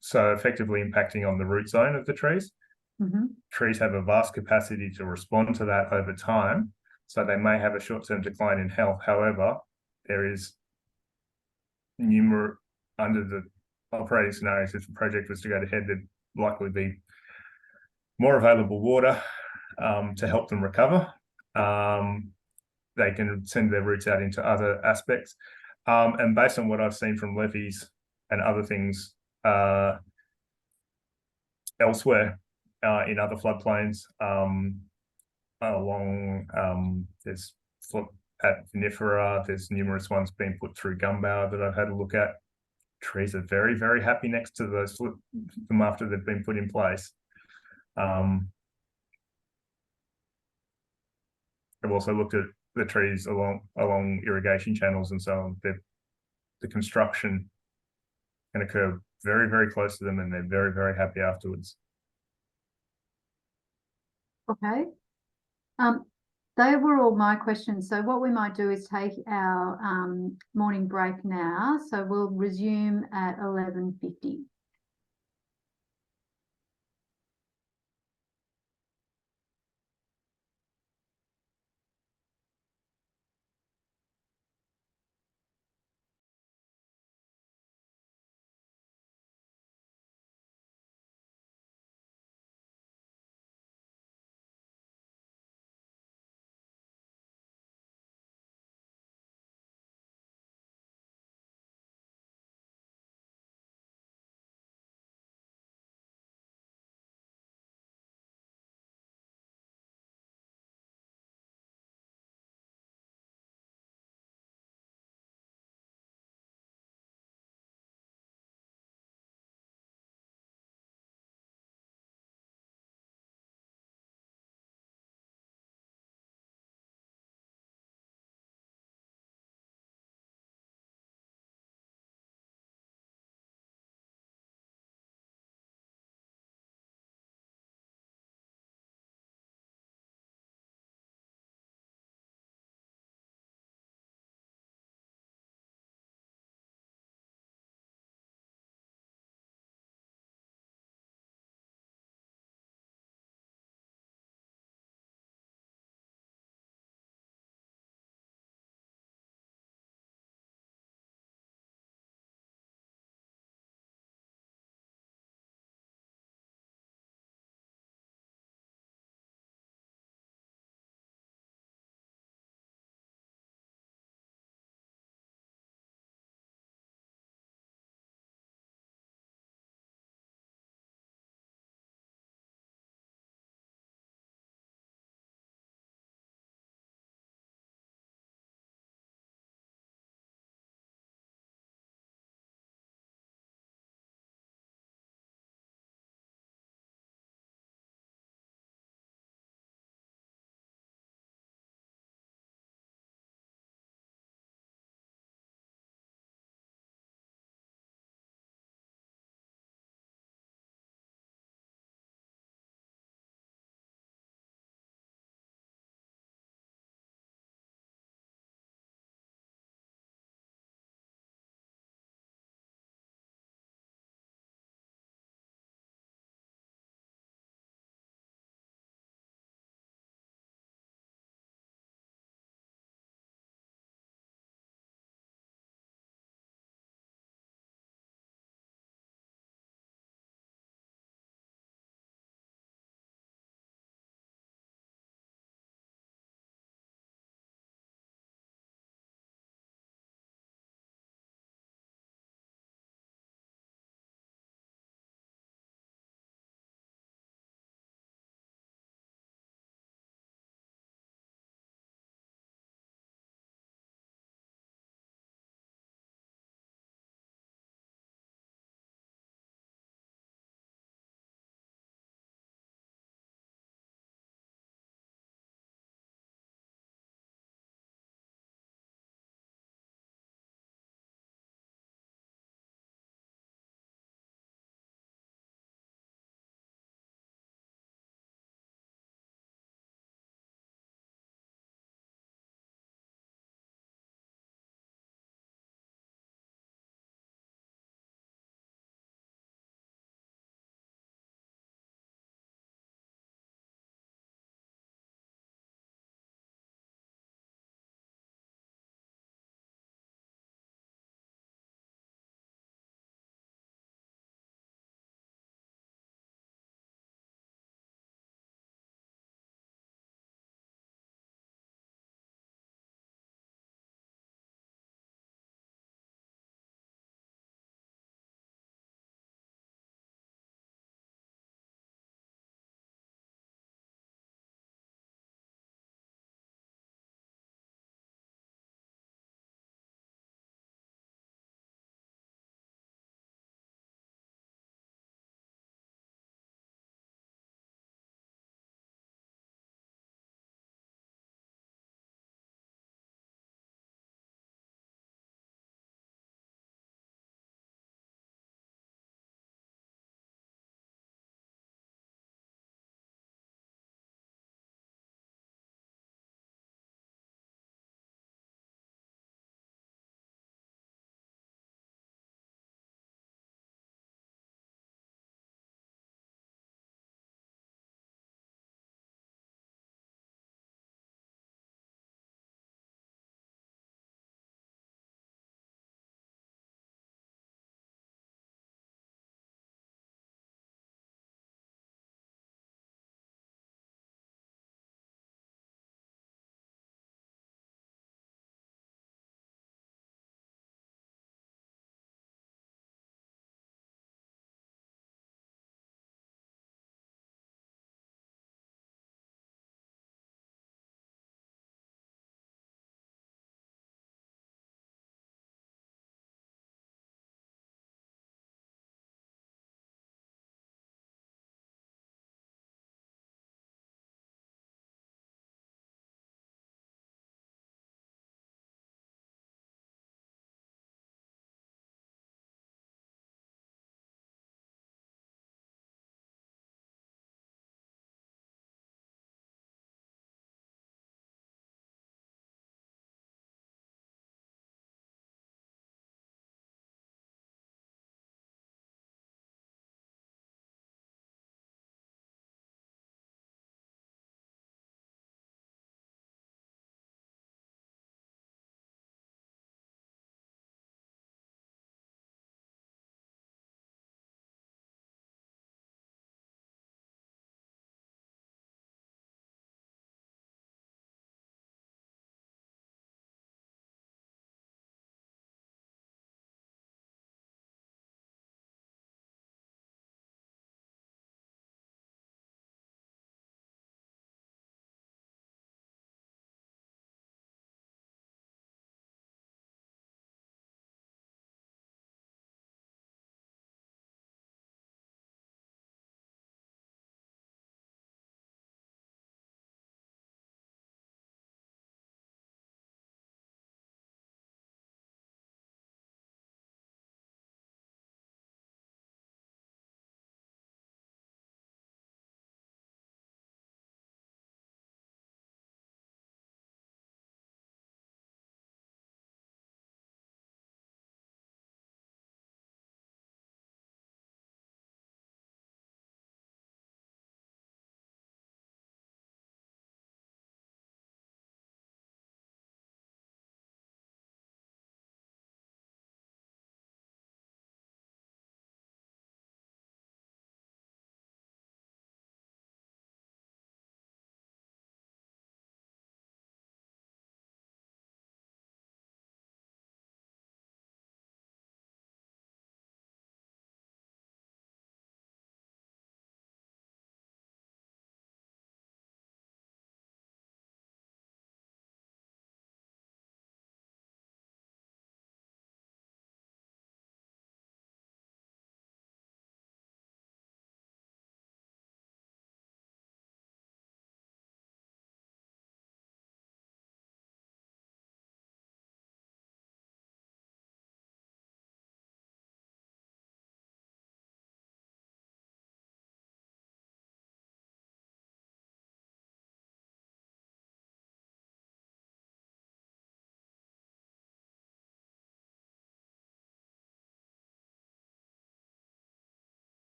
so effectively impacting on the root zone of the trees. Mm-hmm. Trees have a vast capacity to respond to that over time, so they may have a short-term decline in health. However, there is numerous, under the operating scenarios, if the project was to go ahead, there'd likely be more available water to help them recover. They can send their roots out into other aspects. And based on what I've seen from levees and other things elsewhere in other floodplains, there's at VMFRP, there's numerous ones being put through Gumbower that I've had a look at. Trees are very, very happy next to them after they've been put in place. I've also looked at the trees along irrigation channels and so on. The construction can occur very, very close to them, and they're very, very happy afterwards. Okay. They were all my questions. So what we might do is take our morning break now. So we'll resume at 11:50.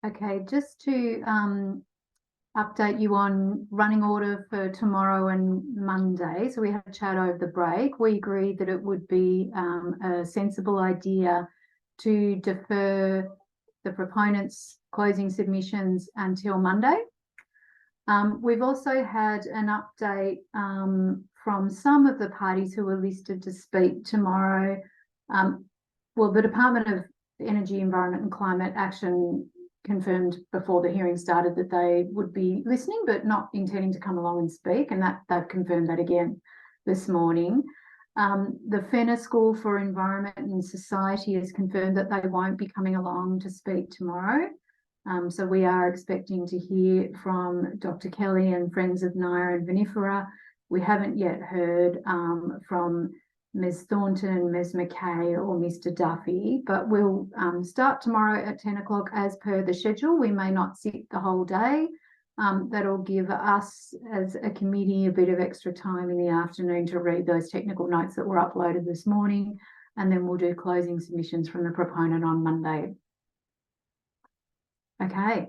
Okay, just to update you on running order for tomorrow and Monday. So we had a chat over the break. We agreed that it would be a sensible idea to defer the proponents' closing submissions until Monday. We've also had an update from some of the parties who were listed to speak tomorrow. Well, the Department of Energy, Environment and Climate Action confirmed before the hearing started that they would be listening but not intending to come along and speak, and that they've confirmed that again this morning. The Fenner School for Environment and Society has confirmed that they won't be coming along to speak tomorrow. So we are expecting to hear from Dr. Kelly and Friends of Naira and Vinifera. We haven't yet heard from Ms. Thornton, Ms. McKay or Mr. Duffy, but we'll start tomorrow at 10 o'clock as per the schedule. We may not sit the whole day. That'll give us as a committee a bit of extra time in the afternoon to read those technical notes that were uploaded this morning, and then we'll do closing submissions from the proponent on Monday. Okay.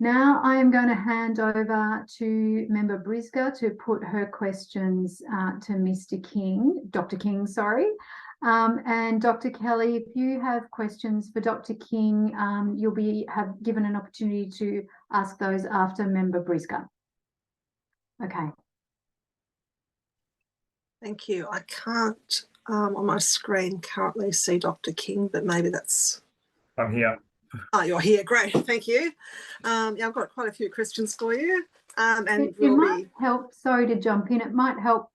Now I am going to hand over to Member Briscoe to put her questions to Mr. King, Dr. King, sorry. And Dr. Kelly, if you have questions for Dr. King, you'll have given an opportunity to ask those after Member Briscoe. Okay. Thank you. I can't on my screen currently see Dr. King, but maybe that's... I'm here. Oh, you're here. Great. Thank you. Yeah, I've got quite a few questions for you. And it might help, sorry to jump in, it might help.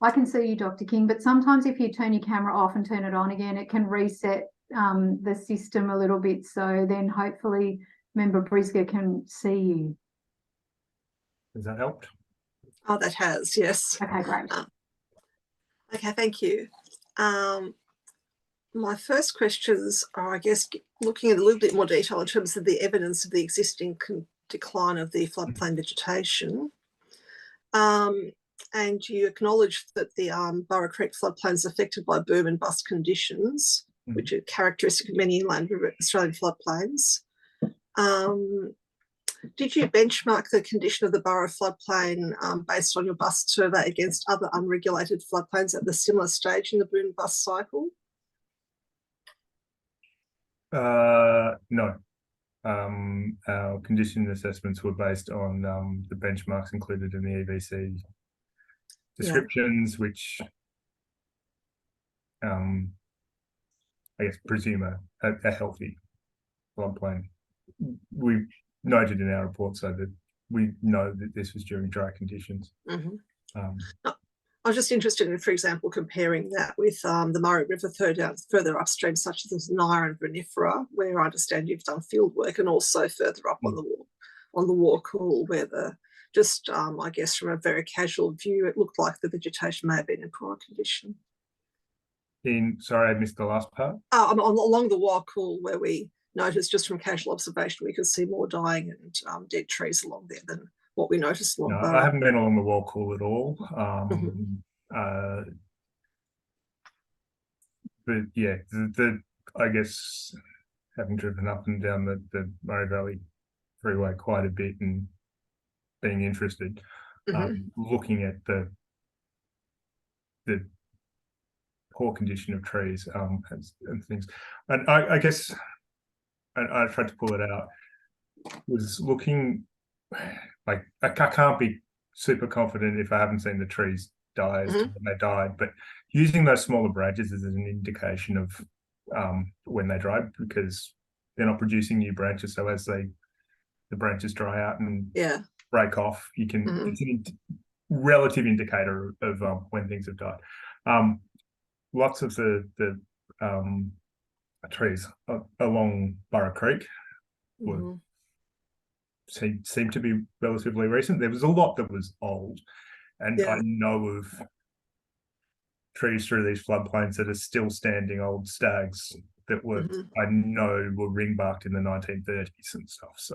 I can see you, Dr. King, but sometimes if you turn your camera off and turn it on again, it can reset the system a little bit. So then hopefully Member Briscoe can see you. Has that helped? Oh, that has, yes. Okay, great. Okay, thank you. My first questions are, I guess, looking at a little bit more detail in terms of the evidence of the existing decline of the floodplain vegetation. And you acknowledge that the Burra Creek floodplain is affected by boom and bust conditions, which are characteristic of many inland Australian floodplains. Did you benchmark the condition of the Burra floodplain based on your bust survey against other unregulated floodplains at the similar stage in the boom and bust cycle? No. Our condition assessments were based on the benchmarks included in the EVC descriptions, which I guess presume a healthy floodplain. We noted in our report so that we know that this was during dry conditions. I was just interested in, for example, comparing that with the Murray River further upstream, such as Naira and Vinifera, where I understand you've done field work, and also further up on the Warcool, where I guess from a very casual view, it looked like the vegetation may have been in poor condition. Sorry, I missed the last part. Along the Warcool, where we noticed just from casual observation, we could see more dying and dead trees along there than what we noticed along I haven't been along the Warcool at all. But yeah, I guess having driven up and down the Murray Valley Freeway quite a bit and being interested, looking at the poor condition of trees and things, and I guess I tried to pull it out, was looking like I can't be super confident if I haven't seen the trees die as to when they died, but using those smaller branches as an indication of when they dried, because they're not producing new branches, so as the branches dry out and break off, you can it's a relative indicator of when things have died. Lots of the trees along Burra Creek were seem to be relatively recent. There was a lot that was old, and I know of trees through these floodplains that are still standing old stags that were I know were ring-barked in the 1930s and stuff. So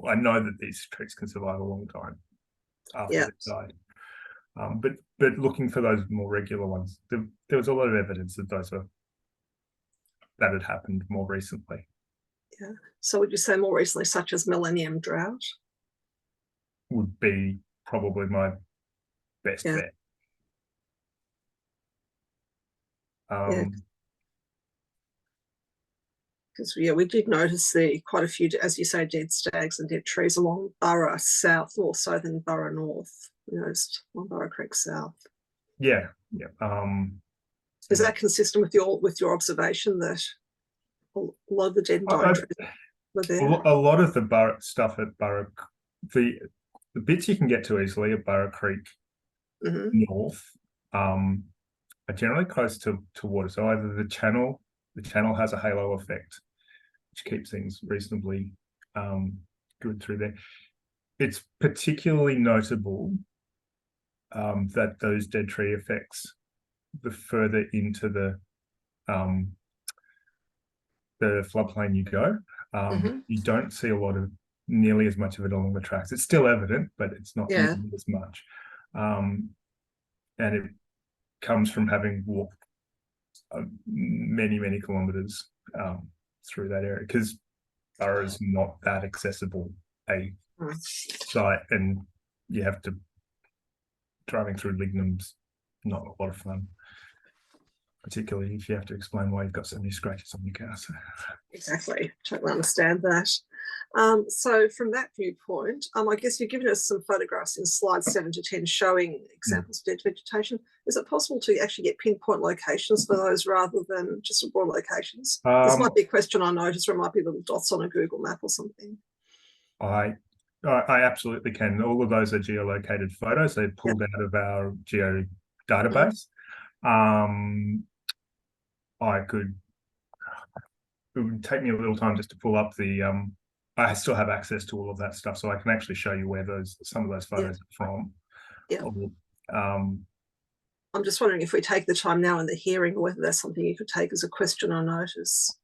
I know that these trees can survive a long time after they've died. But looking for those more regular ones, there was a lot of evidence that that had happened more recently. So would you say more recently, such as millennium drought? Would be probably my best Yeah. bet. Yeah. Because we did notice quite a few, as you say, dead stags and dead trees along Burra South, more so than Burra North. We noticed on Burra Creek South. Yeah. Is that consistent with your observation that a lot of the dead and dying trees were there? A lot of the Burra stuff at Burra, the bits you can get to easily at Burra Creek North, are generally close to water. So either the channel has a halo effect, which keeps things reasonably good through there. It's particularly notable that those dead tree effects, the further into the floodplain you go, you don't see nearly as much of it along the tracks. It's still evident, but it's not nearly as much. And it comes from having walked many kilometers through that area, because Burra is not that accessible a site, and you have to driving through lignum's not a lot of fun, particularly if you have to explain why you've got so many scratches on your car. So. Exactly, totally understand that. So from that viewpoint, I guess you've given us some photographs in slides 7 to 10 showing examples of dead vegetation. Is it possible to actually get pinpoint locations for those rather than just raw locations? This might be a question I noticed, or it might be little dots on a Google map or something. I absolutely can. All of those are geolocated photos. They're pulled out of our geo database. It would take me a little time just to pull up I still have access to all of that stuff, so I can actually show you where some of those photos are from. I'm just wondering if we take the time now in the hearing, or whether that's something you could take as a question or notice.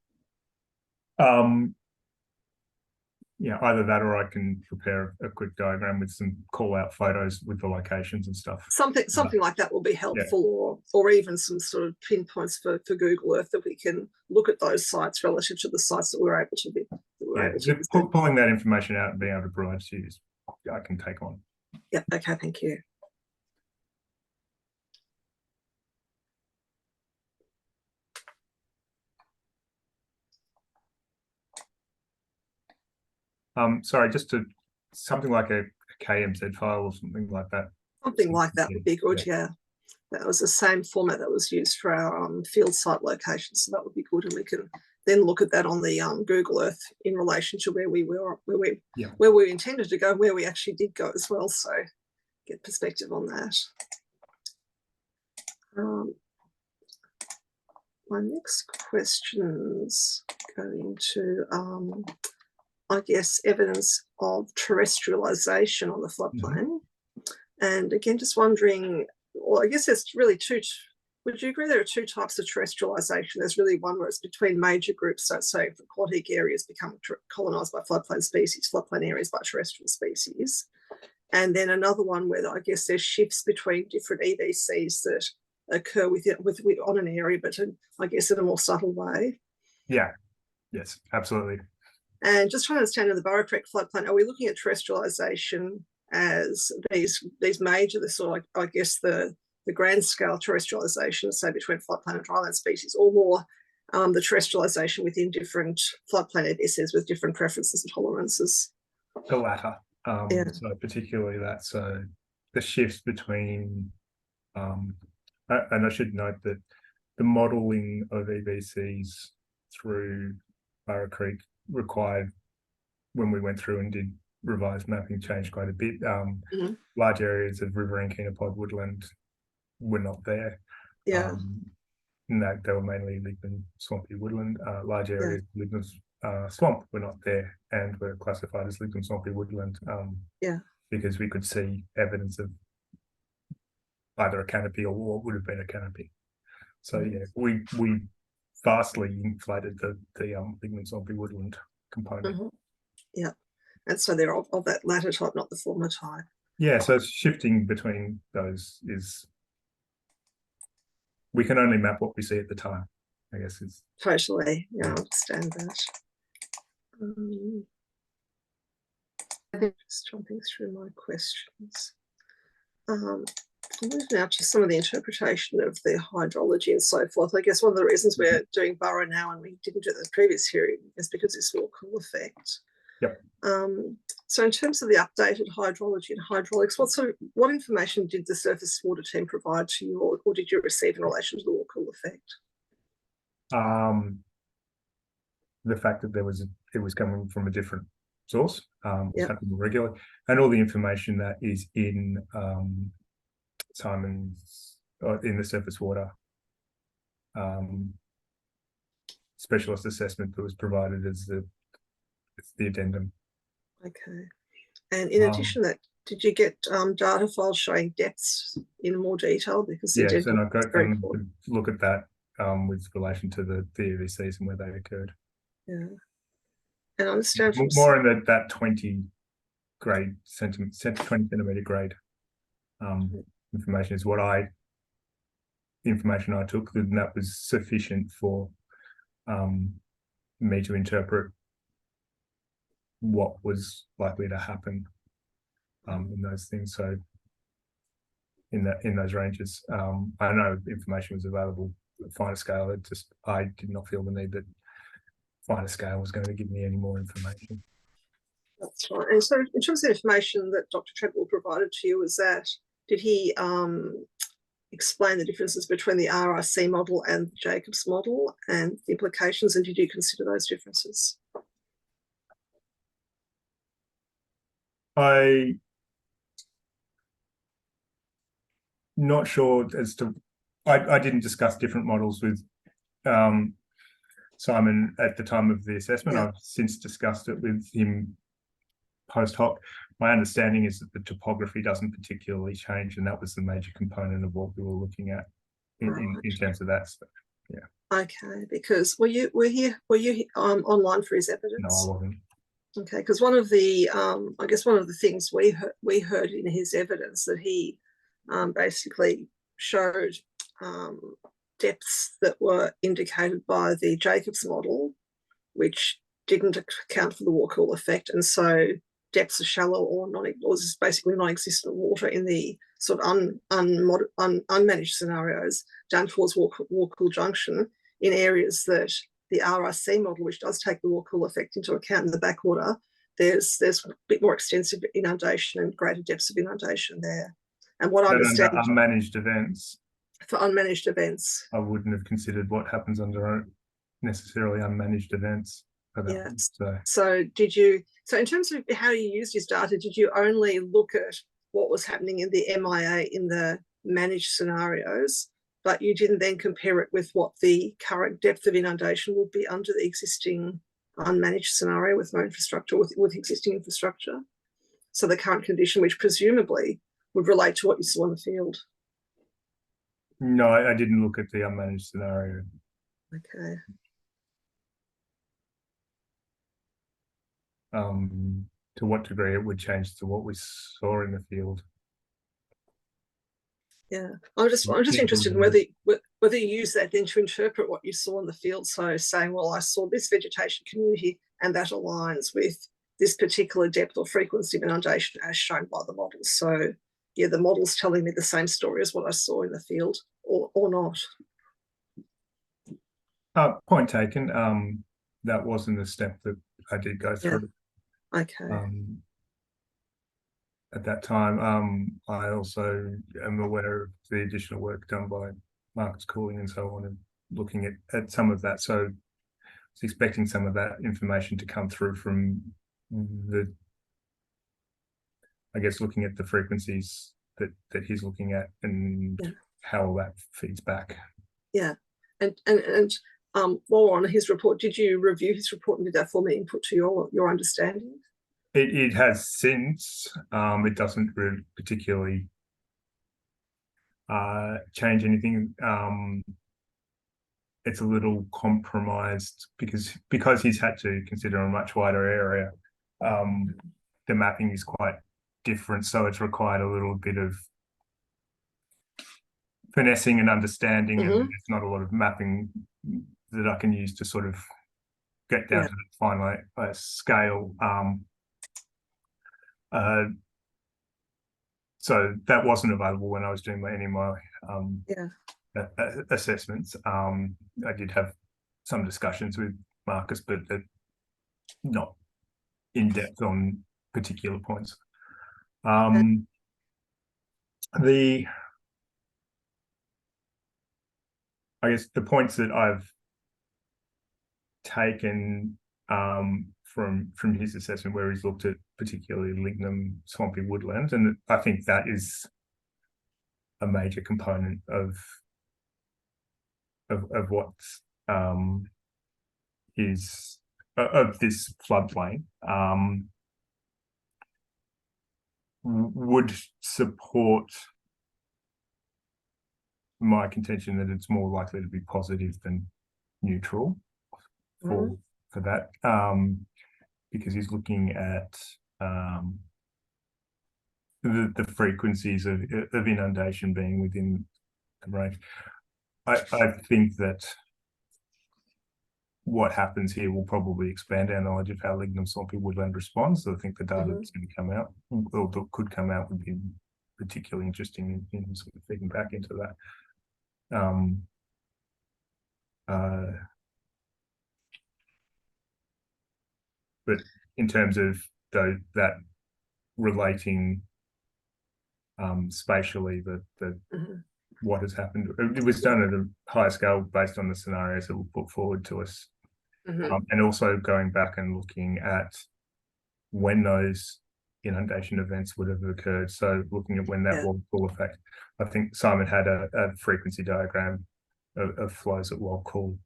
Either that, or I can prepare a quick diagram with some call-out photos with the locations and stuff. Something like that will be helpful, or even some sort of pinpoints for Google Earth, that we can look at those sites relative to the sites that we're able to be. Pulling that information out and being able to provide to you, I can take on. Yeah. Okay. Thank you. Sorry, just something like a KMZ file or something like that. Something like that would be good. Yeah. That was the same format that was used for our field site locations, so that would be good, and we can then look at that on the Google Earth in relation to where we were, where we intended to go, where we actually did go as well. So get perspective on that. My next question's going to, I guess, evidence of terrestrialisation on the floodplain. And again, just wondering, well, I guess there's really would you agree there are two types of terrestrialisation? There's really one where it's between major groups, so say if aquatic areas become colonised by floodplain species, floodplain areas by terrestrial species. And then another one where I guess there's shifts between different EVCs that occur on an area, but I guess in a more subtle way. Yeah, yes, absolutely. And just trying to understand in the Burra Creek floodplain, are we looking at terrestrialisation as these major, the sort of, I guess, the grand scale terrestrialisation, say between floodplain and dryland species, or more the terrestrialisation within different floodplain EVCs with different preferences and tolerances? The latter. So particularly that, so the shifts between, and I should note that the modelling of EVCs through Burra Creek required, when we went through and did revised mapping, changed quite a bit. Large areas of riverine kenopod woodland were not there. In that they were mainly lignum swampy woodland. Large areas of lignum swamp were not there and were classified as lignum swampy woodland. Because we could see evidence of either a canopy or what would have been a canopy. So we vastly inflated the lignum swampy woodland component. And so they're of that latter type, not the former type. Yeah, so shifting between those is, we can only map what we see at the time, I guess. Is totally, I understand that. Just jumping through my questions. I'll move now to some of the interpretation of the hydrology and so forth. I guess one of the reasons we're doing Burrow now and we didn't do the previous hearing is because this water-cool effect. Yep. So in terms of the updated hydrology and hydraulics, what information did the surface water team provide to you, or did you receive in relation to the water-cool effect? The fact that it was coming from a different source, Yep. happening regularly, and all the information that is in Simon's in the surface water specialist assessment that was provided as the addendum. Okay. And in addition to that, did you get data files showing depths in more detail? Because yes, and I've got very to look at that with relation to the EVCs and where they occurred. Yeah. And I understand from more in that 20 grade 20 centimeter grade information is what information I took, and that was sufficient for me to interpret what was likely to happen in those things. So in those ranges, I know information was available at finer scale. I did not feel the need that finer scale was going to give me any more information. That's right. And so in terms of the information that Dr. Treadwell provided to you, did he explain the differences between the RRC model and the Jacobs model and the implications, and did you consider those differences? I'm not sure as to, I didn't discuss different models with Simon at the time of the assessment. Yeah. I've since discussed it with him post hoc. My understanding is that the topography doesn't particularly change, and that was the major component of what we were looking at in terms of that stuff. Yeah. Okay, because were you online for his evidence? No, I wasn't. Okay, because one of the I guess one of the things we heard in his evidence that he basically showed depths that were indicated by the Jacobs model, which didn't account for the water-cool effect, and so depths of shallow or basically non-existent water in the sort of unmanaged scenarios down towards water-cool junction in areas that the RRC model, which does take the water-cool effect into account in the backwater, there's a bit more extensive inundation and greater depths of inundation there. And what I understand, unmanaged events. For unmanaged events, I wouldn't have considered what happens under necessarily unmanaged events. Yeah. So in terms of how you used his data, did you only look at what was happening in the MIA in the managed scenarios, but you didn't then compare it with what the current depth of inundation would be under the existing unmanaged scenario with no infrastructure, with existing infrastructure? So the current condition, which presumably would relate to what you saw in the field. No, I didn't look at the unmanaged scenario. Okay. To what degree it would change to what we saw in the field. Yeah, I'm just interested in whether you use that then to interpret what you saw in the field. So saying, well, I saw this vegetation community and that aligns with this particular depth or frequency of inundation as shown by the models. So yeah, the model's telling me the same story as what I saw in the field, or not. Point taken. That wasn't a step that I did go through. Yeah. Okay. At that time, I also am aware of the additional work done by Marcus Cooling and so on, and looking at some of that. So I was expecting some of that information to come through from I guess, looking at the frequencies that he's looking at and how that feeds back. Yeah. And while we're on his report, did you review his report and did that form an input to your understanding? It has since. It doesn't really particularly change anything. It's a little compromised because he's had to consider a much wider area. The mapping is quite different, so it's required a little bit of finessing and understanding, and there's not a lot of mapping that I can use to sort of get down to the final scale. So that wasn't available when I was doing any of my assessments. I did have some discussions with Marcus, but not in depth on particular points. I guess the points that I've taken from his assessment, where he's looked at particularly lignum swampy woodland, and I think that is a major component of what is of this floodplain, would support my contention that it's more likely to be positive than neutral for that, because he's looking at the frequencies of inundation being within the range. I think that what happens here will probably expand our knowledge of how lignum swampy woodland responds. So I think the data that's going to come out, or that could come out, would be particularly interesting in sort of feeding back into that. But in terms of that relating spatially, what has happened, it was done at a higher scale based on the scenarios that were put forward to us, and also going back and looking at when those inundation events would have occurred. So looking at when that wall effect, I think Simon had a frequency diagram of flows at Wall Cool.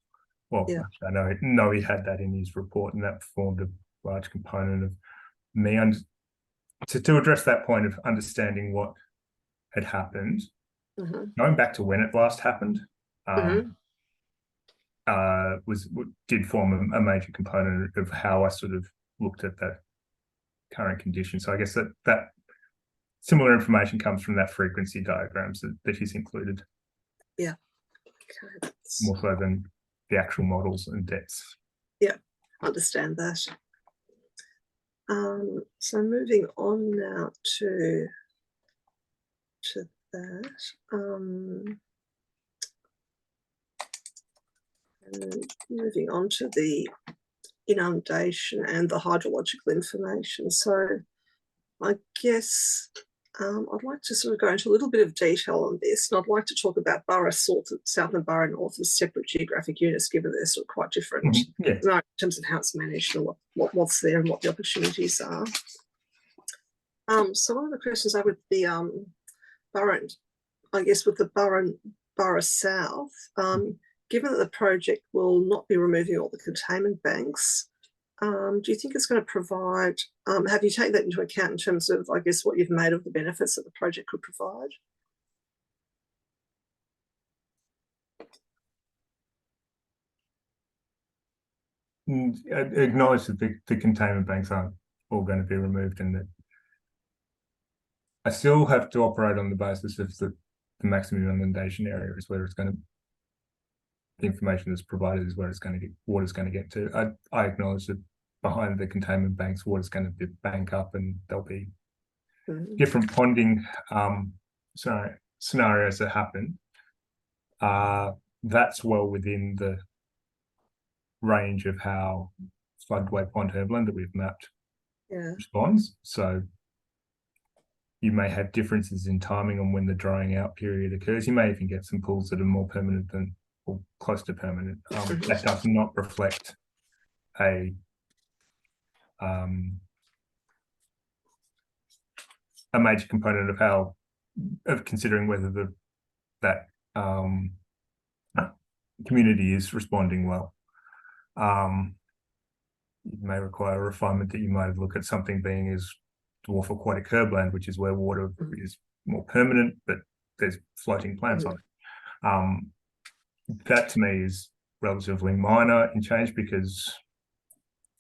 Well, I know he had that in his report, and that formed a large component of me. And to address that point of understanding what had happened, going back to when it last happened, did form a major component of how I sort of looked at that current condition. So I guess that similar information comes from that frequency diagrams that he's included. Yeah. Okay. More so than the actual models and depths. Yeah, understand that. So moving on now to that. And moving on to the inundation and the hydrological information. So I guess I'd like to sort of go into a little bit of detail on this, and I'd like to talk about Borough South and Borough North as separate geographic units, given they're sort of quite different in terms of how it's managed and what's there and what the opportunities are. So one of the questions I would be Borough, I guess with the Borough South, given that the project will not be removing all the containment banks, do you think it's going to provide, have you taken that into account in terms of, I guess, what you've made of the benefits that the project could provide? Acknowledge that the containment banks aren't all going to be removed, and that I still have to operate on the basis of the maximum inundation area is where it's going to, the information that's provided is where it's going to get, water's going to get to. I acknowledge that behind the containment banks, water's going to be bank up, and there'll be different ponding scenarios that happen. That's well within the range of how floodway pond herbland that we've mapped responds. So you may have differences in timing on when the drying out period occurs. You may even get some pools that are more permanent than, or close to permanent. That does not reflect a major component of how, of considering whether that community is responding well. It may require a refinement that you might look at something being as dwarf aquatic herbland, which is where water is more permanent, but there's floating plants on it. That to me is relatively minor in change, because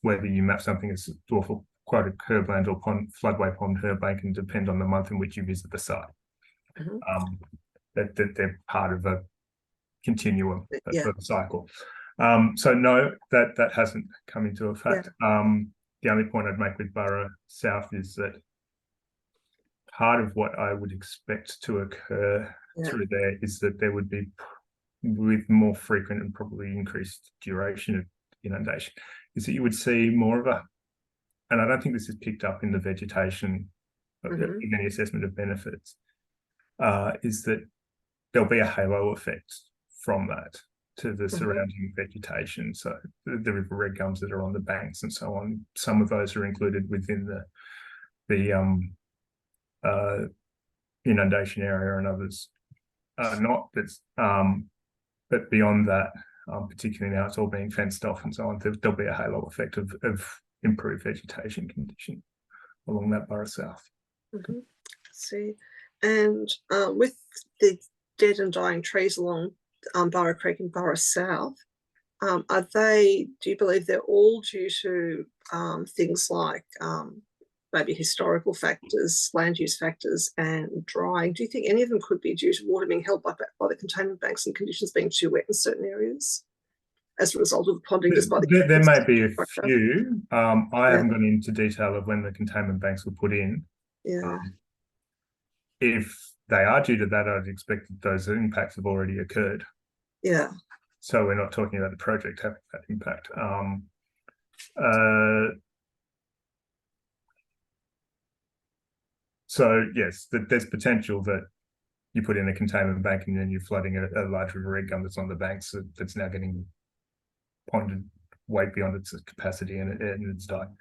whether you map something as dwarf aquatic herbland or floodway pond herbland can depend on the month in which you visit the site. That they're part of a continuum of a cycle. So no, that hasn't come into effect. The only point I'd make with Borough South is that part of what I would expect to occur through there is that there would be, with more frequent and probably increased duration of inundation, is that you would see more of a, and I don't think this is picked up in the vegetation in any assessment of benefits, is that there'll be a halo effect from that to the surrounding vegetation. So the river red gums that are on the banks and so on, some of those are included within the inundation area, and others are not. But beyond that, particularly now it's all being fenced off and so on, there'll be a halo effect of improved vegetation condition along that Borough South. See, and with the dead and dying trees along Borough Creek and Borough South, are they, do you believe they're all due to things like maybe historical factors, land use factors, and drying? Do you think any of them could be due to water being held back by the containment banks and conditions being too wet in certain areas as a result of the ponding? There may be a few. I haven't gone into detail of when the containment banks were put in. If they are due to that, I'd expect that those impacts have already occurred. So we're not talking about the project having that impact. So yes, there's potential that you put in a containment bank and then you're flooding a large river red gum that's on the banks that's now getting ponded way beyond its capacity and it's dying.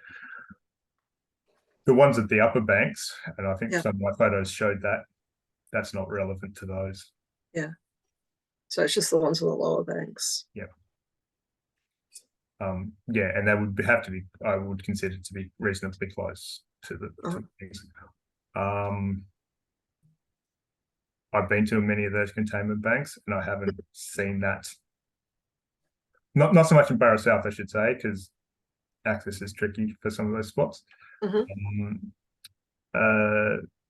The ones at the upper banks, and I think some of my photos showed that, that's not relevant to those. So it's just the ones on the lower banks. And that would have to be, I would consider to be reasonably close to the things. I've been to many of those containment banks and I haven't seen that. Not so much in Borough South, I should say, because access is tricky for some of those spots.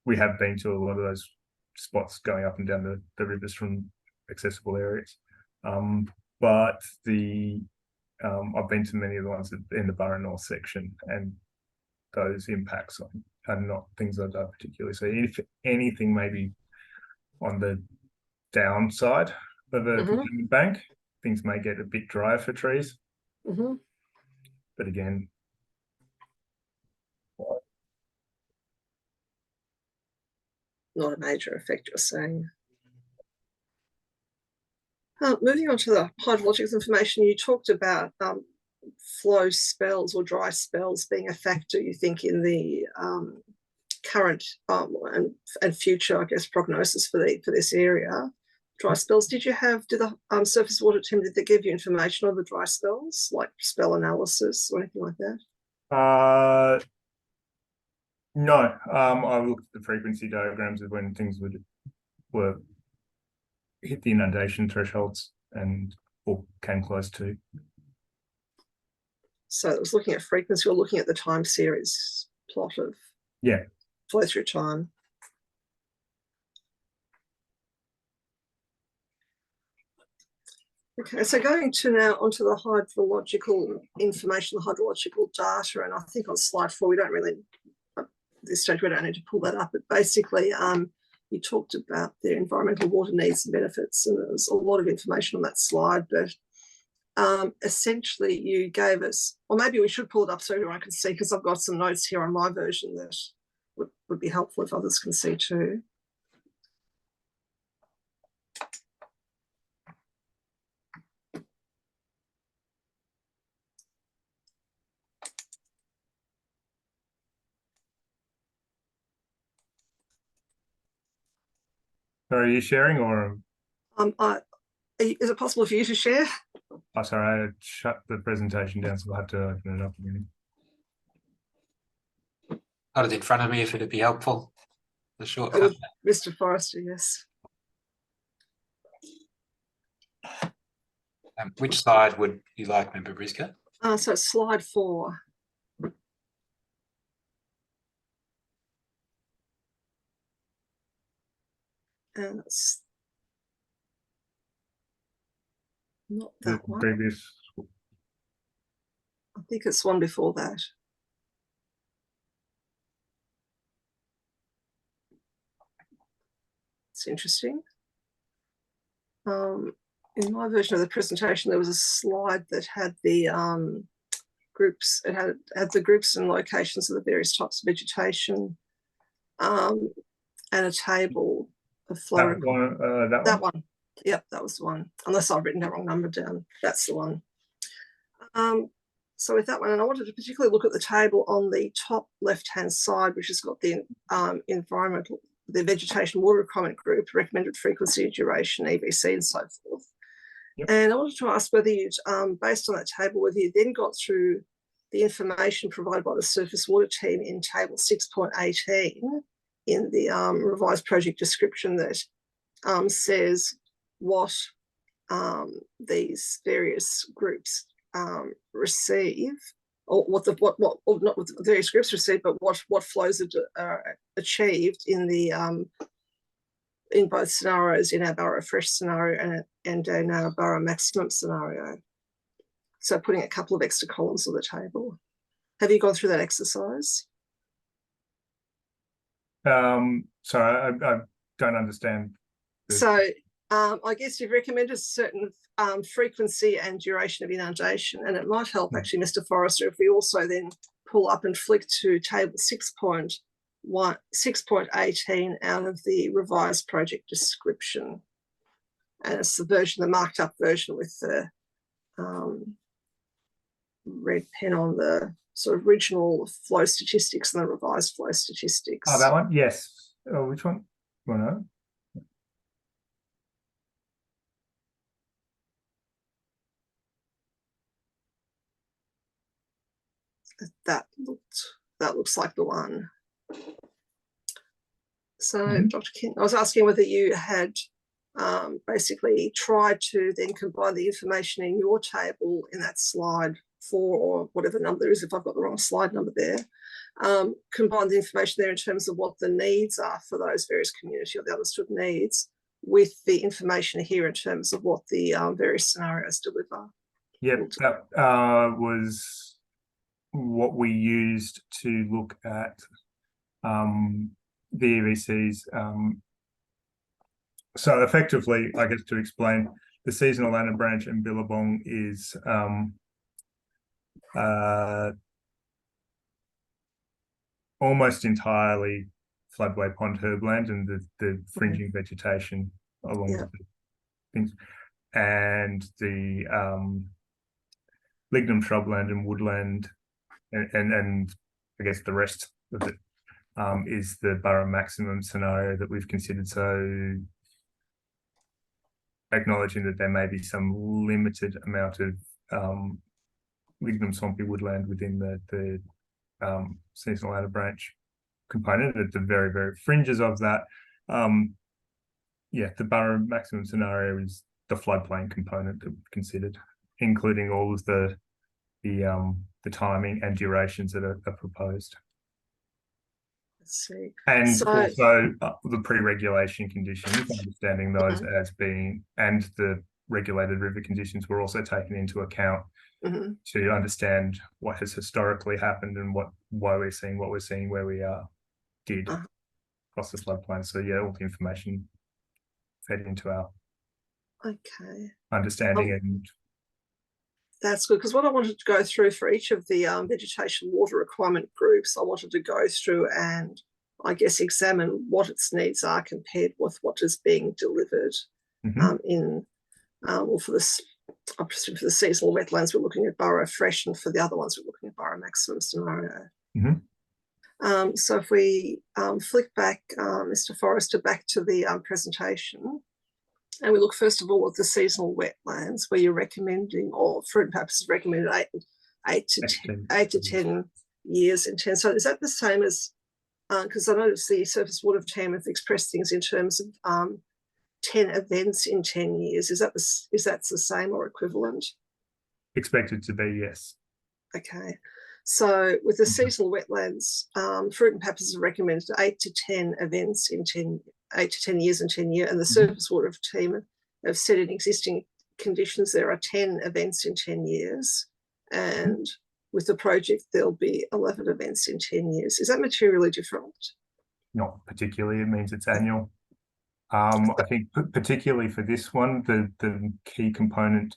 We have been to a lot of those spots going up and down the rivers from accessible areas. But I've been to many of the ones in the Borough North section, and those impacts are not things I don't particularly see. If anything, maybe on the downside of a bank, things may get a bit drier for trees. But again, not a major effect, you're saying. Moving on to the hydrological information, you talked about flow spells or dry spells being a factor, you think, in the current and future, I guess, prognosis for this area. Dry spells. Did the surface water team, did they give you information on the dry spells, like spell analysis or anything like that? No. I looked at the frequency diagrams of when things were hit the inundation thresholds or came close to. So it was looking at frequency or looking at the time series plot of flow through time. Okay, so going to now onto the hydrological information, the hydrological data, and I think on slide 4, we don't really, at this stage, we don't need to pull that up, but basically you talked about the environmental water needs and benefits, and there's a lot of information on that slide, but essentially you gave us, or maybe we should pull it up so everyone can see, because I've got some notes here on my version that would be helpful if others can see too. Are you sharing or? Is it possible for you to share? Oh, sorry, I shut the presentation down, so I'll have to open it up again. Got it in front of me if it'd be helpful. The shortcut. Mr. Forrester, yes. Which slide would you like, Member Briscoe? So it's slide 4. And Not The that one. previous, I think it's one before that. It's interesting. In my version of the presentation, there was a slide that had the groups. It had the groups and locations of the various types of vegetation, and a table of flow. that one. One. Yep, that was the one. Unless I've written the wrong number down. That's the one. So with that one, and I wanted to particularly look at the table on the top left-hand side, which has got the the vegetation water requirement group, recommended frequency, duration, EVC, and so forth. Yep. And I wanted to ask whether you'd, based on that table, whether you then got through the information provided by the surface water team in table 6.18 in the revised project description that says what these various groups receive, or not what the various groups receive, but what flows are achieved in the in both scenarios, in our Borough Fresh scenario and in our Borough Maximum scenario. So putting a couple of extra columns on the table. Have you gone through that exercise? Sorry, I don't understand. So I guess you've recommended a certain frequency and duration of inundation, and it might help actually, Mr. Forrester, if we also then pull up and flick to table 6.18 out of the revised project description. And it's the version, the marked up version with the red pen on the sort of original flow statistics and the revised flow statistics. Oh, that one? Yes. Oh, which one? Well, no. That looks like the one. So, Dr. King, I was asking whether you had basically tried to then combine the information in your table in that slide 4 or whatever number there is, if I've got the wrong slide number there, combine the information there in terms of what the needs are for those various community or the understood needs with the information here in terms of what the various scenarios deliver. Yep, that was what we used to look at the EVCs. So effectively, I guess to explain, the seasonal Anna branch and Billabong is almost entirely floodway pond herbland and the fringing vegetation along with the things, and the lignum shrubland and woodland, and I guess the rest of it is the Borough Maximum scenario that we've considered. So acknowledging that there may be some limited amount of lignum swampy woodland within the seasonal outer branch component at the very, very fringes of that. Yeah, the Borough Maximum scenario is the floodplain component that we've considered, including all of the timing and durations that are proposed. Let's see. And so, also the pre-regulation conditions, understanding those as being, and the regulated river conditions were also taken into account to understand what has historically happened and why we're seeing what we're seeing where we did across the floodplain. So yeah, all the information fed into our understanding. And that's good, because what I wanted to go through for each of the vegetation water requirement groups, I wanted to go through and I guess examine what its needs are compared with what is being delivered in, well, for this, I presume for the seasonal wetlands, we're looking at Borough Fresh, and for the other ones, we're looking at Borough Maximum scenario. So if we flick back, Mr. Forrester, back to the presentation, and we look first of all at the seasonal wetlands, where you're recommending, or for purposes recommended 8 to 10 years in 10. So is that the same as, because I noticed the surface water team have expressed things in terms of 10 events in 10 years. Is that the same or equivalent? Expected to be, yes. Okay. So with the seasonal wetlands, fruit and purposes are recommended 8 to 10 events in 8 to 10 years in 10 years, and the surface water team have said in existing conditions there are 10 events in 10 years, and with the project there'll be 11 events in 10 years. Is that materially different? Not particularly. It means it's annual. I think particularly for this one, the key component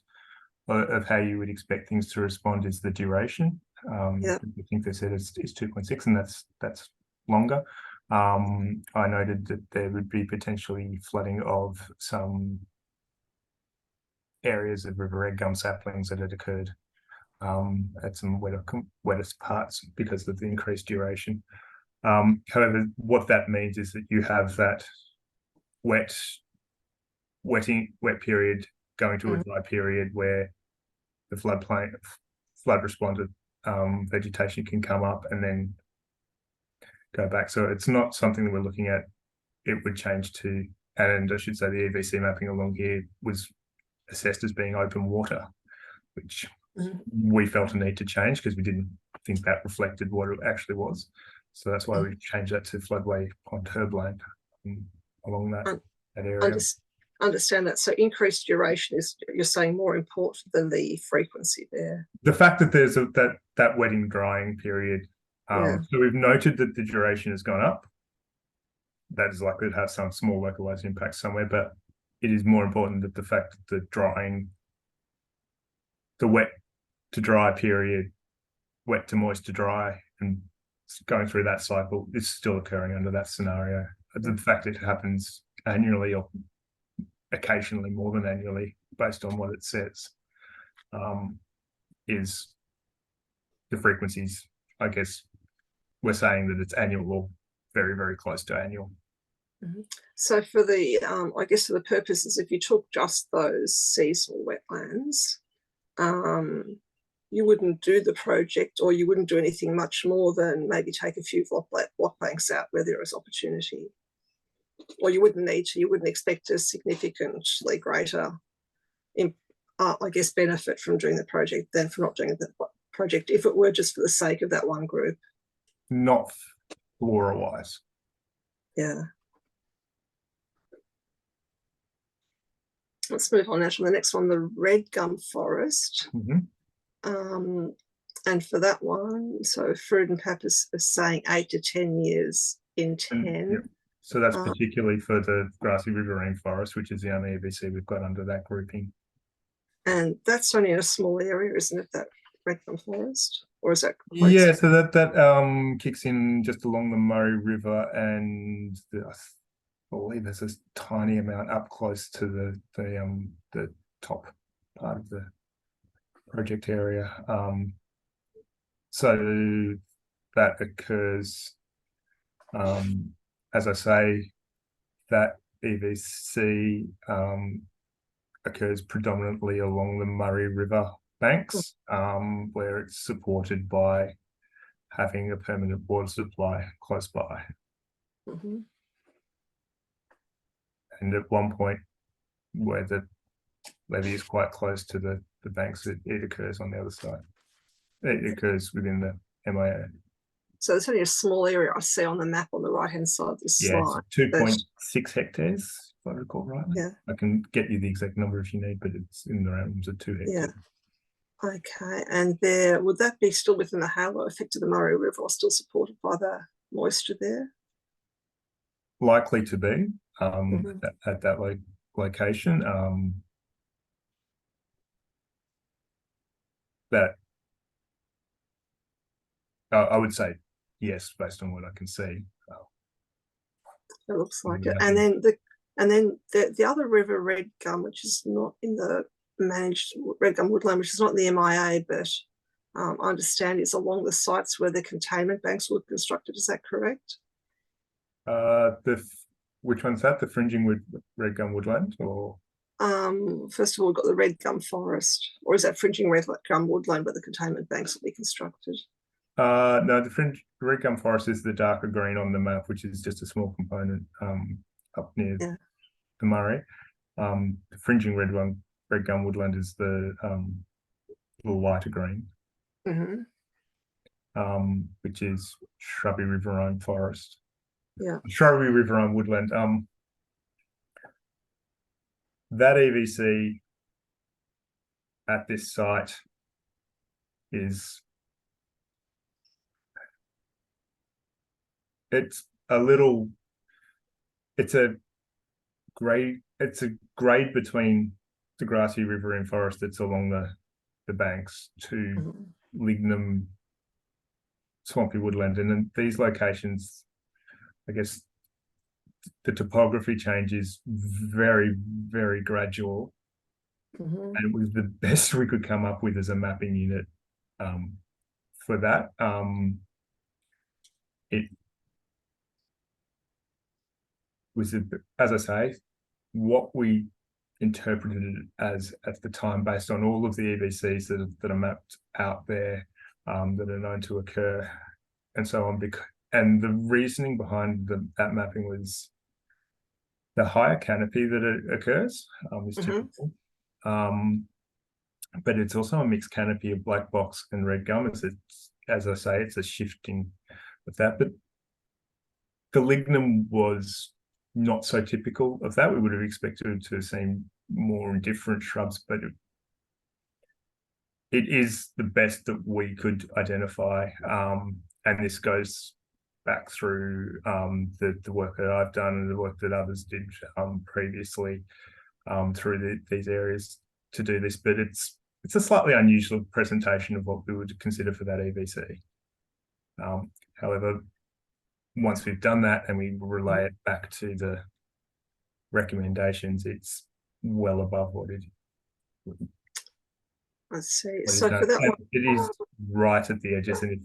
of how you would expect things to respond is the duration. Yeah. I think they said it's 2.6, and that's longer. I noted that there would be potentially flooding of some areas of river red gum saplings that had occurred at some wettest parts because of the increased duration. However, what that means is that you have that wet period going to a dry period where the flood responded vegetation can come up and then go back. So it's not something that we're looking at. It would change to, and I should say the EVC mapping along here was assessed as being open water, which we felt a need to change because we didn't think that reflected what it actually was. So that's why we changed that to floodway pond herbland along that area. Understand that. So increased duration is, you're saying, more important than the frequency there. The fact that there's that wetting drying period. So we've noted that the duration has gone up. That is likely to have some small localized impact somewhere, but it is more important that the fact that the wet to dry period, wet to moist to dry, and going through that cycle is still occurring under that scenario. The fact it happens annually or occasionally more than annually based on what it says is the frequencies. I guess we're saying that it's annual or very, very close to annual. So for the I guess for the purposes, if you took just those seasonal wetlands, you wouldn't do the project, or you wouldn't do anything much more than maybe take a few block banks out where there is opportunity. Or you wouldn't need to, you wouldn't expect a significantly greater, I guess, benefit from doing the project than from not doing the project if it were just for the sake of that one group. Not flora-wise. Yeah. Let's move on now to the next one, the red gum forest. And for that one, so Fruit and Pap is saying 8 to 10 years in 10. So that's particularly for the grassy river rainforest, which is the only EVC we've got under that grouping. And that's only in a small area, isn't it, that red gum forest? Or is that Yeah, so that kicks in just along the Murray River, and I believe there's a tiny amount up close to the top part of the project area. So that occurs, as I say, that EVC occurs predominantly along the Murray River banks, where it's supported by having a permanent water supply close by. And at one point where the levee is quite close to the banks, it occurs on the other side. It occurs within the MIA. So it's only a small area I see on the map on the right-hand side of the slide. 2.6 hectares, if I recall rightly. Yeah. I can get you the exact number if you need, but it's in the realms of 2 hectares. Yeah. Okay. And there, would that be still within the halo effect of the Murray River, or still supported by the moisture there? Likely to be at that location. That I would say yes, based on what I can see. It looks like it. And then the other river, red gum, which is not in the managed red gum woodland, which is not in the MIA, but I understand it's along the sites where the containment banks were constructed. Is that correct? Which one's that? The fringing red gum woodland, or? First of all, we've got the red gum forest, or is that fringing red gum woodland where the containment banks will be constructed? No, the red gum forest is the darker green on the map, which is just a small component up near the Murray. The fringing red gum woodland is the little lighter green, which is shrubby riverine forest. Yeah, shrubby riverine woodland. That EVC at this site is it's a grade between the grassy river and forest that's along the banks to lignum swampy woodland. And in these locations, I guess the topography change is very, very gradual. And it was the best we could come up with as a mapping unit for that. It was, as I say, what we interpreted it as at the time, based on all of the EVCs that are mapped out there, that are known to occur, and so on. And the reasoning behind that mapping was the higher canopy that it occurs is typical. But it's also a mixed canopy of black box and red gum. As I say, it's a shifting of that. But the lignum was not so typical of that. We would have expected to have seen more in different shrubs, but it is the best that we could identify. And this goes back through the work that I've done and the work that others did previously through these areas to do this. But it's a slightly unusual presentation of what we would consider for that EVC. However, once we've done that and we relay it back to the recommendations, it's well above what it. I see. So for that one, it is right at the edges, and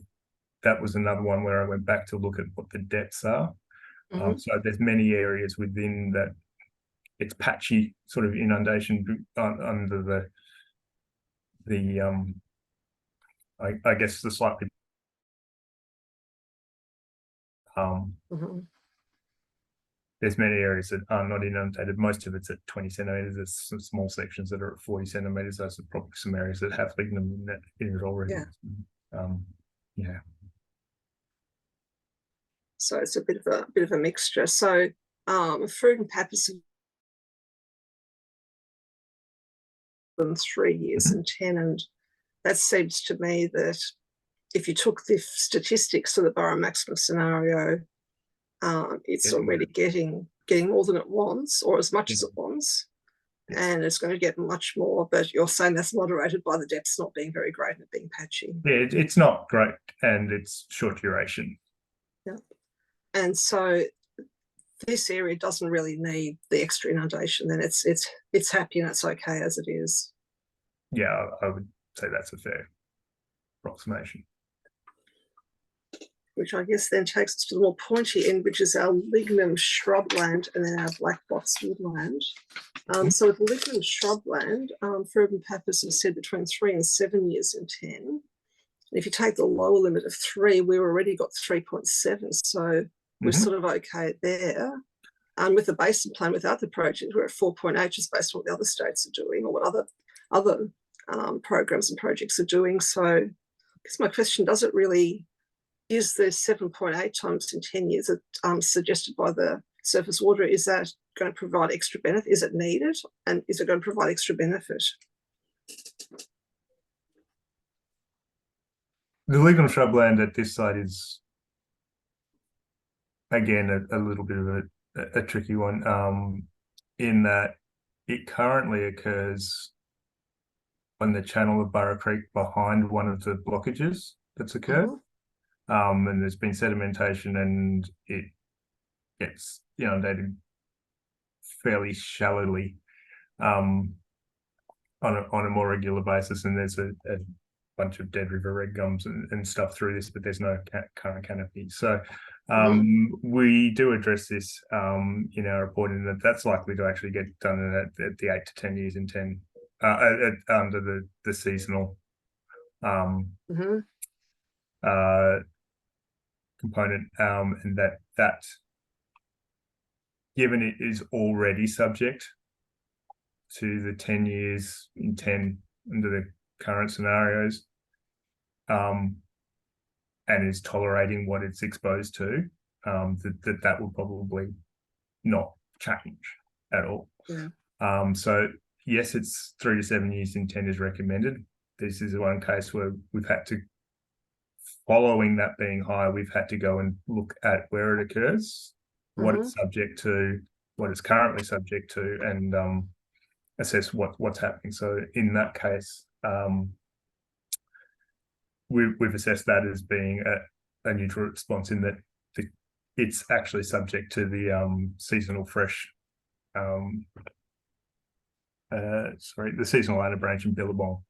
that was another one where I went back to look at what the depths are. So there's many areas within that. It's patchy sort of inundation under the I guess the slightly there's many areas that are not inundated. Most of it's at 20 centimeters. There's some small sections that are at 40 centimeters. Those are probably some areas that have lignum in it already. Yeah. So it's a bit of a mixture. So fruit and pappus than 3 years and 10, and that seems to me that if you took the statistics of the borough maximum scenario, it's already getting more than it wants, or as much as it wants, and it's going to get much more. But you're saying that's moderated by the depths not being very great and it being patchy. Yeah, it's not great, and it's short duration. Yeah, and so this area doesn't really need the extra inundation. Then it's happy and it's okay as it is. Yeah, I would say that's a fair approximation. Which I guess then takes us to the more pointy end, which is our lignum shrubland and then our black box woodland. So with lignum shrubland, for urban pappus have said between 3 and 7 years in 10. And if you take the lower limit of 3, we've already got 3.7. So we're sort of okay there. And with the basin plan without the project, we're at 4.8, just based on what the other states are doing or what other programs and projects are doing. So I guess my question, does it really, is the 7.8 times in 10 years suggested by the surface water, is that going to provide extra benefit? Is it needed? And is it going to provide extra benefit? The lignum shrubland at this site is, again, a little bit of a tricky one, in that it currently occurs on the channel of Burra Creek behind one of the blockages that's occurred. And there's been sedimentation and it gets inundated fairly shallowly on a more regular basis, and there's a bunch of dead river red gums and stuff through this, but there's no current canopy. So we do address this in our reporting, that's likely to actually get done at the 8 to 10 years in 10 under the seasonal component, and that given it is already subject to the 10 years in 10 under the current scenarios, and is tolerating what it's exposed to, that will probably not change at all. So yes, it's 3 to 7 years in 10 is recommended. This is one case where we've had to, following that being high, we've had to go and look at where it occurs, what it's subject to, what it's currently subject to, and assess what's happening. So in that case, we've assessed that as being a neutral response, in that it's actually subject to the seasonal fresh, the seasonal outer branch and billabong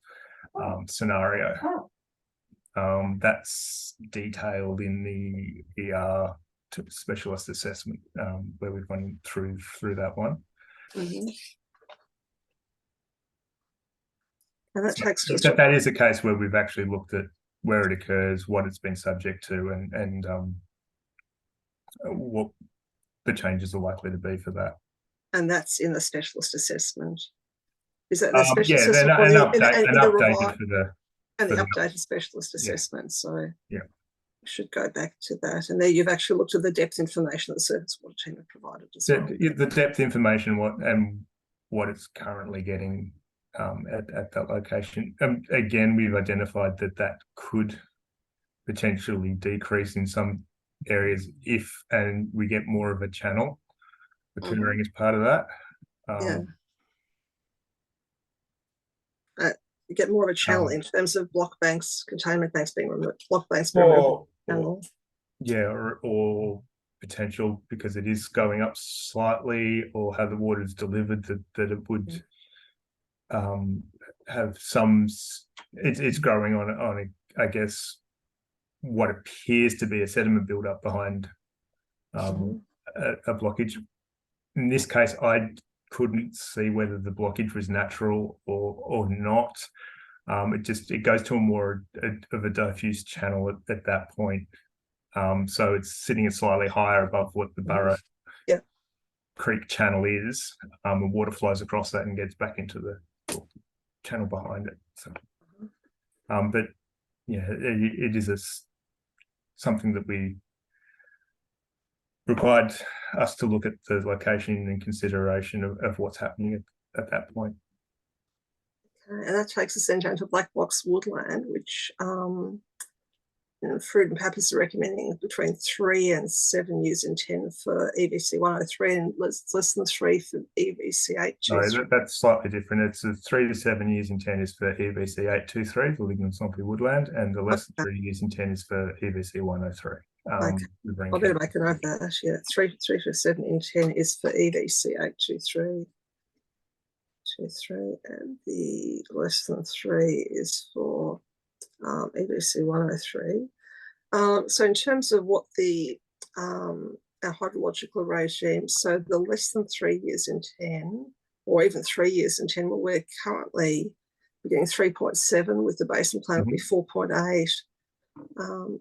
scenario. That's detailed in the ER specialist assessment, where we've gone through that one. And that takes just that is a case where we've actually looked at where it occurs, what it's been subject to, and what the changes are likely to be for that. And that's in the specialist assessment. Is that the specialist assessment? And the updated specialist assessment. So we should go back to that. And there you've actually looked at the depth information that the surface water team have provided as well. The depth information, what it's currently getting at that location. Again, we've identified that could potentially decrease in some areas if we get more of a channel occurring as part of that. You get more of a channel in terms of block banks, containment banks being removed, block banks being removed. Or potential, because it is going up slightly, or how the water is delivered, that it would have some. It's growing on I guess what appears to be a sediment buildup behind a blockage. In this case, I couldn't see whether the blockage was natural or not. It goes to a more of a diffuse channel at that point. So it's sitting slightly higher above what the Burra Creek channel is. And water flows across that and gets back into the channel behind it. So, but it is something that we required us to look at the location and consideration of what's happening at that point. Okay, and that takes us then down to Black Box woodland, which Fruit and Pappas are recommending between 3 and 7 years in 10 for EVC 103 and less than 3 for EVC 823. No, that's slightly different. It's 3 to 7 years in 10 is for EVC 823 for lignant swampy woodland, and the less than 3 years in 10 is for EVC 103. I'll better make a note of that. Yeah, 3 to 7 in 10 is for EVC 823. And the less than 3 is for EVC 103. So in terms of what our hydrological regime, so the less than 3 years in 10, or even 3 years in 10, well, we're getting 3.7 with the basin plan will be 4.8,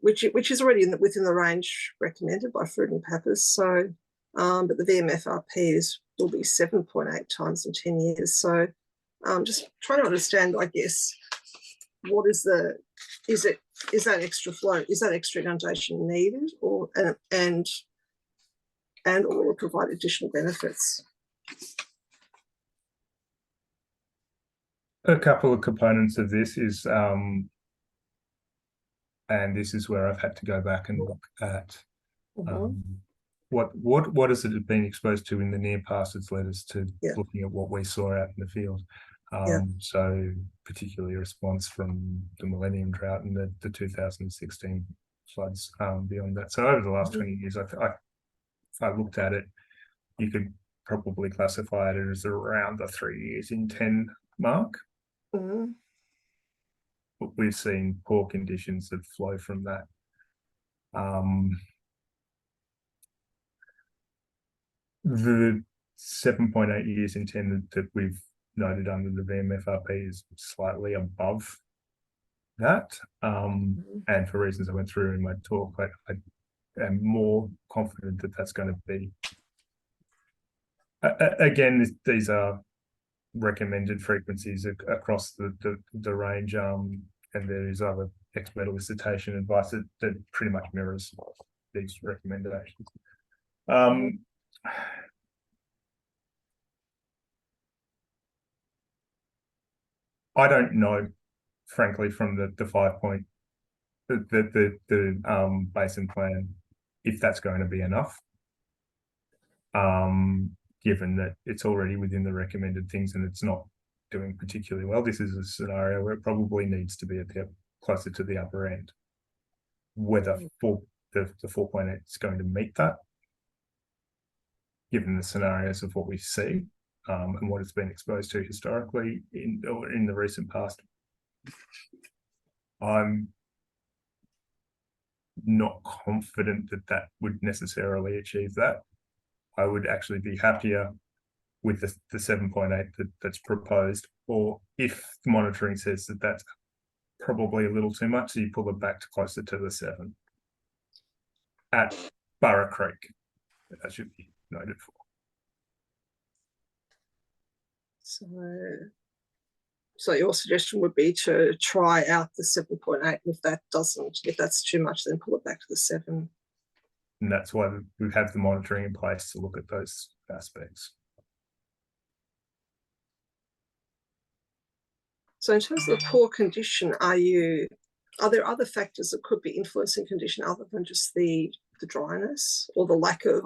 which is already within the range recommended by Fruit and Pappas. So, but the VMFRP will be 7.8 times in 10 years. So, just trying to understand, I guess, what is that extra flow? Is that extra inundation needed, or and or will provide additional benefits? A couple of components of this is, and this is where I've had to go back and look at what has it been exposed to in the near past that's led us to looking at what we saw out in the field. So particularly a response from the Millennium Drought and the 2016 floods beyond that. So over the last 20 years, if I looked at it, you could probably classify it as around the 3 years in 10 mark. But we've seen poor conditions that flow from that. The 7.8 years in 10 that we've noted under the VMFRP is slightly above that. And for reasons I went through in my talk, I am more confident that that's going to be. Again, these are recommended frequencies across the range, and there is other expert elicitation advice that pretty much mirrors these recommendations. I don't know, frankly, from the 5 point, the basin plan, if that's going to be enough. Given that it's already within the recommended things and it's not doing particularly well. This is a scenario where it probably needs to be at the closer to the upper end. Whether the 4.8 is going to meet that, given the scenarios of what we see and what it's been exposed to historically in the recent past, I'm not confident that that would necessarily achieve that. I would actually be happier with the 7.8 that's proposed, or if the monitoring says that that's probably a little too much, so you pull it back to closer to the 7 at Burra Creek. That should be noted for. So your suggestion would be to try out the 7.8, and if that's too much, then pull it back to the 7. And that's why we have the monitoring in place to look at those aspects. So in terms of the poor condition, are there other factors that could be influencing condition other than just the dryness or the lack of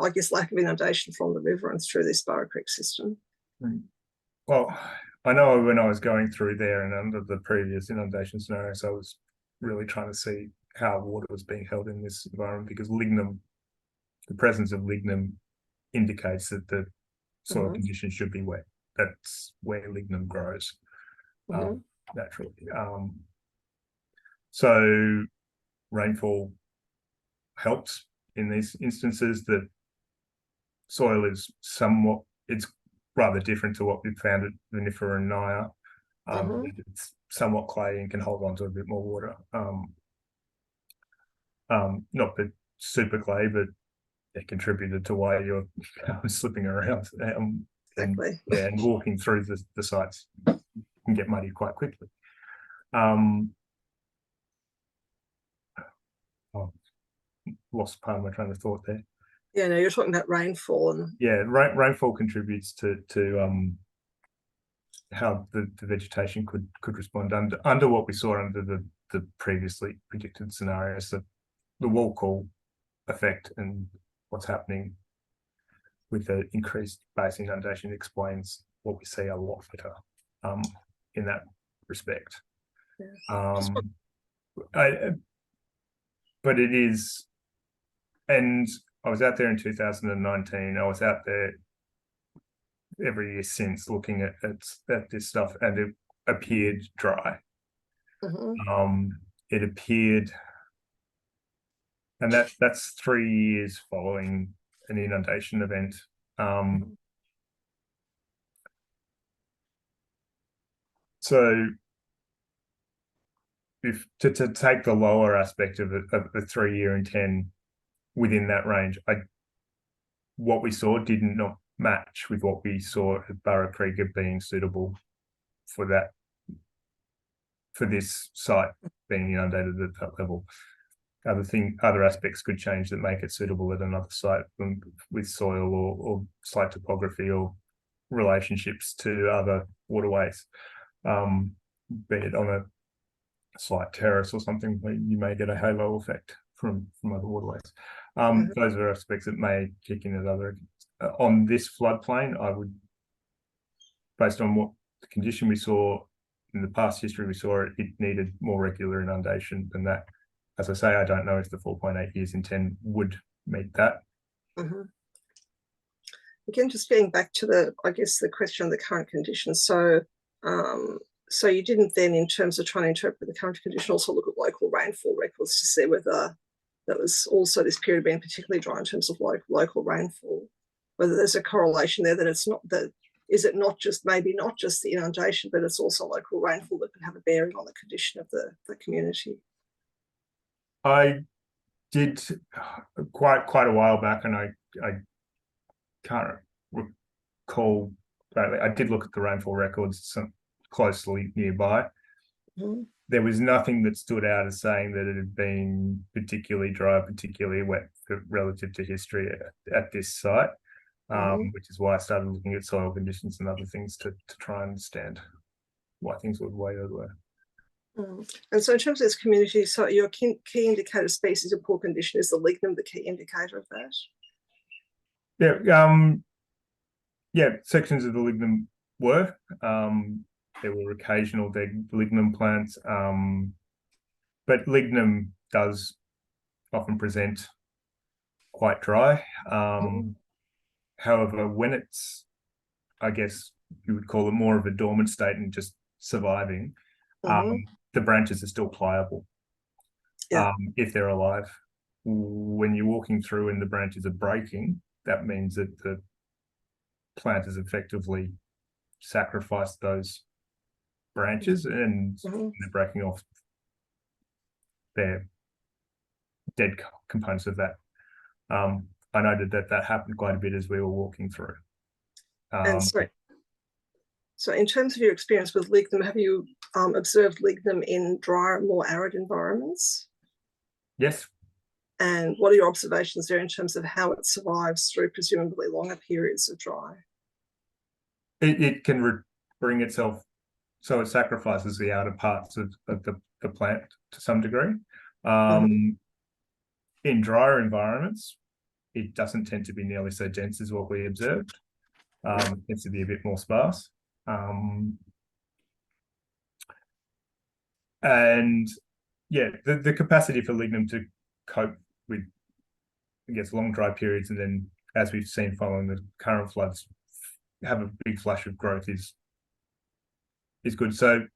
inundation from the river and through this Burra Creek system? Well, I know when I was going through there and under the previous inundation scenarios, I was really trying to see how water was being held in this environment, because lignum, the presence of lignum indicates that the soil conditions should be wet. That's where lignum grows naturally. So rainfall helps in these instances. The soil is it's rather different to what we found at Vinifera and Naya. It's somewhat clay and can hold on to a bit more water. Not the super clay, but it contributed to why you're slipping around. Exactly. And walking through the sites can get muddy quite quickly. Lost part of my train of thought there. Yeah, no, you're talking about rainfall and rainfall contributes to how the vegetation could respond under what we saw under the previously predicted scenarios. The wall call effect and what's happening with the increased base inundation explains what we see a lot better in that respect. But it is, and I was out there in 2019. I was out there every year since looking at this stuff, and it appeared dry. It appeared, and that's 3 years following an inundation event. So if to take the lower aspect of the 3 year and 10 within that range, what we saw did not match with what we saw at Burra Creek of being suitable for this site being inundated at that level. Other aspects could change that make it suitable at another site with soil or site topography or relationships to other waterways, be it on a slight terrace or something where you may get a halo effect from other waterways. Those are aspects that may kick in at other. On this floodplain, I would, based on what the condition we saw in the past history, we saw it needed more regular inundation than that. As I say, I don't know if the 4.8 years in 10 would meet that. Again, just getting back to the question of the current conditions. So you didn't then, in terms of trying to interpret the current condition, also look at local rainfall records to see whether that was also this period being particularly dry in terms of local rainfall, whether there's a correlation there that it's not that, is it not just maybe not just the inundation, but it's also local rainfall that could have a bearing on the condition of the community? I did quite a while back, and I can't recall. I did look at the rainfall records closely nearby. There was nothing that stood out as saying that it had been particularly dry, particularly wet relative to history at this site, which is why I started looking at soil conditions and other things to try and understand why things would way over. And so in terms of this community, so your key indicator species of poor condition, is the lignum the key indicator of that? Yeah, yeah, sections of the lignum were. There were occasional dead lignum plants, but lignum does often present quite dry. However, when it's, I guess you would call it more of a dormant state and just surviving, the branches are still pliable. If they're alive. When you're walking through and the branches are breaking, that means that the plant has effectively sacrificed those branches and they're breaking off their dead components of that. I noted that happened quite a bit as we were walking through. And so in terms of your experience with lignum, have you observed lignum in drier, more arid environments? Yes. And what are your observations there in terms of how it survives through presumably longer periods of dry? It can bring itself, so it sacrifices the outer parts of the plant to some degree. In drier environments, it doesn't tend to be nearly so dense as what we observed. It tends to be a bit more sparse. And yeah, the capacity for lignum to cope with, I guess, long dry periods, and then, as we've seen following the current floods, have a big flush of growth is good. So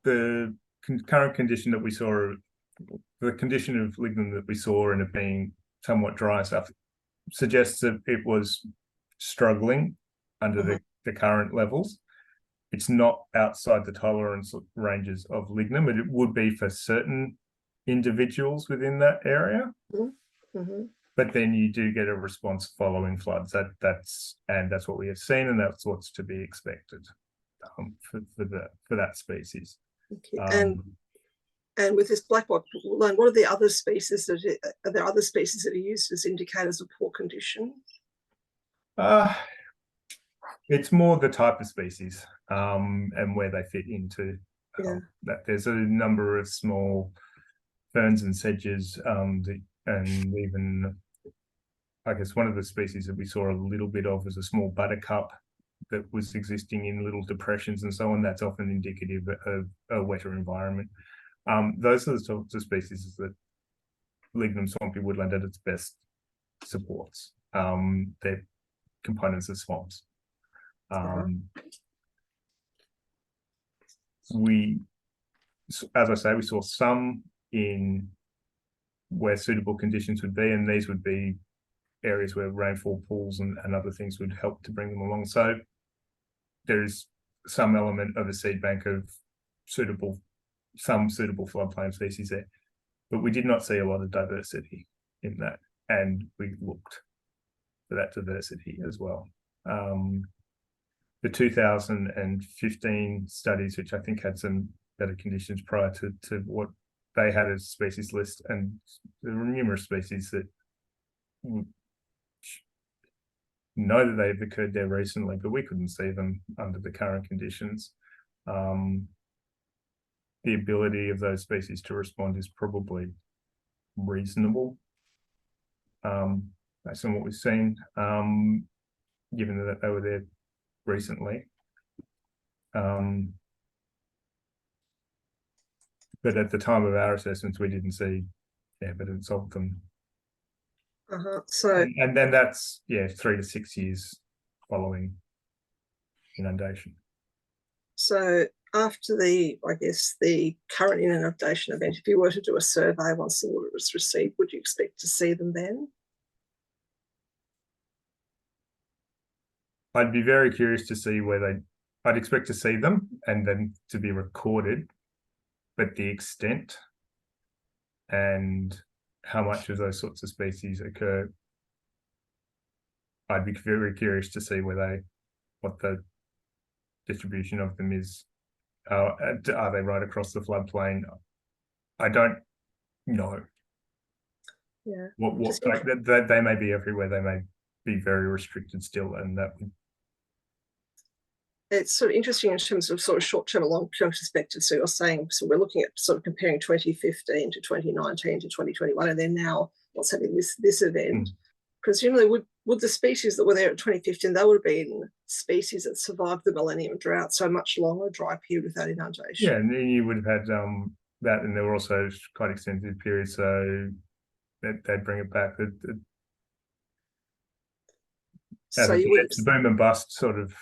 the current condition that we saw, the condition of lignum that we saw and it being somewhat dry and stuff, suggests that it was struggling under the current levels. It's not outside the tolerance ranges of lignum, but it would be for certain individuals within that area. But then you do get a response following floods. That's what we have seen, and that's what's to be expected for that species. And with this black bottle line, what are the other species are there other species that are used as indicators of poor condition? It's more the type of species and where they fit into that. There's a number of small ferns and sedges, and even, I guess, one of the species that we saw a little bit of was a small buttercup that was existing in little depressions and so on. That's often indicative of a wetter environment. Those are the sorts of species that lignum swampy woodland at its best supports. They're components of swamps. As I say, we saw some in where suitable conditions would be, and these would be areas where rainfall pools and other things would help to bring them along. So there is some element of a seed bank of some suitable floodplain species there, but we did not see a lot of diversity in that, and we looked for that diversity as well. The 2015 studies, which I think had some better conditions prior to what they had as species list, and there were numerous species that know that they've occurred there recently, but we couldn't see them under the current conditions. The ability of those species to respond is probably reasonable, based on what we've seen, given that they were there recently. But at the time of our assessments, we didn't see evidence of them. So and then that's 3 to 6 years following inundation. So after the current inundation event, if you were to do a survey once the water was received, would you expect to see them then? I'd be very curious to see I'd expect to see them and then to be recorded, but the extent and how much of those sorts of species occur, I'd be very curious to see what the distribution of them is. Are they right across the floodplain? I don't know. Yeah. What Just like they may be everywhere. They may be very restricted still, and that would. It's sort of interesting in terms of sort of short-term and long-term perspective. So you're saying, so we're looking at sort of comparing 2015 to 2019 to 2021, and then now what's happening this event. Presumably, would the species that were there at 2015, they would have been species that survived the Millennium Drought, so a much longer dry period without inundation. Yeah, and then you would have had that, and there were also quite extensive periods, so they'd bring it back. So you would it's the boom and bust sort of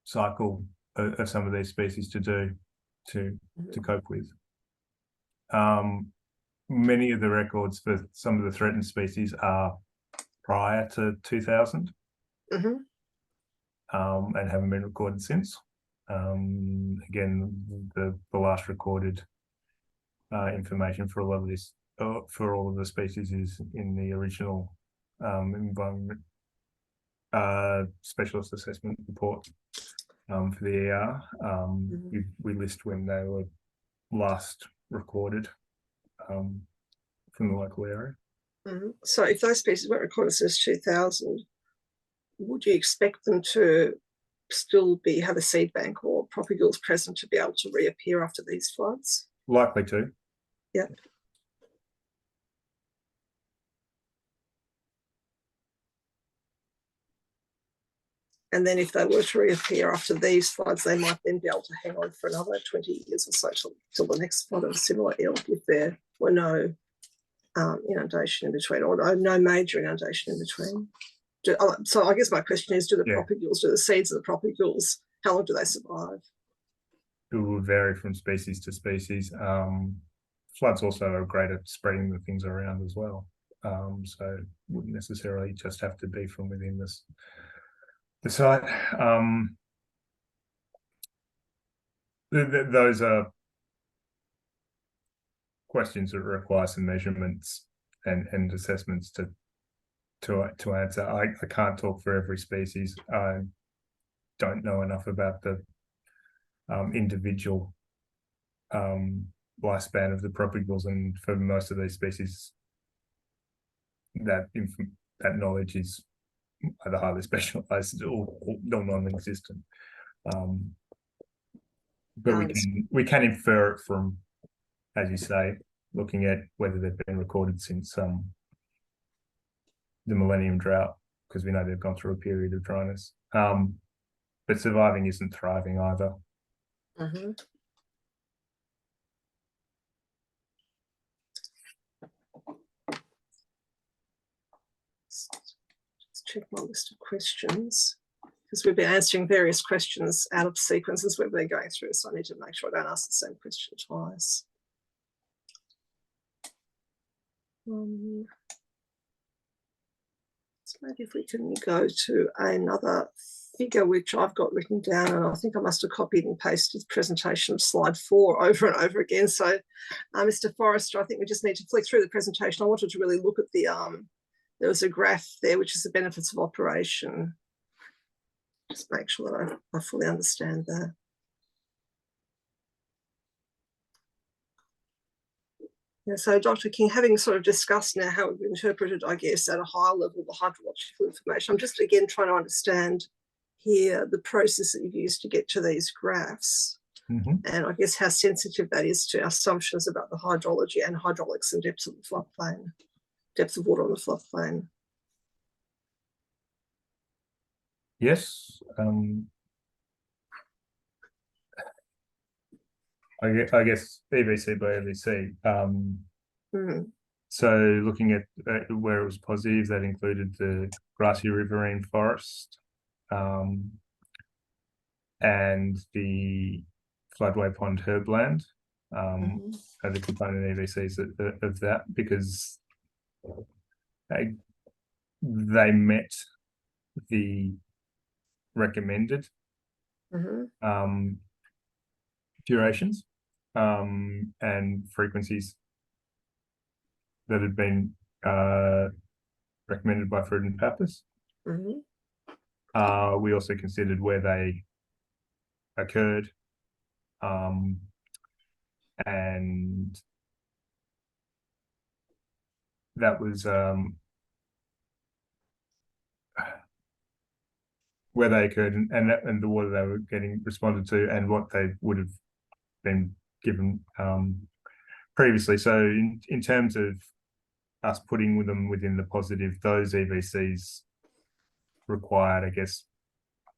cycle of some of these species to cope with. Many of the records for some of the threatened species are prior to 2000, and haven't been recorded since. Again, the last recorded information for a lot of this, for all of the species, is in the original environment specialist assessment report for the ER. We list when they were last recorded from the local area. So if those species weren't recorded since 2000, would you expect them to still have a seed bank or propagules present to be able to reappear after these floods? Likely to. Yeah. And then if they were to reappear after these floods, they might then be able to hang on for another 20 years or so till the next flood of a similar ilk, if there were no inundation in between, or no major inundation in between. So I guess my question is, do the seeds of the propagules, how long do they survive? It will vary from species to species. Floods also are great at spreading the things around as well. So it wouldn't necessarily just have to be from within the site. Those are questions that require some measurements and assessments to answer. I can't talk for every species. I don't know enough about the individual lifespan of the propagules, and for most of these species, that knowledge is either highly specialized or non-existent. But we can infer it from, as you say, looking at whether they've been recorded since the Millennium Drought, because we know they've gone through a period of dryness. But surviving isn't thriving either. Let's check my list of questions, because we've been answering various questions out of sequences we've been going through, so I need to make sure I don't ask the same question twice. So maybe if we can go to another figure which I've got written down, and I think I must have copied and pasted the presentation of slide 4 over and over again. So Mr. Forrester, I think we just need to flick through the presentation. I wanted to really look at the there was a graph there which is the benefits of operation. Just make sure that I fully understand that. Yeah, so Dr. King, having sort of discussed now how we've interpreted, I guess, at a higher level, the hydrological information, I'm just again trying to understand here the process that you've used to get to these graphs. And I guess how sensitive that is to assumptions about the hydrology and hydraulics and depths of the floodplain, depth of water on the floodplain. Yes. I guess EVC by EVC. So looking at where it was positive, that included the grassy riverine forest and the floodway pond herbland are the component EVCs of that, because they met the recommended durations and frequencies that had been recommended by Fruit and Pappas. We also considered where they occurred and that was where they occurred and the water they were getting responded to and what they would have been given previously. So in terms of us putting them within the positive, those EVCs required, I guess,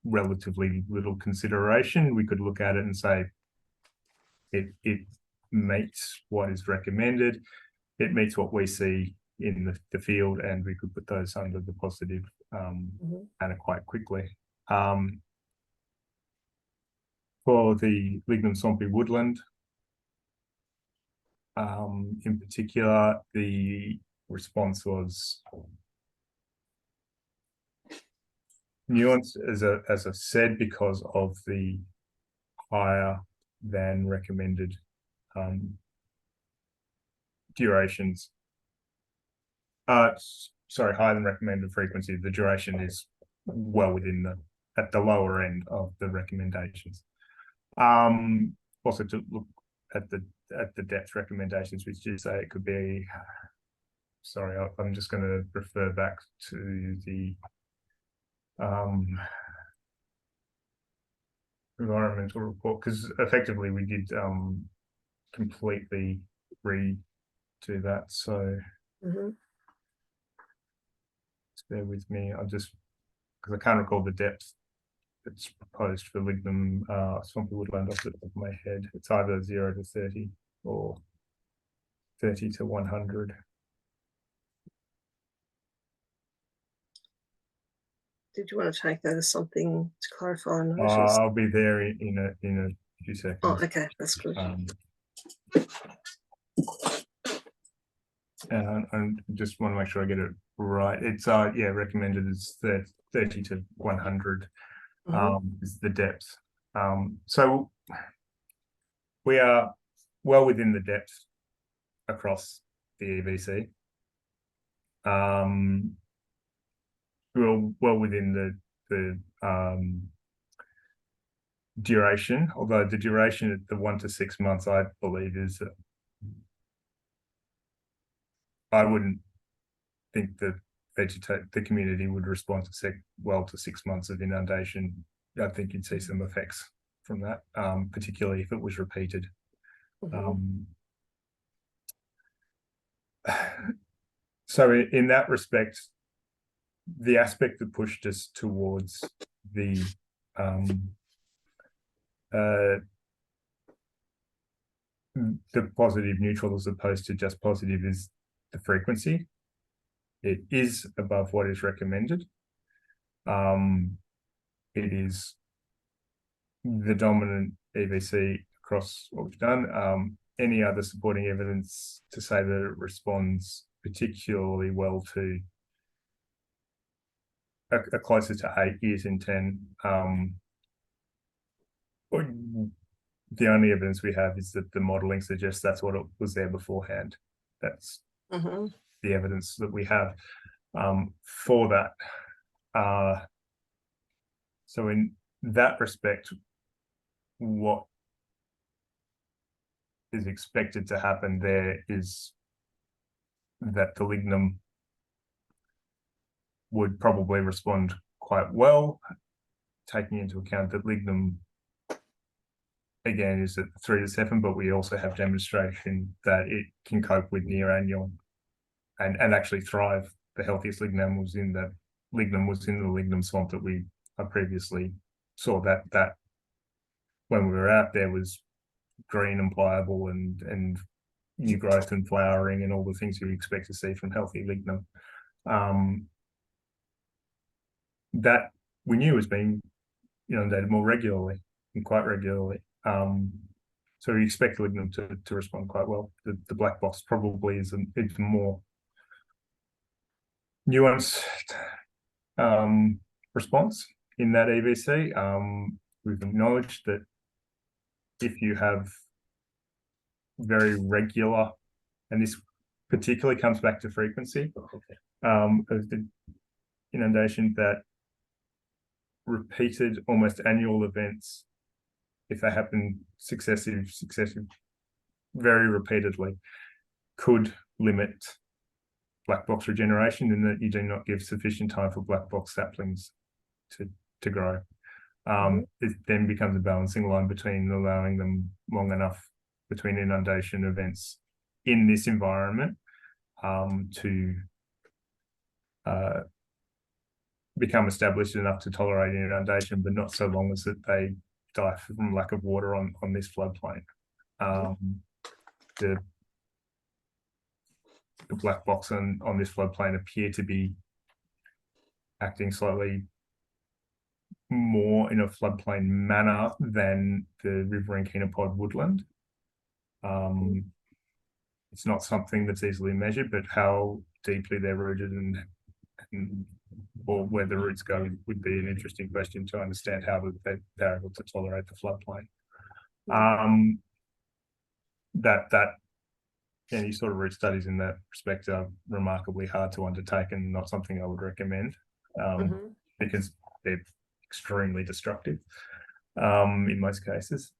relatively little consideration. We could look at it and say it meets what is recommended, it meets what we see in the field, and we could put those under the positive and quite quickly. For the lignum swampy woodland, in particular, the response was nuanced, as I've said, because of the higher than recommended durations. Sorry, higher than recommended frequency. The duration is well within at the lower end of the recommendations. Also to look at the depth recommendations, which do say it could be. Sorry, I'm just going to refer back to the environmental report, because effectively we did completely redo that. So just bear with me. I'll just, because I can't recall the depth that's proposed for lignum swampy woodland off the top of my head. It's either 0 to 30 or 30 to 100. Did you want to take that as something to clarify? I'll be there in a few seconds. Oh, okay, that's good. And I just want to make sure I get it right. It's recommended as 30 to 100 is the depth. So we are well within the depth across the EVC. We're well within the duration, although the duration at the 1 to 6 months, I believe, is I wouldn't think that the community would respond to 6 months of inundation. I think you'd see some effects from that, particularly if it was repeated. So in that respect, the aspect that pushed us towards the positive neutral as opposed to just positive is the frequency. It is above what is recommended. It is the dominant EVC across what we've done. Any other supporting evidence to say that it responds particularly well to a closer to 8 years in 10. The only evidence we have is that the modelling suggests that's what it was there beforehand. That's the evidence that we have for that. So in that respect, what is expected to happen there is that the lignum would probably respond quite well, taking into account that lignum, again, is at 3 to 7, but we also have demonstration that it can cope with near annual and actually thrive. The healthiest lignum was in the lignum swamp that we previously saw. That when we were out there was green and pliable and new growth and flowering and all the things you expect to see from healthy lignum. That we knew was being inundated more regularly and quite regularly. So we expect lignum to respond quite well. The black box probably is it's more nuanced response in that EVC. We've acknowledged that if you have very regular, and this particularly comes back to frequency of the inundation, that repeated almost annual events, if they happen successive very repeatedly, could limit black box regeneration, in that you do not give sufficient time for black box saplings to grow. It then becomes a balancing line between allowing them long enough between inundation events in this environment to become established enough to tolerate inundation, but not so long as that they die from lack of water on this floodplain. The black box on this floodplain appear to be acting slightly more in a floodplain manner than the riverine chenopod woodland. It's not something that's easily measured, but how deeply they're rooted and or where the roots go would be an interesting question to understand how they're able to tolerate the floodplain. That any sort of root studies in that respect are remarkably hard to undertake and not something I would recommend, because they're extremely destructive in most cases.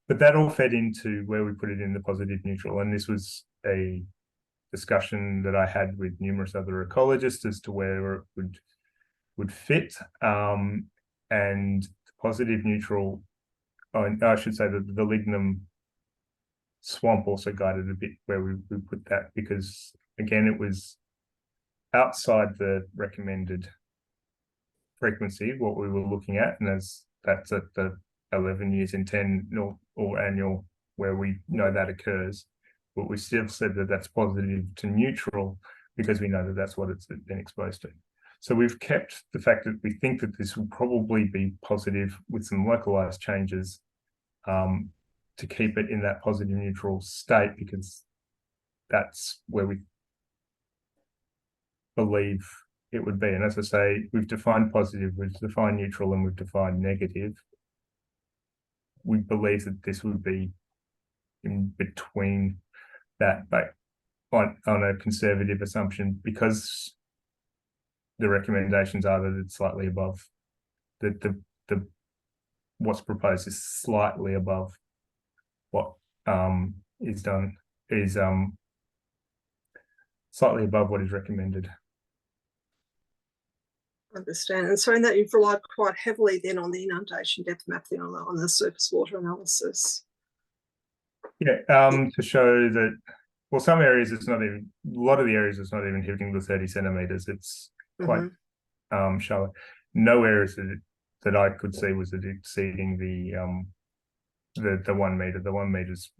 But that all fed into where we put it in the positive neutral, and this was a discussion that I had with numerous other ecologists as to where it would fit, and positive neutral. I should say that the lignum swamp also guided a bit where we put that, because again it was outside the recommended frequency what we were looking at, and as that's at the 11 years in 10 or annual where we know that occurs, but we still said that that's positive to neutral because we know that that's what it's been exposed to. So we've kept the fact that we think that this will probably be positive with some localized changes to keep it in that positive neutral state, because that's where we believe it would be. And as I say, we've defined positive, we've defined neutral, and we've defined negative. We believe that this would be in between that, but on a conservative assumption, because the recommendations are that it's slightly above the what's proposed is slightly above what is done, is slightly above what is recommended. Understand. And so in that you've relied quite heavily then on the inundation depth map then on the surface water analysis. Yeah, to show that, well, some areas it's not even, a lot of the areas it's not even hitting the 30 centimeters. It's quite shallow. No areas that I could see was exceeding the 1 meter. The 1 meter's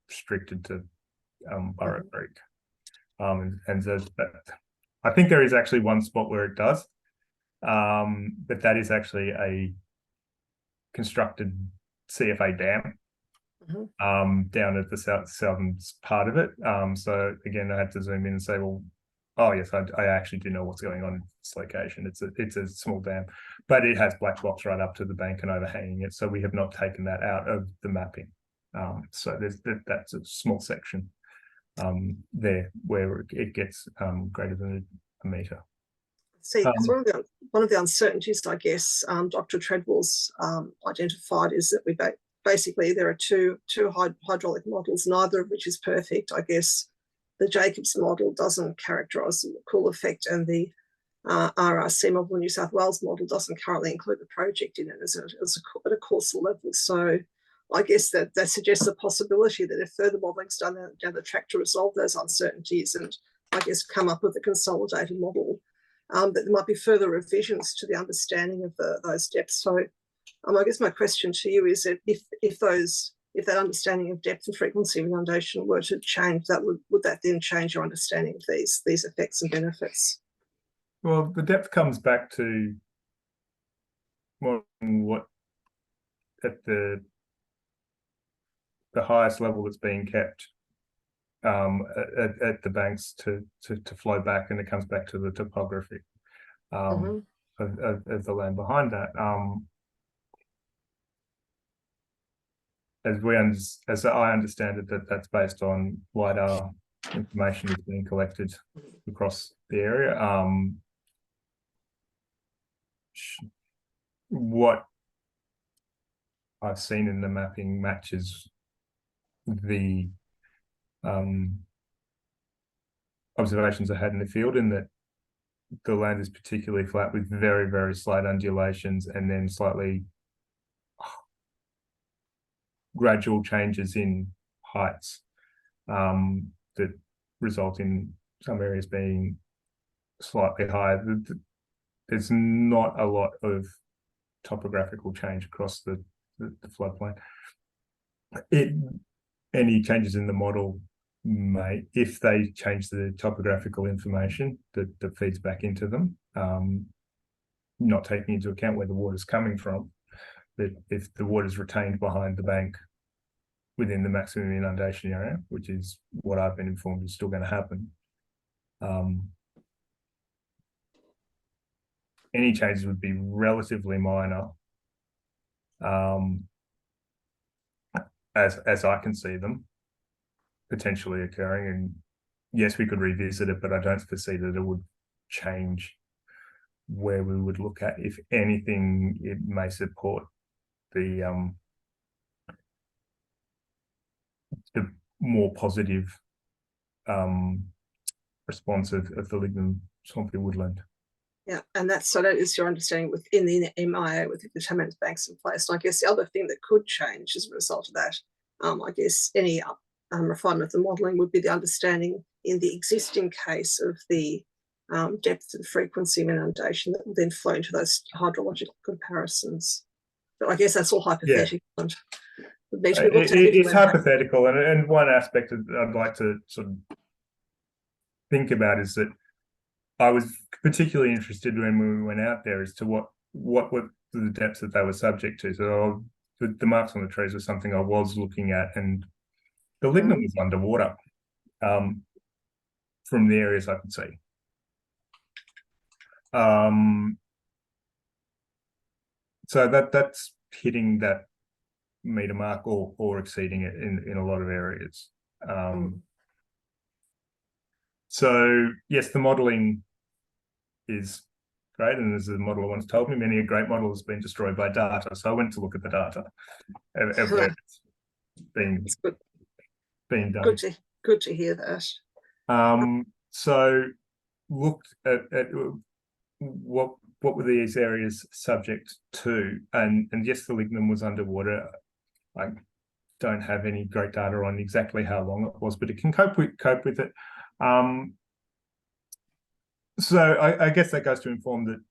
restricted to Burrow Creek. And so that, I think there is actually one spot where it does, but that is actually a constructed CFA dam down at the southern part of it. So again, I had to zoom in and say, well, oh yes, I actually do know what's going on in this location. It's a small dam, but it has black box right up to the bank and overhanging it. So we have not taken that out of the mapping. So that's a small section there where it gets greater than a metre. See, one of the uncertainties, I guess, Dr. Treadwell's identified is that we basically there are two hydraulic models, neither of which is perfect. I guess the Jacobs model doesn't characterise the cool effect, and the RRC model, New South Wales model, doesn't currently include the project in it at a coursal level. So I guess that suggests a possibility that if further modelling is done down the track to resolve those uncertainties and I guess come up with a consolidated model, that there might be further revisions to the understanding of those depths. So I guess my question to you is that if that understanding of depth and frequency of inundation were to change, would that then change your understanding of these effects and benefits? Well, the depth comes back to what at the highest level that's being kept at the banks to flow back, and it comes back to the topography of the land behind that. As I understand it, that's based on LiDAR information that's being collected across the area. What I've seen in the mapping matches the observations I had in the field, in that the land is particularly flat with very, very slight undulations and then slightly gradual changes in heights that result in some areas being slightly higher. There's not a lot of topographical change across the floodplain. Any changes in the model may, if they change the topographical information that feeds back into them, not taking into account where the water's coming from, that if the water's retained behind the bank within the maximum inundation area, which is what I've been informed is still going to happen, any changes would be relatively minor, as I can see them potentially occurring. And yes, we could revisit it, but I don't foresee that it would change where we would look at. If anything, it may support the more positive response of the lignum swampy woodland. Yeah, and that is your understanding within the MIA with the determinant banks in place. And I guess the other thing that could change as a result of that, I guess any refinement of the modelling would be the understanding in the existing case of the depth and frequency of inundation that will then flow into those hydrological comparisons. So I guess that's all hypothetical. Yeah. And would need to be looked at it's hypothetical, and one aspect that I'd like to sort of think about is that I was particularly interested when we went out there as to what were the depths that they were subject to. So the marks on the trees was something I was looking at, and the lignum was underwater from the areas I could see. So that's hitting that meter mark or exceeding it in a lot of areas. So yes, the modelling is great, and as the modeler once told me, many a great model has been destroyed by data. So I went to look at the data of where it's being done. Good to hear that. So looked at what were these areas subject to, and yes, the lignum was underwater. I don't have any great data on exactly how long it was, but it can cope with it. So I guess that goes to inform that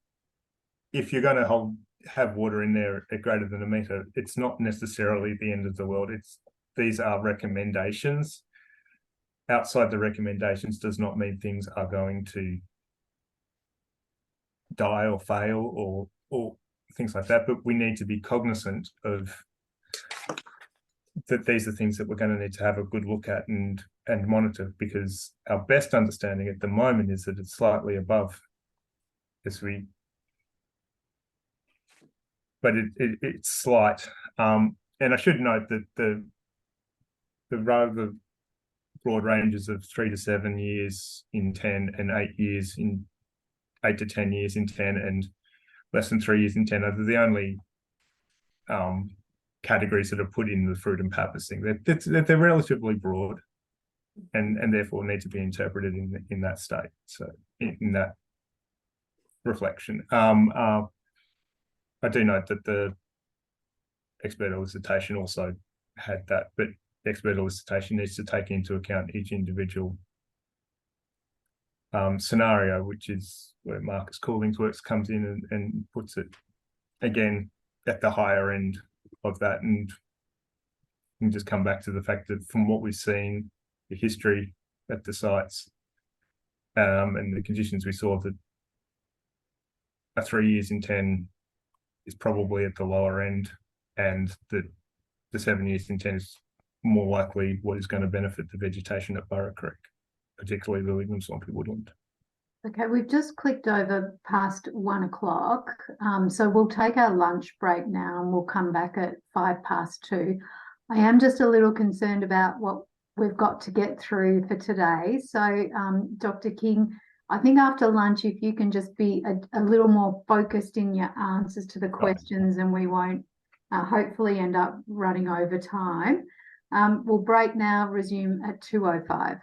if you're going to have water in there at greater than a metre, it's not necessarily the end of the world. These are recommendations. Outside the recommendations does not mean things are going to die or fail or things like that, but we need to be cognizant of that these are things that we're going to need to have a good look at and monitor, because our best understanding at the moment is that it's slightly above but it's slight. And I should note that the rather broad ranges of 3 to 7 years in 10 and 8 years in 8 to 10 years in 10 and less than 3 years in 10 are the only categories that are put in the fruit and pappers thing. They're relatively broad and therefore need to be interpreted in that state. So in that reflection. I do note that the expert elicitation also had that, but expert elicitation needs to take into account each individual scenario, which is where Marcus Cooling's works comes in and puts it again at the higher end of that. And we can just come back to the fact that from what we've seen, the history at the sites and the conditions we saw, that a 3 years in 10 is probably at the lower end, and that the 7 years in 10 is more likely what is going to benefit the vegetation at Burra Creek, particularly the lignum swampy woodland. Okay, we've just clicked over past 1 o'clock. So we'll take our lunch break now and we'll come back at 2:05. I am just a little concerned about what we've got to get through for today. So Dr. King, I think after lunch, if you can just be a little more focused in your answers to the questions, and we won't hopefully end up running over time. We'll break now, resume at 2:05.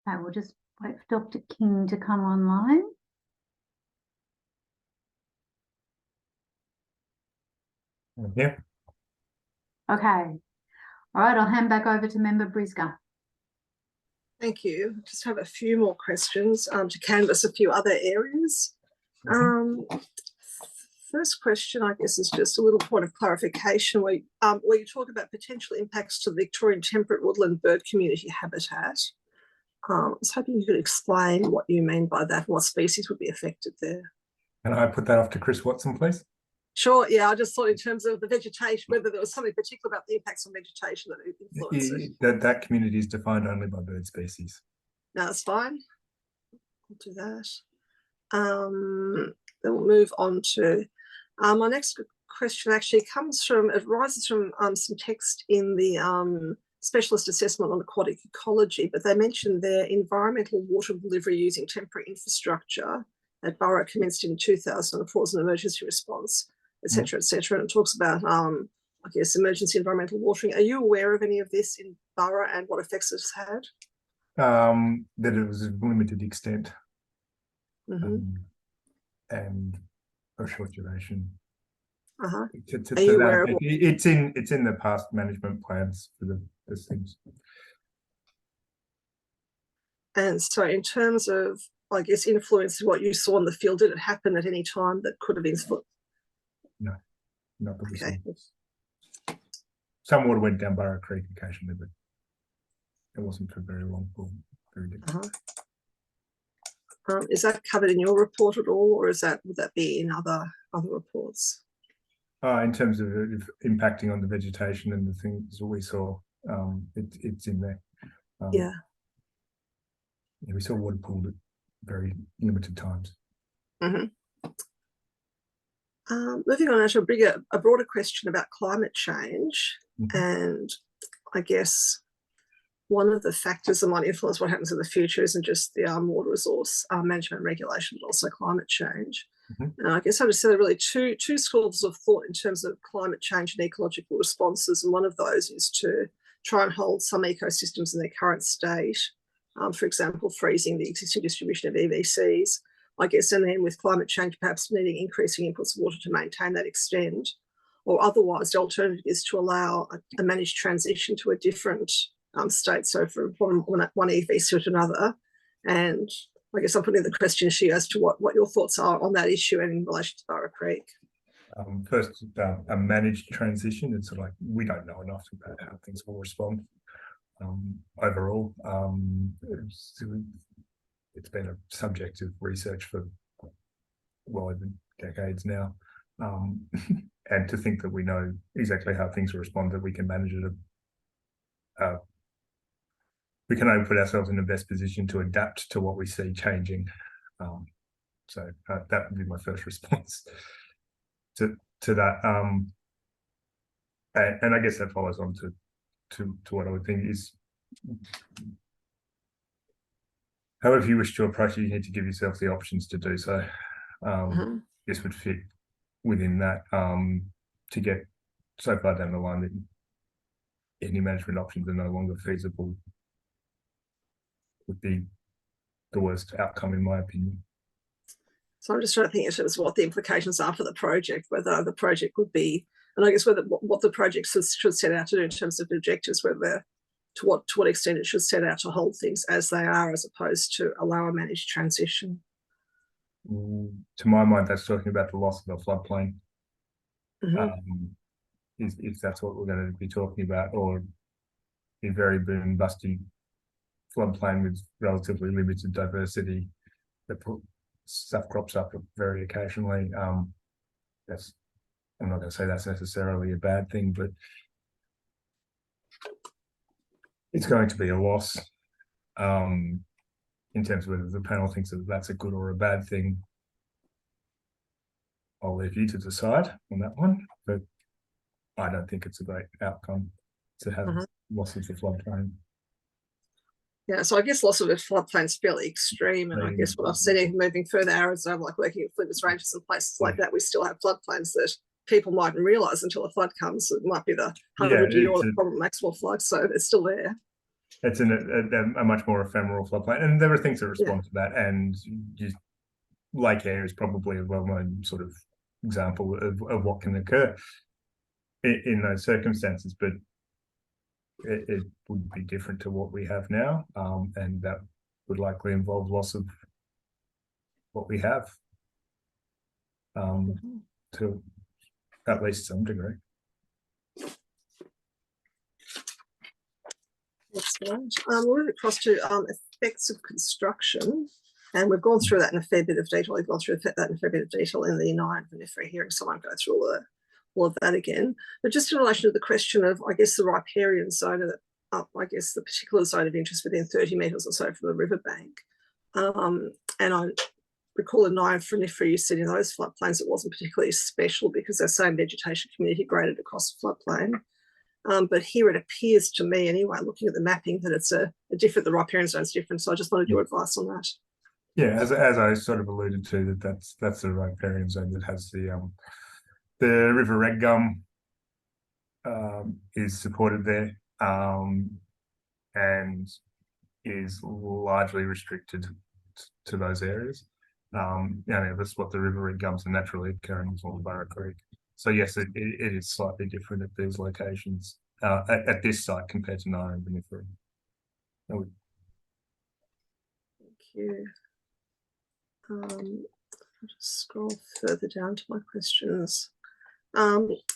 Okay, we'll just wait for Dr. King to come online. Yeah. Okay. All right, I'll hand back over to Member Briscoe. Thank you. Just have a few more questions to canvass a few other areas. First question, I guess, is just a little point of clarification where you talk about potential impacts to the Victorian temperate woodland bird community habitat. I was hoping you could explain what you mean by that, what species would be affected there. Can I put that off to Chris Watson, please? Sure, yeah, I just thought in terms of the vegetation, whether there was something particular about the impacts on vegetation that influence it. That community is defined only by bird species. No, that's fine. I'll do that. Then we'll move on to my next question. Actually comes from, it rises from some text in the specialist assessment on aquatic ecology, but they mentioned their environmental water delivery using temporary infrastructure at Burra commenced in 2004 as an emergency response, etc., etc. And it talks about, I guess, emergency environmental watering. Are you aware of any of this in Burra and what effects it's had? That it was of limited extent and of short duration. Are you aware of it's in the past management plans for the things. And so in terms of, I guess, influence what you saw in the field, did it happen at any time that could have influenced? No, not that we saw. Some water went down Burra Creek occasionally, but it wasn't for very long. Is that covered in your report at all, or is that, would that be in other reports? In terms of impacting on the vegetation and the things that we saw, it's in there. Yeah, we saw water pooled at very limited times. Moving on to a broader question about climate change, and I guess one of the factors that might influence what happens in the future isn't just the water resource management regulation, but also climate change. And I guess I would say there are really two schools of thought in terms of climate change and ecological responses. And one of those is to try and hold some ecosystems in their current state. For example, freezing the existing distribution of EVCs, I guess, and then with climate change, perhaps needing increasing inputs of water to maintain that extent. Or otherwise, the alternative is to allow a managed transition to a different state, so from one EVC to another. And I guess I'm putting the question to you as to what your thoughts are on that issue and in relation to Burra Creek. First, a managed transition. It's like we don't know enough about how things will respond overall. It's been a subject of research for well over decades now, and to think that we know exactly how things will respond, that we can manage it. We can only put ourselves in the best position to adapt to what we see changing. So that would be my first response to that. And I guess that follows on to what I would think is, however you wish to approach it, you need to give yourself the options to do so. This would fit within that, to get so far down the line that any management options are no longer feasible would be the worst outcome, in my opinion. So I'm just trying to think in terms of what the implications are for the project, whether the project would be, and I guess whether what the project should set out to do in terms of objectives, whether to what extent it should set out to hold things as they are, as opposed to allow a managed transition. To my mind, that's talking about the loss of the floodplain. If that's what we're going to be talking about, or a very boom busty floodplain with relatively limited diversity that stuff crops up very occasionally. I'm not going to say that's necessarily a bad thing, but it's going to be a loss. In terms of whether the panel thinks that that's a good or a bad thing, I'll leave you to decide on that one, but I don't think it's a great outcome to have loss of the floodplain. Yeah, so I guess loss of a floodplain is fairly extreme, and I guess what I've seen even moving further Arizona, like working at Flinders Ranges and places like that, we still have floodplains that people mightn't realise until a flood comes. It might be the 100-year problem Maxwell flood, so it's still there. it's a much more ephemeral floodplain, and there are things that respond to that, and lake air is probably a well-known sort of example of what can occur in those circumstances, but it would be different to what we have now, and that would likely involve loss of what we have, to at least some degree. Excellent. We'll move across to effects of construction, and we've gone through that in a fair bit of detail. We've gone through that in a fair bit of detail in the 9 VMFRP hearing, so I won't go through all of that again. But just in relation to the question of, I guess, the riparian zone, I guess the particular zone of interest within 30 metres or so from the riverbank, and I recall in 9 VMFRP you said in those floodplains it wasn't particularly special because there's same vegetation community graded across the floodplain. But here it appears to me anyway, looking at the mapping, that it's a different, the riparian zone is different. So I just wanted your advice on that. Yeah, as I sort of alluded to, that's the riparian zone that has the river red gum is supported there, and is largely restricted to those areas. That's what the river red gums are naturally occurring on Burra Creek. So yes, it is slightly different at these locations, at this site compared to 9 VMFRP. Thank you. I'll just scroll further down to my questions.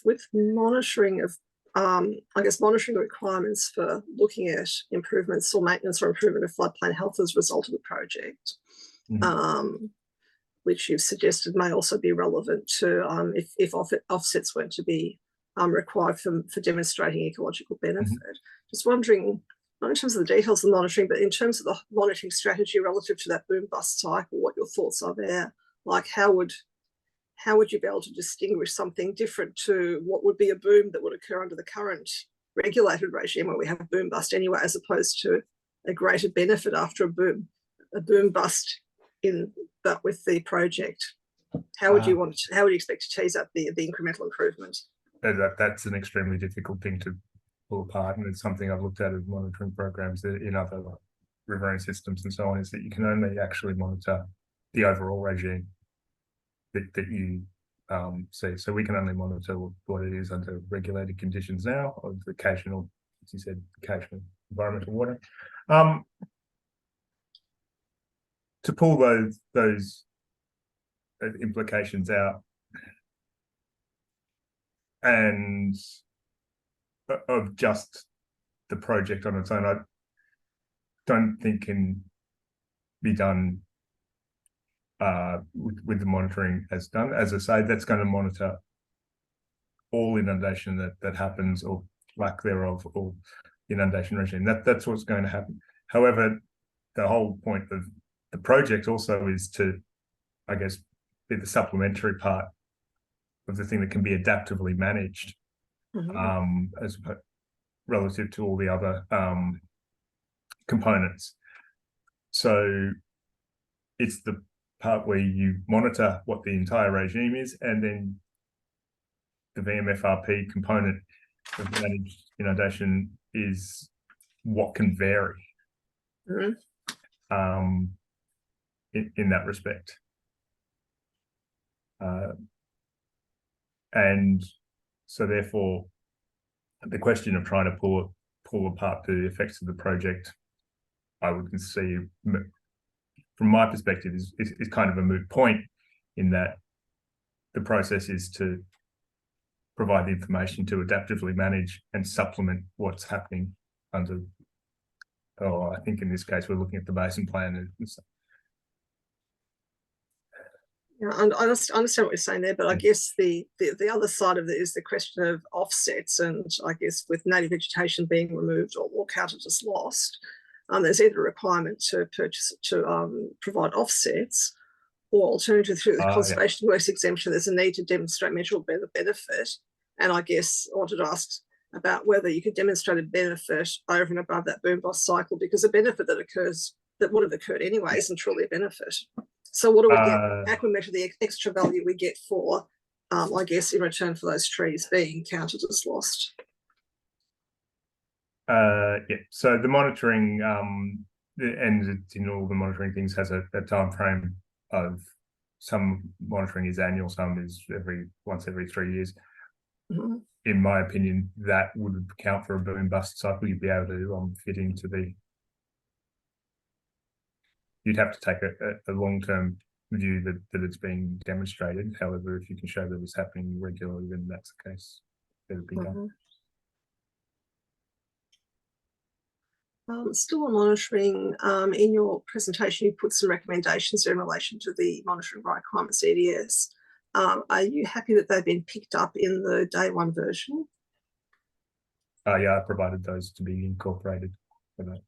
With monitoring of, I guess, monitoring requirements for looking at improvements or maintenance or improvement of floodplain health as a result of the project, which you've suggested may also be relevant to if offsets were to be required for demonstrating ecological benefit. Just wondering, not in terms of the details of the monitoring, but in terms of the monitoring strategy relative to that boom bust cycle, what your thoughts are there. Like how would you be able to distinguish something different to what would be a boom that would occur under the current regulated regime where we have a boom bust anyway, as opposed to a greater benefit after a boom bust but with the project? How would you expect to tease up the incremental improvement? That's an extremely difficult thing to pull apart, and it's something I've looked at in monitoring programs in other riverine systems and so on, is that you can only actually monitor the overall regime that you see. So we can only monitor what it is under regulated conditions now, of the occasional, as you said, occasional environmental watering. To pull those implications out and of just the project on its own, I don't think can be done with the monitoring as done. As I say, that's going to monitor all inundation that happens, or lack thereof, or inundation regime. That's what's going to happen. However, the whole point of the project also is to, I guess, be the supplementary part of the thing that can be adaptively managed, as relative to all the other components. So it's the part where you monitor what the entire regime is, and then the VMFRP component of managed inundation is what can vary in that respect. And so therefore, the question of trying to pull apart the effects of the project, I would see, from my perspective, is kind of a moot point, in that the process is to provide the information to adaptively manage and supplement what's happening under, I think in this case we're looking at the basin plan. And yeah, I understand what you're saying there, but I guess the other side of it is the question of offsets, and I guess with native vegetation being removed or counted as lost, there's either a requirement to provide offsets, or alternatively through the conservation works exemption, there's a need to demonstrate measurable benefit. And I guess I wanted to ask about whether you could demonstrate a benefit over and above that boom bust cycle, because a benefit that would have occurred anyway isn't truly a benefit. So what do we get? How can we measure the extra value we get for, I guess, in return for those trees being counted as lost? Yeah, so the monitoring, and it's in all the monitoring things has a time frame of, some monitoring is annual, some is once every 3 years. Mhm. In my opinion, that would count for a boom bust cycle. You'd be able to fit into you'd have to take a long-term view that it's being demonstrated. However, if you can show that it's happening regularly, then that's the case. It'll be done. Still on monitoring, in your presentation, you put some recommendations in relation to the monitoring requirements EDS. Are you happy that they've been picked up in the day one version? Yeah, I provided those to be incorporated for that.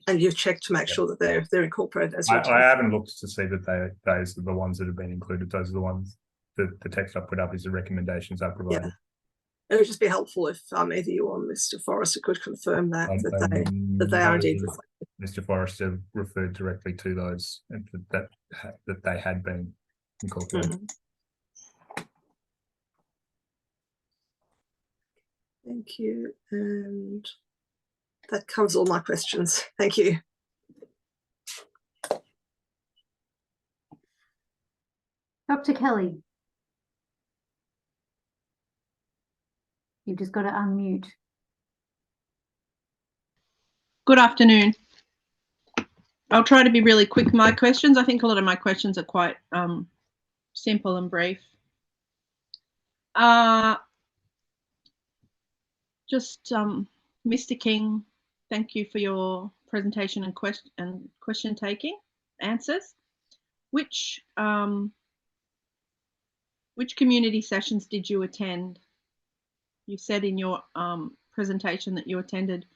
And you've checked to make sure that they're incorporated as you're I haven't looked to see that those are the ones that have been included. Those are the ones that the text I put up is the recommendations I provided. Yeah. It would just be helpful if either you or Mr. Forrester could confirm that they are indeed reflected. Mr. Forrester referred directly to those and that they had been incorporated. Thank you, and that covers all my questions. Thank you. Dr. Kelly. You've just got to unmute. Good afternoon. I'll try to be really quick with my questions. I think a lot of my questions are quite simple and brief. Mr. King, thank you for your presentation and question taking answers. Which community sessions did you attend? You said in your presentation that you attended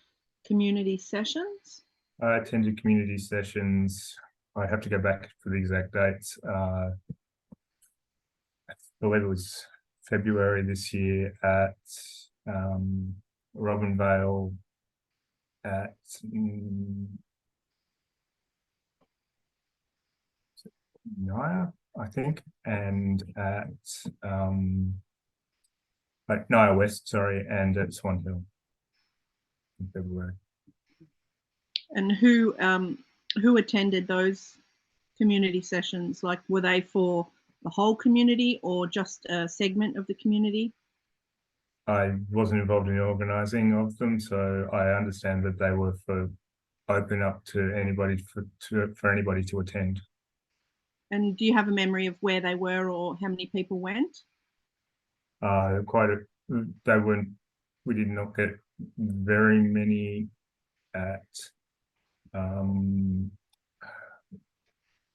community sessions. I attended community sessions. I have to go back for the exact dates. I believe it was February this year at Robinvale, at Naya, I think, and at Naya West, sorry, and at Swan Hill in February. And who attended those community sessions? Like, were they for the whole community or just a segment of the community? I wasn't involved in the organising of them, so I understand that they were open up to anybody for anybody to attend. And do you have a memory of where they were or how many people went? We did not get very many at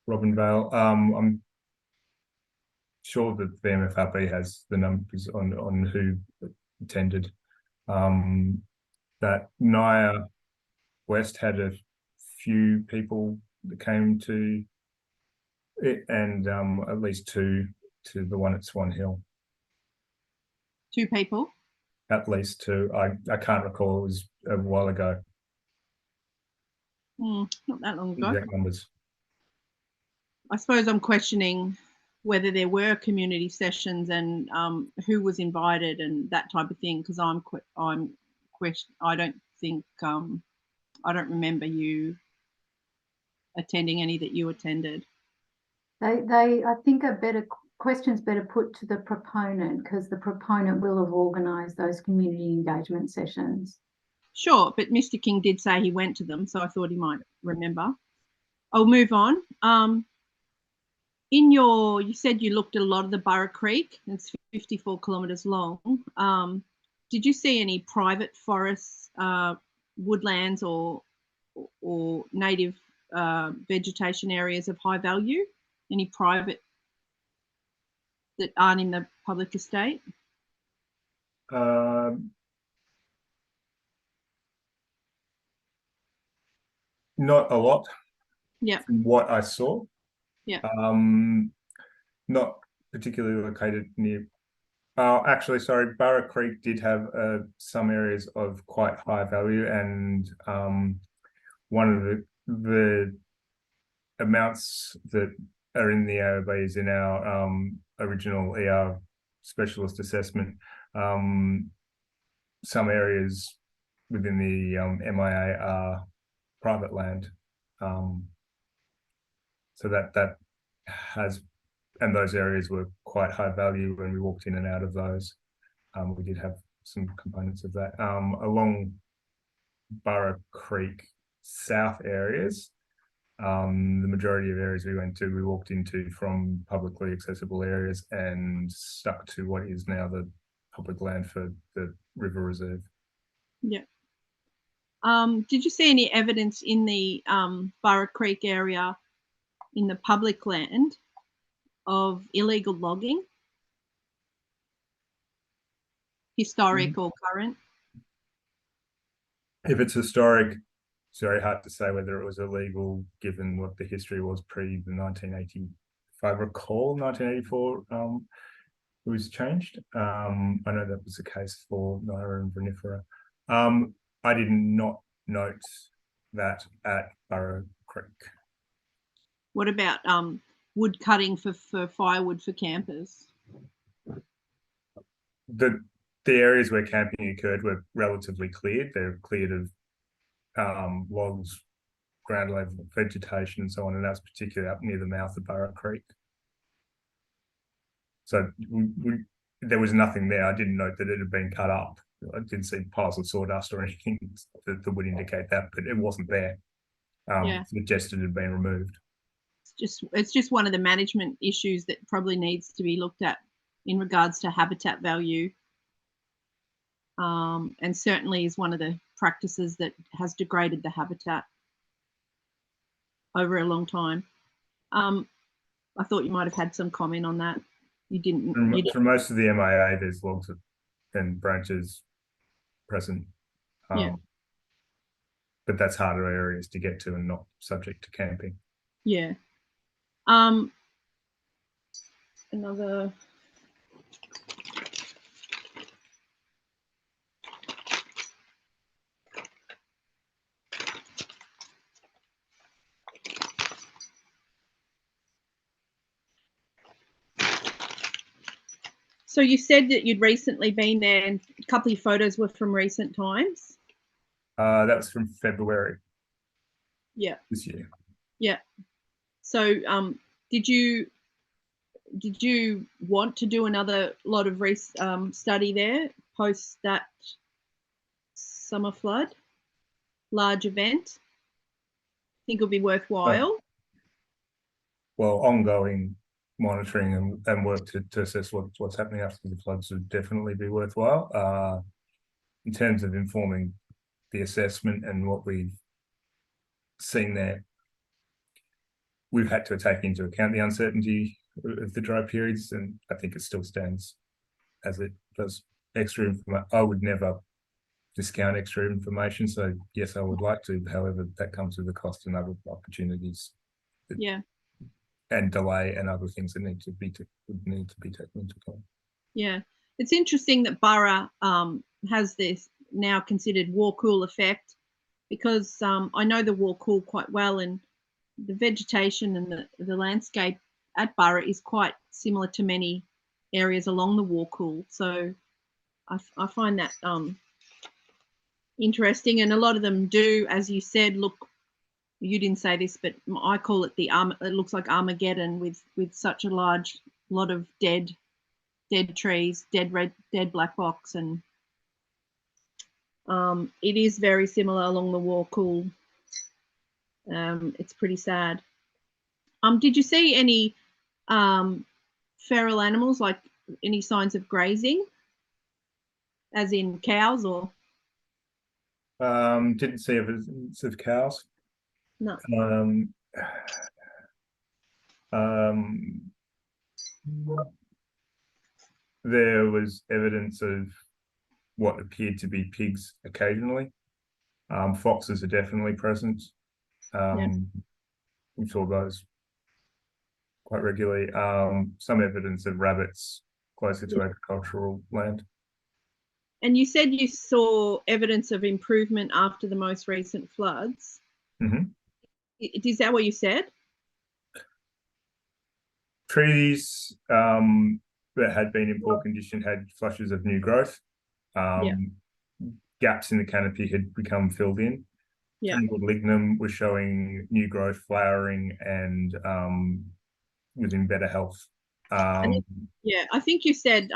Robinvale. I'm sure that VMFRP has the numbers on who attended. That Naya West had a few people that came to it, and at least two to the one at Swan Hill. 2 people? At least 2. I can't recall. It was a while ago. Not that long ago. Exact numbers. I suppose I'm questioning whether there were community sessions and who was invited and that type of thing, because I don't remember you attending any that you attended. I think questions better put to the proponent, because the proponent will have organised those community engagement sessions. Sure, but Mr. King did say he went to them, so I thought he might remember. I'll move on. You said you looked at a lot of the Burra Creek. It's 54 kilometres long. Did you see any private forests, woodlands, or native vegetation areas of high value? Any private that aren't in the public estate? Not a lot. Yeah. From what I saw. Yeah. Not particularly located near. Actually, sorry, Burra Creek did have some areas of quite high value, and one of the amounts that are in the AOB is in our original ER specialist assessment. Some areas within the MIA are private land. So that has, and those areas were quite high value when we walked in and out of those. We did have some components of that. Along Burra Creek south areas, the majority of areas we walked into from publicly accessible areas and stuck to what is now the public land for the river reserve. Yeah. Did you see any evidence in the Burra Creek area in the public land of illegal logging? Historic or current? If it's historic, it's very hard to say whether it was illegal given what the history was pre the 1980, if I recall, 1984 it was changed. I know that was the case for Naira and Vinifera. I did not note that at Burra Creek. What about wood cutting for firewood for campers? The areas where camping occurred were relatively cleared. They're cleared of logs, ground level vegetation and so on, and that's particularly up near the mouth of Burra Creek. So there was nothing there. I didn't note that it had been cut up. I didn't see piles of sawdust or anything that would indicate that, but it wasn't there. Yeah. It suggested it had been removed. It's just one of the management issues that probably needs to be looked at in regards to habitat value. And certainly is one of the practices that has degraded the habitat over a long time. I thought you might have had some comment on that. You didn't. For most of the MIA, there's logs and branches present. Yeah. But that's harder areas to get to and not subject to camping. Yeah. Another. So you said that you'd recently been there and a couple of photos were from recent times? That was from February. Yeah. This year. Yeah. So did you want to do another lot of study there post that summer flood, large event? Think it'll be worthwhile? Well, ongoing monitoring and work to assess what's happening after the floods would definitely be worthwhile. In terms of informing the assessment and what we've seen there, we've had to take into account the uncertainty of the dry periods, and I think it still stands as it does. Extra information, I would never discount extra information, so yes, I would like to. However, that comes with a cost and other opportunities. Yeah. And delay and other things that need to be taken into account. Yeah, it's interesting that Burra has this now considered war-cool effect, because I know the war-cool quite well, and the vegetation and the landscape at Burra is quite similar to many areas along the war-cool. So I find that interesting, and a lot of them do, as you said, look. You didn't say this, but I call it it looks like Armageddon with such a large lot of dead trees, dead black box, and it is very similar along the war-cool. It's pretty sad. Did you see any feral animals, like any signs of grazing, as in cows or? Didn't see evidence of cows. No. There was evidence of what appeared to be pigs occasionally. Foxes are definitely present. We saw those quite regularly. Some evidence of rabbits closer to agricultural land. And you said you saw evidence of improvement after the most recent floods. Mm-hmm. Is that what you said? Trees that had been in poor condition had flushes of new growth. gaps in the canopy had become filled in. Yeah. Tangled lignum was showing new growth, flowering, and was in better health. Yeah, I think you said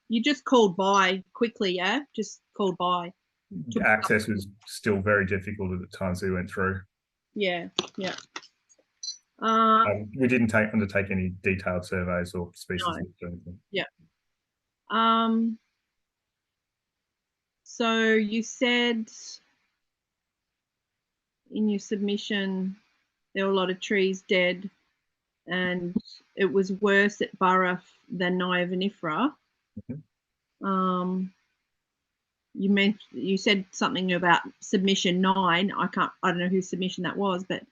you just called by quickly, yeah? Just called by. Access was still very difficult at the times we went through. Yeah, yeah. We didn't undertake any detailed surveys or species No. lists or anything. Yeah. So you said in your submission there were a lot of trees dead and it was worse at Burra than Niovinifera. Mhm. You said something about submission 9. I don't know whose submission that was, but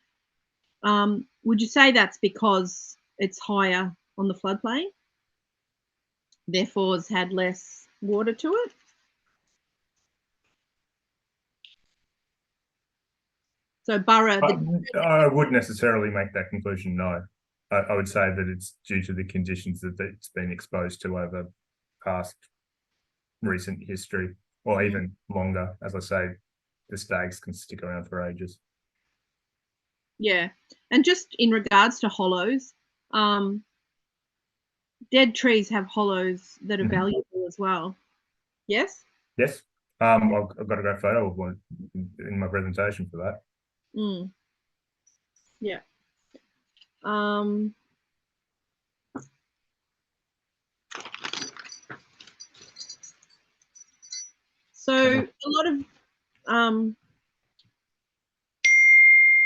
would you say that's because it's higher on the floodplain, therefore has had less water to it? So Burra, I wouldn't necessarily make that conclusion, no. I would say that it's due to the conditions that it's been exposed to over past recent history, or even longer. As I say, the stags can stick around for ages. yeah. And just in regards to hollows, dead trees have hollows that are valuable as well. Yes? Yes. I've got a great photo of one in my presentation for that. Yeah. So a lot of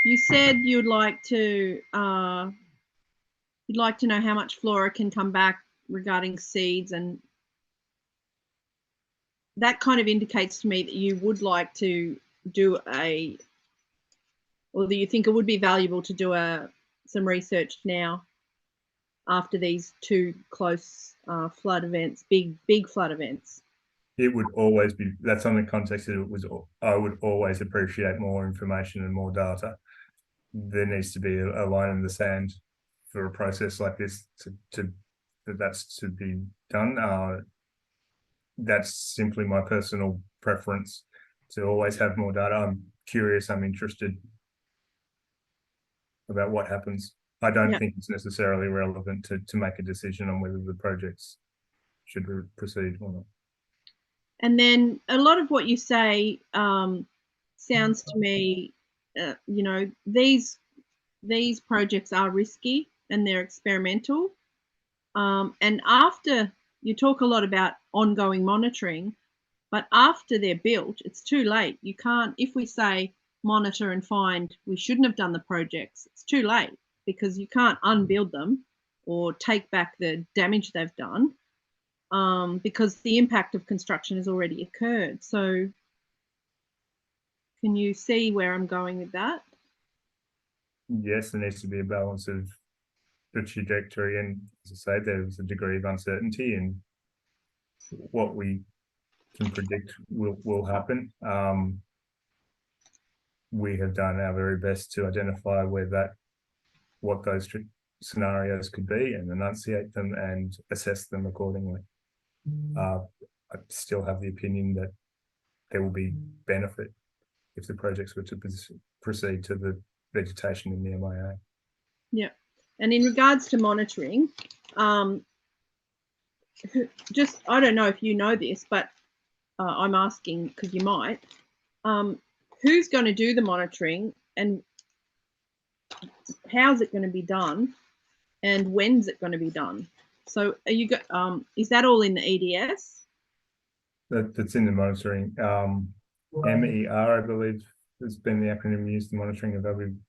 you said you'd like to know how much flora can come back regarding seeds, and that kind of indicates to me that you would like to do or that you think it would be valuable to do some research now after these 2 close flood events, big flood events. It would always be, that's on the context that I would always appreciate more information and more data. There needs to be a line in the sand for a process like this that's to be done. That's simply my personal preference, to always have more data. I'm curious, I'm interested about what happens. I don't think it's necessarily relevant to make a decision on whether the projects should proceed or not. And then a lot of what you say sounds to me, these projects are risky and they're experimental. And after, you talk a lot about ongoing monitoring, but after they're built, it's too late. You can't, if we say monitor and find we shouldn't have done the projects, it's too late, because you can't unbuild them or take back the damage they've done, because the impact of construction has already occurred. So can you see where I'm going with that? Yes, there needs to be a balance of the trajectory, and as I say, there's a degree of uncertainty, and what we can predict will happen. We have done our very best to identify what those scenarios could be, and enunciate them and assess them accordingly. I still have the opinion that there will be benefit if the projects were to proceed to the vegetation in the MIA. Yeah. And in regards to monitoring, just, I don't know if you know this, but I'm asking because you might. Who's going to do the monitoring, and how's it going to be done, and when's it going to be done? So are you is that all in the EDS? That's in the monitoring. MER, I believe, has been the acronym used, the monitoring evaluation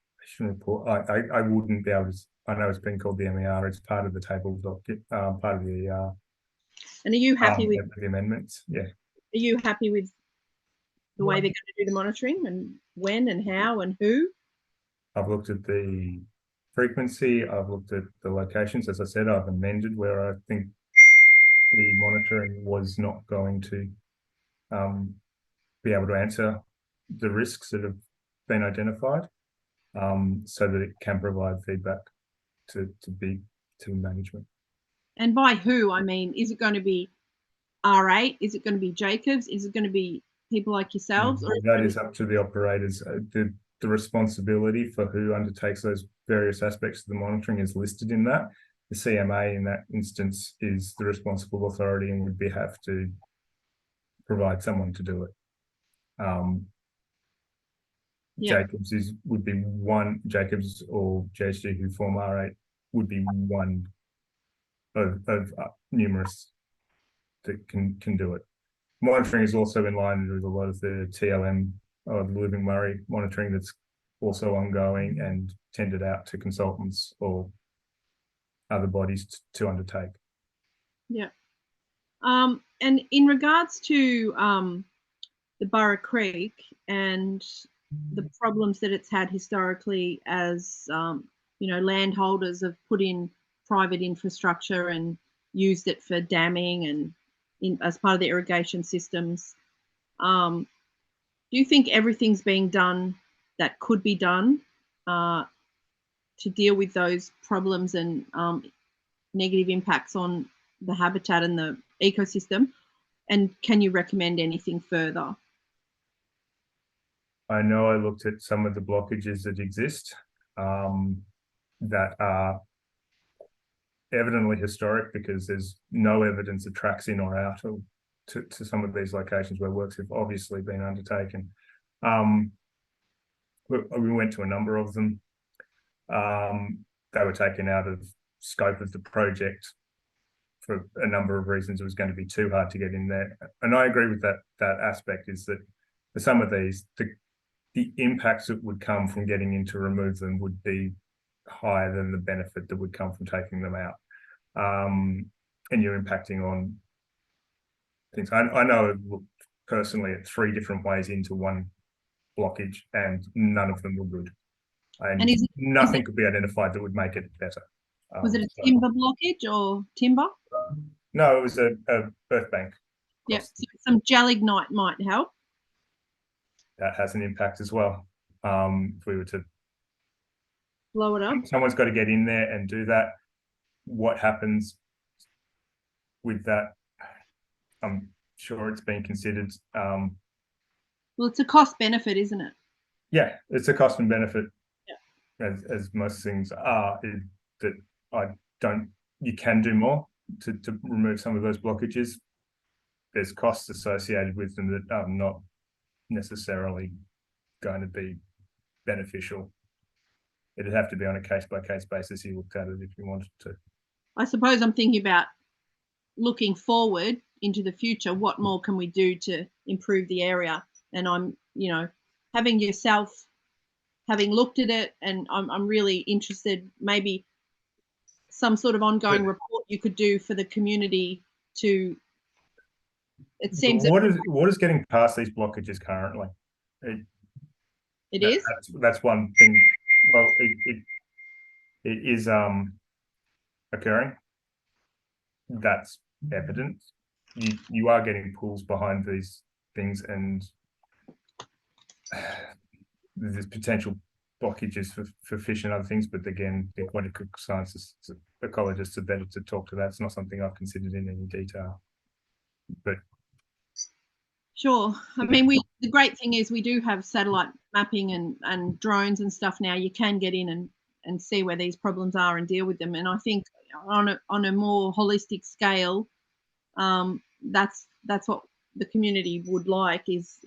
report. I wouldn't be able to, I know it's been called the MER, it's part of the table docket, part of the ER. And are you happy with the amendments? Yeah. Are you happy with the way they're going to do the monitoring, and when and how and who? I've looked at the frequency, I've looked at the locations. As I said, I've amended where I think the monitoring was not going to be able to answer the risks that have been identified, so that it can provide feedback to management. And by who, I mean, is it going to be R8? Is it going to be Jacobs? Is it going to be people like yourselves? Or That is up to the operators. The responsibility for who undertakes those various aspects of the monitoring is listed in that. The CMA in that instance is the responsible authority and would have to provide someone to do it. Yeah. Jacobs or JSG who form R8 would be one of numerous that can do it. Monitoring is also in line with a lot of the TLM or the Living Murray monitoring that's also ongoing and tendered out to consultants or other bodies to undertake. Yeah. And in regards to the Burra Creek and the problems that it's had historically as, landholders have put in private infrastructure and used it for damming and as part of the irrigation systems. Do you think everything's being done that could be done to deal with those problems and negative impacts on the habitat and the ecosystem? And can you recommend anything further? I know I looked at some of the blockages that exist that are evidently historic because there's no evidence of tracks in or out to some of these locations where works have obviously been undertaken. We went to a number of them. They were taken out of scope of the project for a number of reasons. It was going to be too hard to get in there. And I agree with that aspect, is that for some of these, the impacts that would come from getting in to remove them would be higher than the benefit that would come from taking them out. And you're impacting on things. I know personally at 3 different ways into one blockage, and none of them were good. And nothing could be identified that would make it better. Was it a timber blockage or timber? No, it was a earth bank. Yeah, so some gelignite might help. That has an impact as well. If we were to blow it up, someone's got to get in there and do that. What happens with that? I'm sure it's been considered. Well, it's a cost benefit, isn't it? Yeah, it's a cost and benefit. Yeah. As most things are, you can do more to remove some of those blockages. There's costs associated with them that are not necessarily going to be beneficial. It'd have to be on a case-by-case basis. You looked at it if you wanted to. I suppose I'm thinking about looking forward into the future. What more can we do to improve the area? And I'm, having looked at it, and I'm really interested, maybe some sort of ongoing report you could do for the community to. It seems what is getting past these blockages currently? That's one thing. Well, it is occurring. That's evident. You are getting pulls behind these things, and there's potential blockages for fish and other things. But again, the aquatic scientists, ecologists are better to talk to that. It's not something I've considered in any detail. But sure. I mean, the great thing is we do have satellite mapping and drones and stuff now. You can get in and see where these problems are and deal with them. And I think on a more holistic scale, that's what the community would like is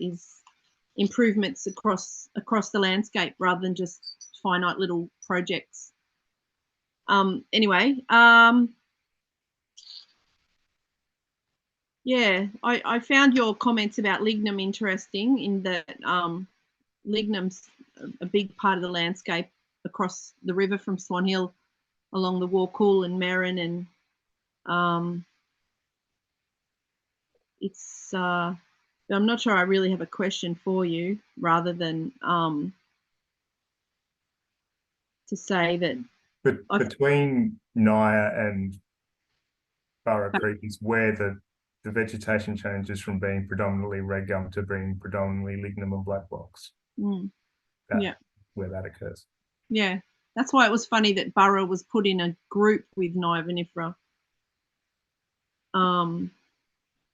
improvements across the landscape rather than just finite little projects. Anyway, yeah, I found your comments about lignum interesting, in that lignum's a big part of the landscape across the river from Swan Hill along the Warcool and Merrin, and it's I'm not sure I really have a question for you, rather than to say that. But between Naya and Burra Creek is where the vegetation changes from being predominantly red gum to being predominantly lignum and black box. Yeah, where that occurs. Yeah, that's why it was funny that Burra was put in a group with Naya vinifera.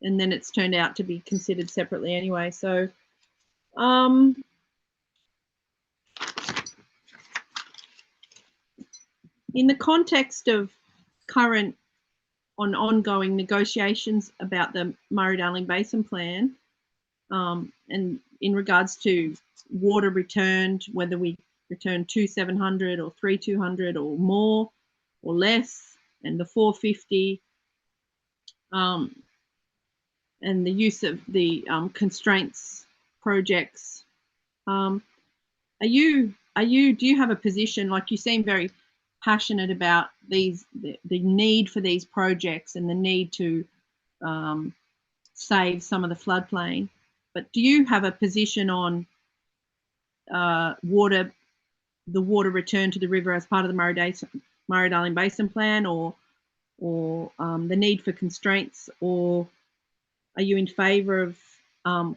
and then it's turned out to be considered separately anyway. So in the context of current ongoing negotiations about the Murray-Darling Basin Plan, and in regards to water returned, whether we return 2,700 or 3,200 or more or less, and the 450, and the use of the constraints projects. Do you have a position, like you seem very passionate about the need for these projects and the need to save some of the floodplain, but do you have a position on the water return to the river as part of the Murray-Darling Basin Plan, or the need for constraints, or are you in favour of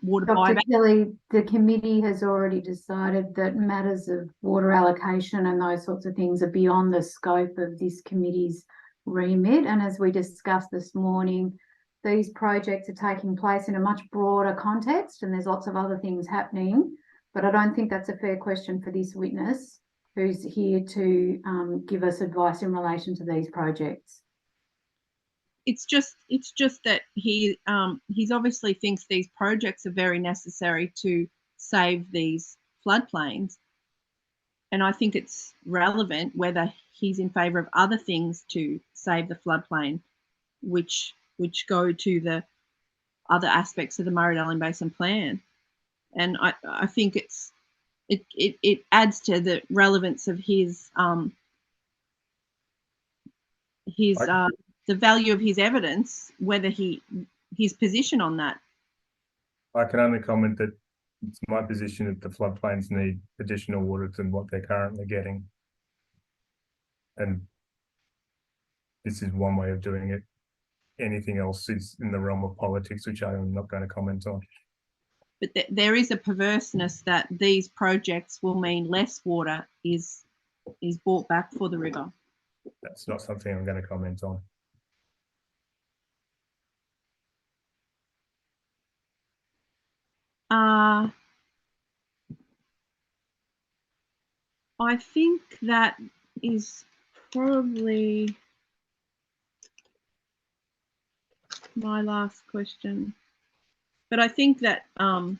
water Dr. buyback? Kelly, the committee has already decided that matters of water allocation and those sorts of things are beyond the scope of this committee's remit. And as we discussed this morning, these projects are taking place in a much broader context, and there's lots of other things happening. But I don't think that's a fair question for this witness who's here to give us advice in relation to these projects. It's just that he's obviously thinks these projects are very necessary to save these floodplains, and I think it's relevant whether he's in favour of other things to save the floodplain, which go to the other aspects of the Murray-Darling Basin Plan. And I think it adds to the relevance of the value of his evidence, whether his position on that. I can only comment that it's my position that the floodplains need additional water than what they're currently getting. And this is one way of doing it. Anything else is in the realm of politics, which I am not going to comment on. But there is a perverseness that these projects will mean less water is brought back for the river. That's not something I'm going to comment on. I think that is probably my last question. But I think that, I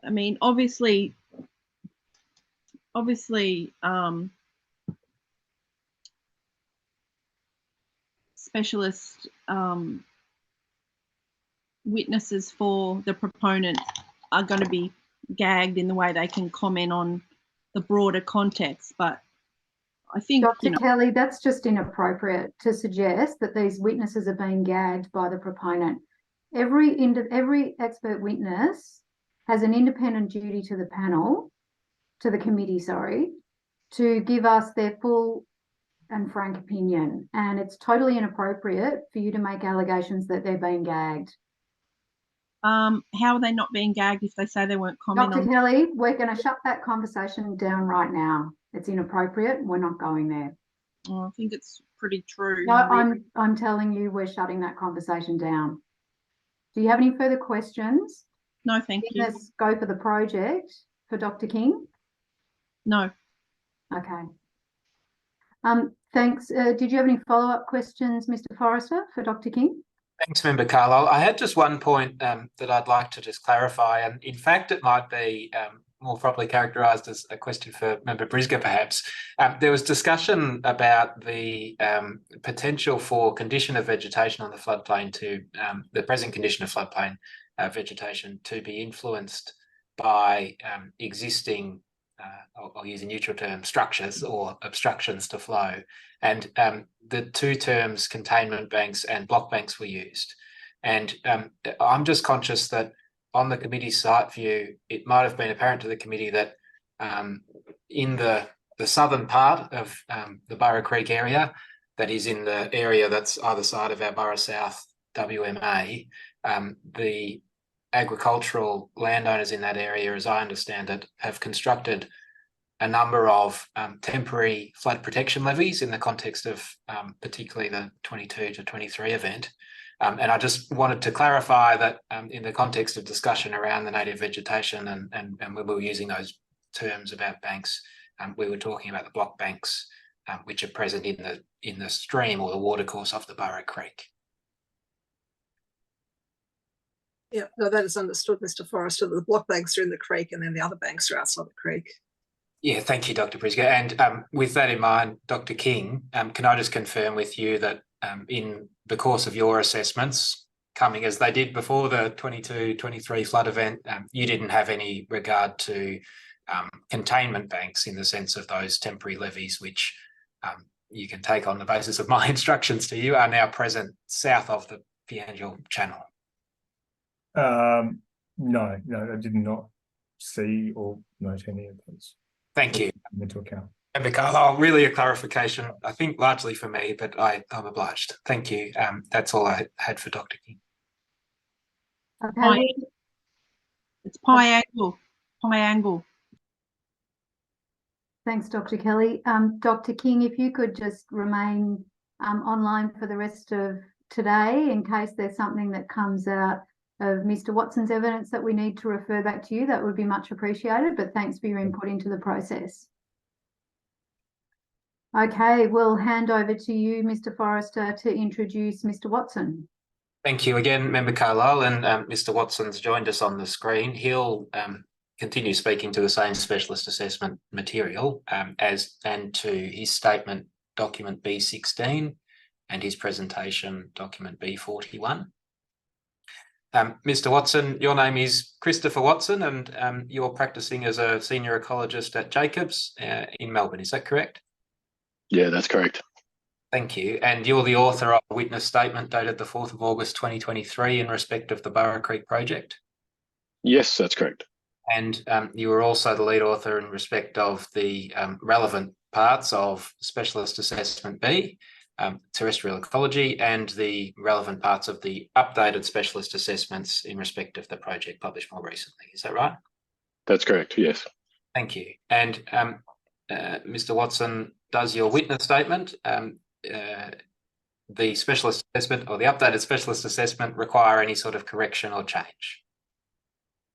mean, obviously, specialist witnesses for the proponent are going to be gagged in the way they can comment on the broader context. But I think, Dr. Kelly, that's just inappropriate to suggest that these witnesses are being gagged by the proponent. Every expert witness has an independent duty to the panel, to the committee, sorry, to give us their full and frank opinion. And it's totally inappropriate for you to make allegations that they're being gagged. how are they not being gagged if they say they weren't commenting Dr. Kelly, we're going to shut that conversation down right now. It's inappropriate. We're not going there. I think it's pretty true. No, I'm telling you, we're shutting that conversation down. Do you have any further questions? No, thank you. In the scope of the project for Dr. King? No. Okay. Thanks. Did you have any follow-up questions, Mr. Forrester, for Dr. King? Thanks, Member Carlisle. I had just one point that I'd like to just clarify, and in fact, it might be more properly characterised as a question for Member Brisger, perhaps. There was discussion about the potential for condition of vegetation on the floodplain to the present condition of floodplain vegetation to be influenced by existing, I'll use a neutral term, structures or obstructions to flow. And the two terms, containment banks and block banks, were used. And I'm just conscious that on the committee's site view, it might have been apparent to the committee that in the southern part of the Burra Creek area, that is in the area that's either side of our Burra South WMA, the agricultural landowners in that area, as I understand it, have constructed a number of temporary flood protection levees in the context of particularly the 22 to 23 event. And I just wanted to clarify that in the context of discussion around the native vegetation and when we were using those terms about banks, we were talking about the block banks which are present in the stream or the watercourse of the Burrow Creek. Yeah, no, that is understood, Mr. Forrester. The block banks are in the creek and then the other banks are outside the creek. Yeah, thank you, Dr. Briscoe. And with that in mind, Dr. King, can I just confirm with you that in the course of your assessments, coming as they did before the 22-23 flood event, you didn't have any regard to containment banks in the sense of those temporary levees, which you can take on the basis of my instructions to you, are now present south of the Piangel Channel? No, I did not see or note any of those. Thank you. Into account. And Carlisle, really a clarification, I think largely for me, but I'm obliged. Thank you. That's all I had for Dr. King. Okay. It's pi angle. Thanks, Dr. Kelly. Dr. King, if you could just remain online for the rest of today in case there's something that comes out of Mr. Watson's evidence that we need to refer back to you, that would be much appreciated, but thanks for your input into the process. Okay, we'll hand over to you, Mr. Forrester, to introduce Mr. Watson. Thank you again, Member Carlisle, and Mr. Watson's joined us on the screen. He'll continue speaking to the same specialist assessment material and to his statement document B16 and his presentation document B41. Mr. Watson, your name is Christopher Watson and you're practicing as a senior ecologist at Jacobs in Melbourne, is that correct? Yeah, that's correct. Thank you. And you're the author of a witness statement dated the 4th of August 2023 in respect of the Burrow Creek project? Yes, that's correct. And you were also the lead author in respect of the relevant parts of Specialist Assessment B, terrestrial ecology, and the relevant parts of the updated specialist assessments in respect of the project published more recently. Is that right? That's correct, yes. Thank you. And Mr. Watson, does your witness statement, the specialist assessment or the updated specialist assessment require any sort of correction or change?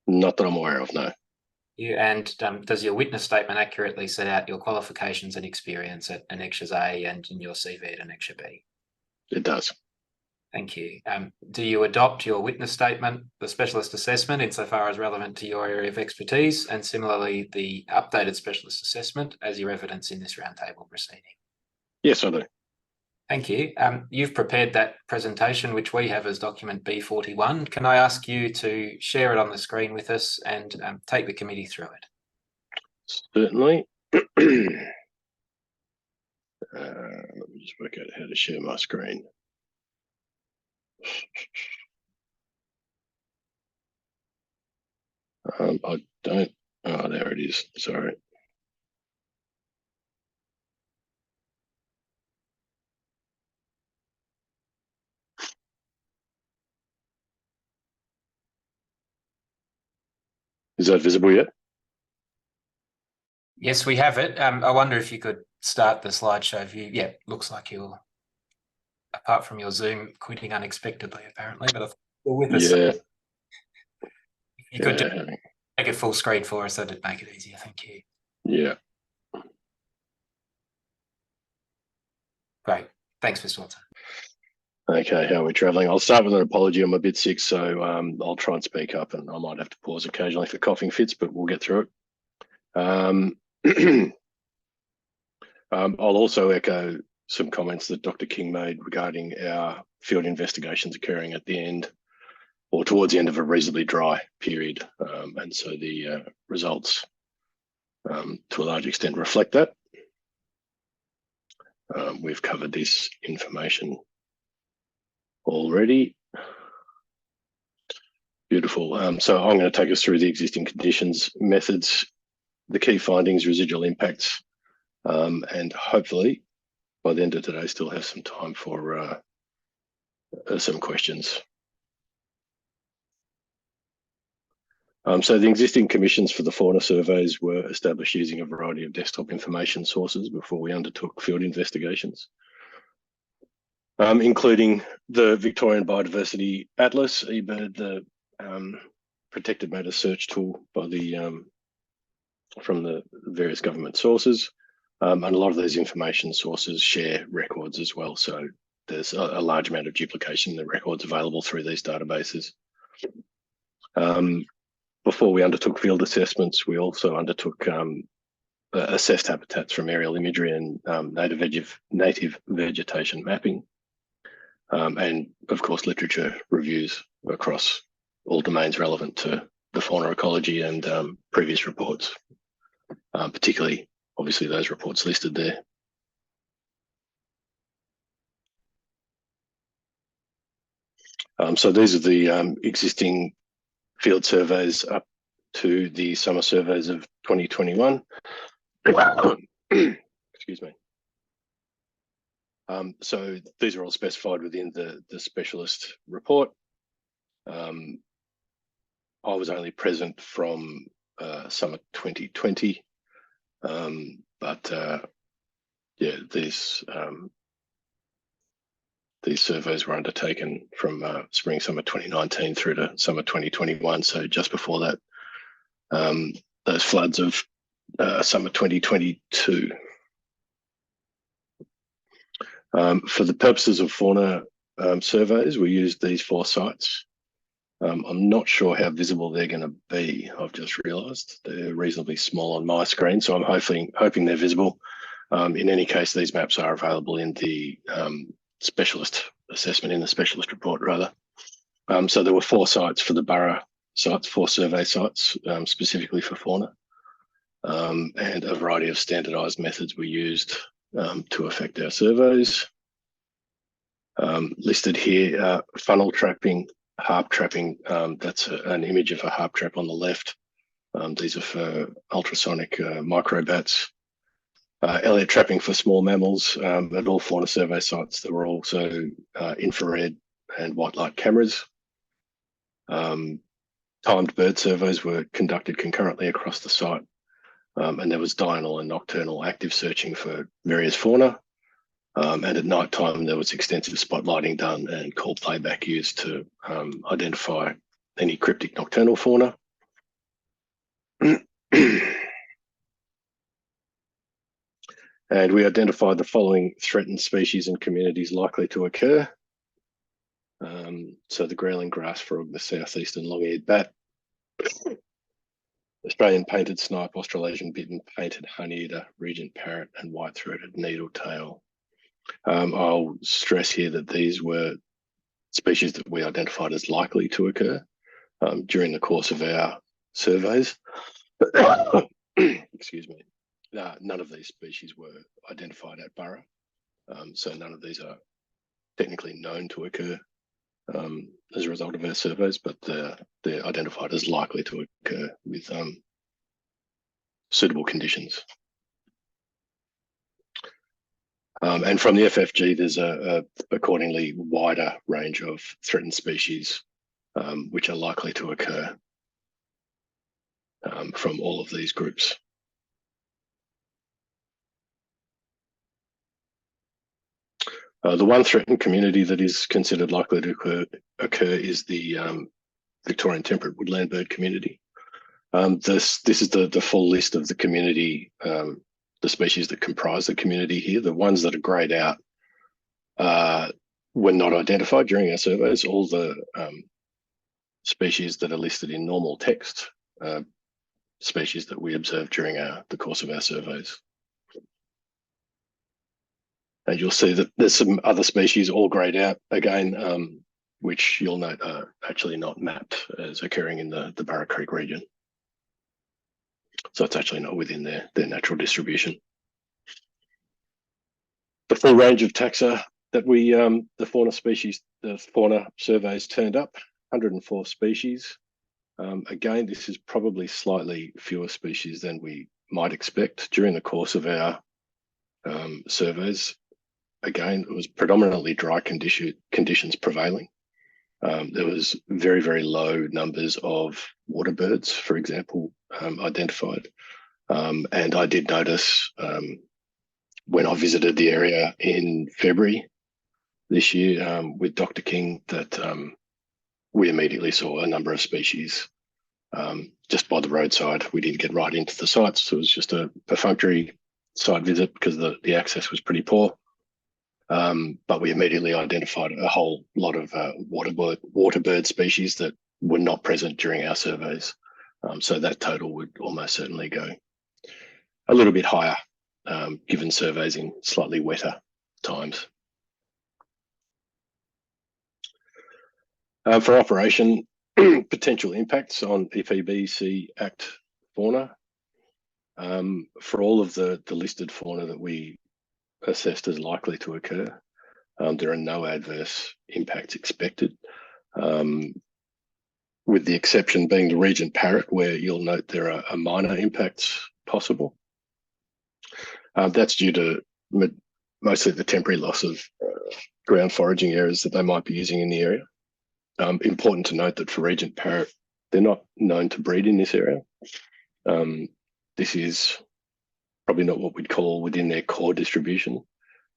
Not that I'm aware of, no. And does your witness statement accurately set out your qualifications and experience at Annexures A and in your CV at Annexure B? It does. Thank you. Do you adopt your witness statement, the specialist assessment, insofar as relevant to your area of expertise, and similarly the updated specialist assessment as your evidence in this roundtable proceeding? Yes, I do. Thank you. You've prepared that presentation, which we have as document B41. Can I ask you to share it on the screen with us and take the committee through it? Certainly. Let me just work out how to share my screen. I don't. Oh, there it is. Sorry. Is that visible yet? Yes, we have it. I wonder if you could start the slideshow view. Yeah, looks like you're, apart from your Zoom quitting unexpectedly, apparently, but I thought you're with us. Yeah. You could just make it full screen for us, that'd make it easier. Thank you. Yeah. Great. Thanks, Mr. Watson. Okay, how are we travelling? I'll start with an apology. I'm a bit sick, so I'll try and speak up, and I might have to pause occasionally for coughing fits, but we'll get through it. I'll also echo some comments that Dr. King made regarding our field investigations occurring at the end or towards the end of a reasonably dry period. And so the results to a large extent reflect that. We've covered this information already. Beautiful. So I'm going to take us through the existing conditions, methods, the key findings, residual impacts, and hopefully by the end of today still have some time for some questions. So the existing commissions for the fauna surveys were established using a variety of desktop information sources before we undertook field investigations. including the Victorian Biodiversity Atlas, eBird, the protected matter search tool by the from the various government sources, and a lot of these information sources share records as well. So there's a large amount of duplication in the records available through these databases. Before we undertook field assessments, we also undertook assessed habitats from aerial imagery and native vegetation mapping, and of course literature reviews across all domains relevant to the fauna ecology and previous reports, particularly obviously those reports listed there. So these are the existing field surveys up to the summer surveys of 2021. Excuse me. So these are all specified within the specialist report. I was only present from summer 2020, but yeah, these surveys were undertaken from spring summer 2019 through to summer 2021. So just before that, those floods of summer 2022. For the purposes of fauna surveys, we used these 4 sites. I'm not sure how visible they're going to be. I've just realised they're reasonably small on my screen, so I'm hoping they're visible. In any case, these maps are available in the specialist assessment, in the specialist report rather. So there were 4 sites for the borough sites, 4 survey sites specifically for fauna, and a variety of standardised methods were used to affect our surveys. Listed here, funnel trapping, harp trapping, that's an image of a harp trap on the left. These are for ultrasonic microbats. Elliott trapping for small mammals at all fauna survey sites. There were also infrared and white light cameras. Timed bird surveys were conducted concurrently across the site, and there was diurnal and nocturnal active searching for various fauna. And at night time, there was extensive spotlighting done and call playback used to identify any cryptic nocturnal fauna. And we identified the following threatened species and communities likely to occur. So the growling grass frog, the southeastern long-eared bat, Australian painted snipe, Australasian bitten painted honeyeater, regent parrot, and white-throated needletail. I'll stress here that these were species that we identified as likely to occur during the course of our surveys. Excuse me. None of these species were identified at borough, so none of these are technically known to occur as a result of our surveys, but they're identified as likely to occur with suitable conditions. And from the FFG, there's a accordingly wider range of threatened species which are likely to occur from all of these groups. The one threatened community that is considered likely to occur is the Victorian temperate woodland bird community. This is the full list of the community, the species that comprise the community here. The ones that are greyed out were not identified during our surveys. All the species that are listed in normal text, species that we observed during the course of our surveys. And you'll see that there's some other species all greyed out again, which you'll note are actually not mapped as occurring in the Burra Creek region. So it's actually not within their natural distribution. The full range of taxa that we, the fauna surveys turned up, 104 species. Again, this is probably slightly fewer species than we might expect during the course of our surveys. Again, it was predominantly dry conditions prevailing. There was very, very low numbers of water birds, for example, identified. And I did notice when I visited the area in February this year with Dr. King that we immediately saw a number of species just by the roadside. We didn't get right into the sites, so it was just a perfunctory site visit because the access was pretty poor. But we immediately identified a whole lot of water bird species that were not present during our surveys. So that total would almost certainly go a little bit higher, given surveys in slightly wetter times. For operation, potential impacts on EPBC Act fauna. For all of the listed fauna that we assessed as likely to occur, there are no adverse impacts expected, with the exception being the Regent parrot, where you'll note there are minor impacts possible. That's due to mostly the temporary loss of ground foraging areas that they might be using in the area. Important to note that for Regent parrot, they're not known to breed in this area. This is probably not what we'd call within their core distribution.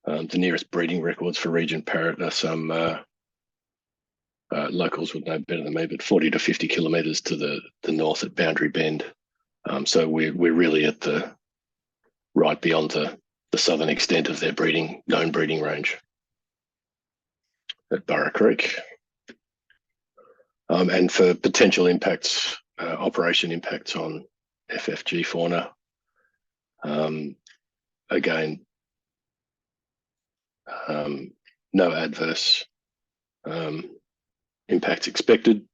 The nearest breeding records for Regent parrot are some locals would know better than me, but 40 to 50 kilometres to the north at Boundary Bend. So we're really at the right beyond the southern extent of their known breeding range at Burra Creek. And for potential impacts, operation impacts on FFG fauna, again, no adverse impacts expected,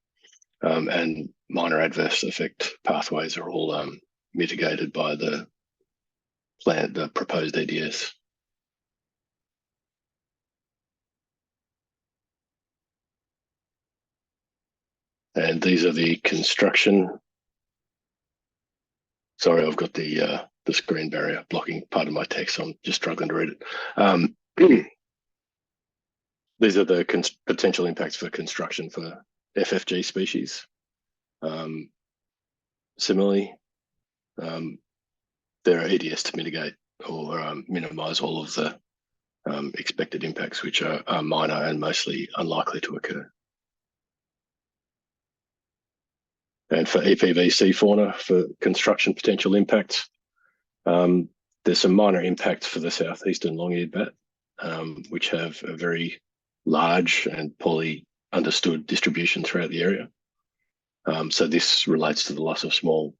and minor adverse effect pathways are all mitigated by the proposed EDS. And these are the construction. Sorry, I've got the screen barrier blocking part of my text, so I'm just struggling to read it. These are the potential impacts for construction for FFG species. Similarly, there are EDS to mitigate or minimise all of the expected impacts, which are minor and mostly unlikely to occur. And for EPVC fauna, for construction potential impacts, there's some minor impacts for the southeastern long-eared bat, which have a very large and poorly understood distribution throughout the area. So this relates to the loss of small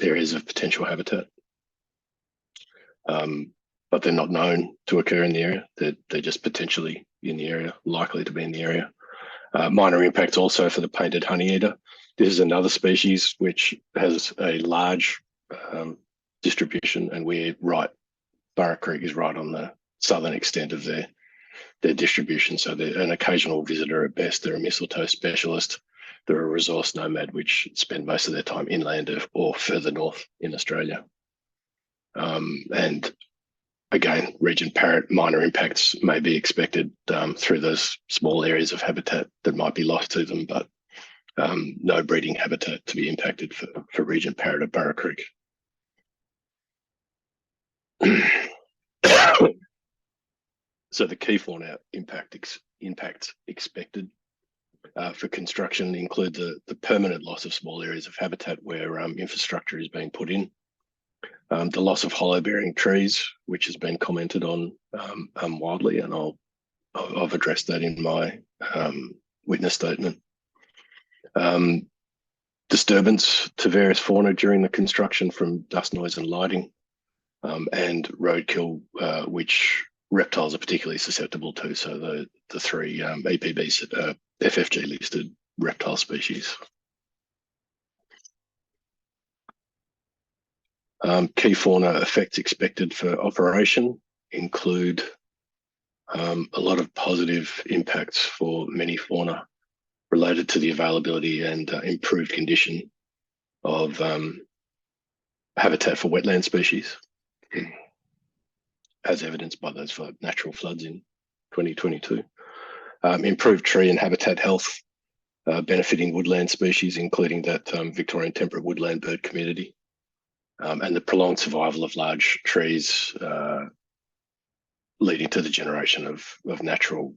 areas of potential habitat. But they're not known to occur in the area. They're just potentially in the area, likely to be in the area. Minor impacts also for the painted honeyeater. This is another species which has a large distribution, and Burra Creek is right on the southern extent of their distribution. So they're an occasional visitor at best. They're a mistletoe specialist. They're a resource nomad, which spend most of their time inland or further north in Australia. And again, Regent parrot, minor impacts may be expected through those small areas of habitat that might be lost to them, but no breeding habitat to be impacted for Regent parrot at Burra Creek. So the key fauna impacts expected for construction include the permanent loss of small areas of habitat where infrastructure is being put in, the loss of hollow-bearing trees, which has been commented on widely, and I've addressed that in my witness statement. Disturbance to various fauna during the construction from dust, noise and lighting, and roadkill, which reptiles are particularly susceptible to. So the three EPBs, FFG listed reptile species. Key fauna effects expected for operation include a lot of positive impacts for many fauna related to the availability and improved condition of habitat for wetland species, as evidenced by those natural floods in 2022. Improved tree and habitat health, benefiting woodland species, including that Victorian temperate woodland bird community, and the prolonged survival of large trees, leading to the generation of natural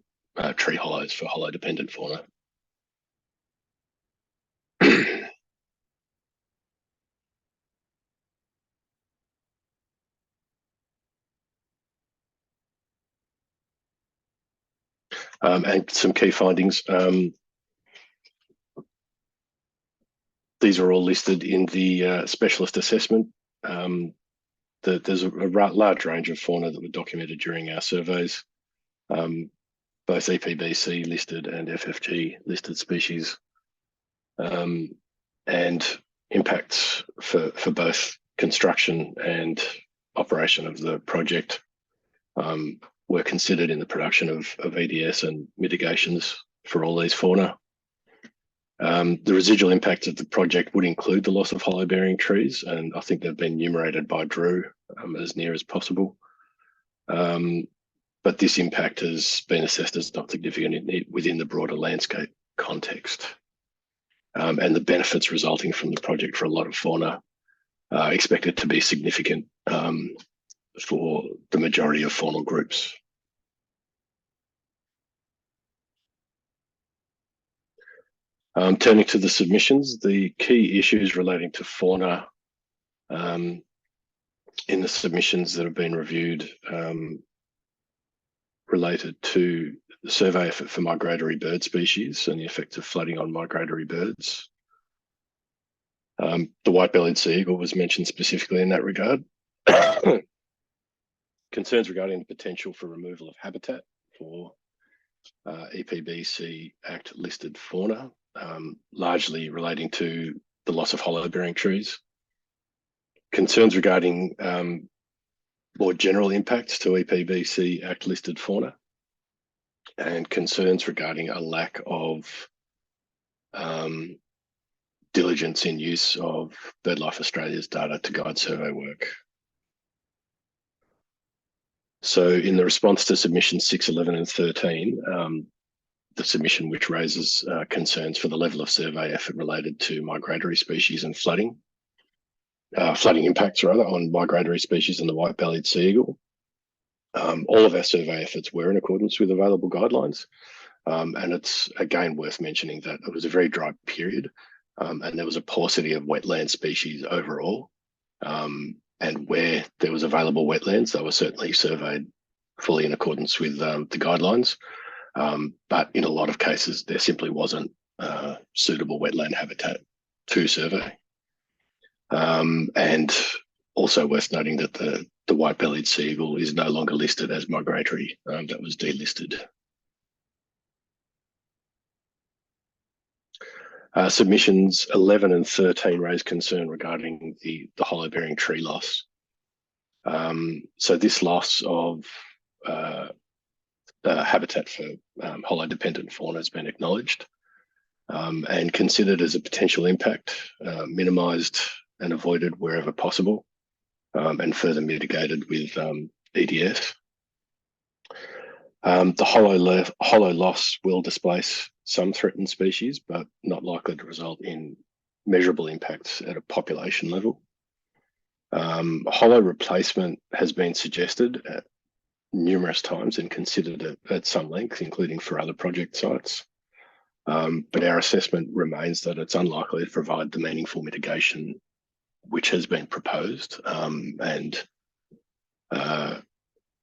tree hollows for hollow dependent fauna. And some key findings. These are all listed in the specialist assessment. There's a large range of fauna that were documented during our surveys, both EPBC listed and FFG listed species, and impacts for both construction and operation of the project were considered in the production of EDS and mitigations for all these fauna. The residual impacts of the project would include the loss of hollow-bearing trees, and I think they've been enumerated by Drew as near as possible. But this impact has been assessed as not significant within the broader landscape context. And the benefits resulting from the project for a lot of fauna are expected to be significant for the majority of faunal groups. Turning to the submissions, the key issues relating to fauna in the submissions that have been reviewed related to the survey effort for migratory bird species and the effects of flooding on migratory birds. The white-bellied sea eagle was mentioned specifically in that regard. Concerns regarding the potential for removal of habitat for EPBC Act listed fauna, largely relating to the loss of hollow-bearing trees. Concerns regarding more general impacts to EPBC Act listed fauna, and concerns regarding a lack of diligence in use of BirdLife Australia's data to guide survey work. So in the response to submissions 6, 11 and 13, the submission which raises concerns for the level of survey effort related to migratory species and flooding impacts rather on migratory species and the white-bellied sea eagle. All of our survey efforts were in accordance with available guidelines, and it's again worth mentioning that it was a very dry period, and there was a paucity of wetland species overall, and where there was available wetlands, they were certainly surveyed fully in accordance with the guidelines, but in a lot of cases there simply wasn't suitable wetland habitat to survey. And also worth noting that the white-bellied sea eagle is no longer listed as migratory. That was delisted. Submissions 11 and 13 raised concern regarding the hollow-bearing tree loss. So this loss of habitat for hollow-dependent fauna has been acknowledged and considered as a potential impact, minimised and avoided wherever possible, and further mitigated with EDS. The hollow loss will displace some threatened species, but not likely to result in measurable impacts at a population level. Hollow replacement has been suggested at numerous times and considered at some length, including for other project sites. But our assessment remains that it's unlikely to provide the meaningful mitigation which has been proposed, and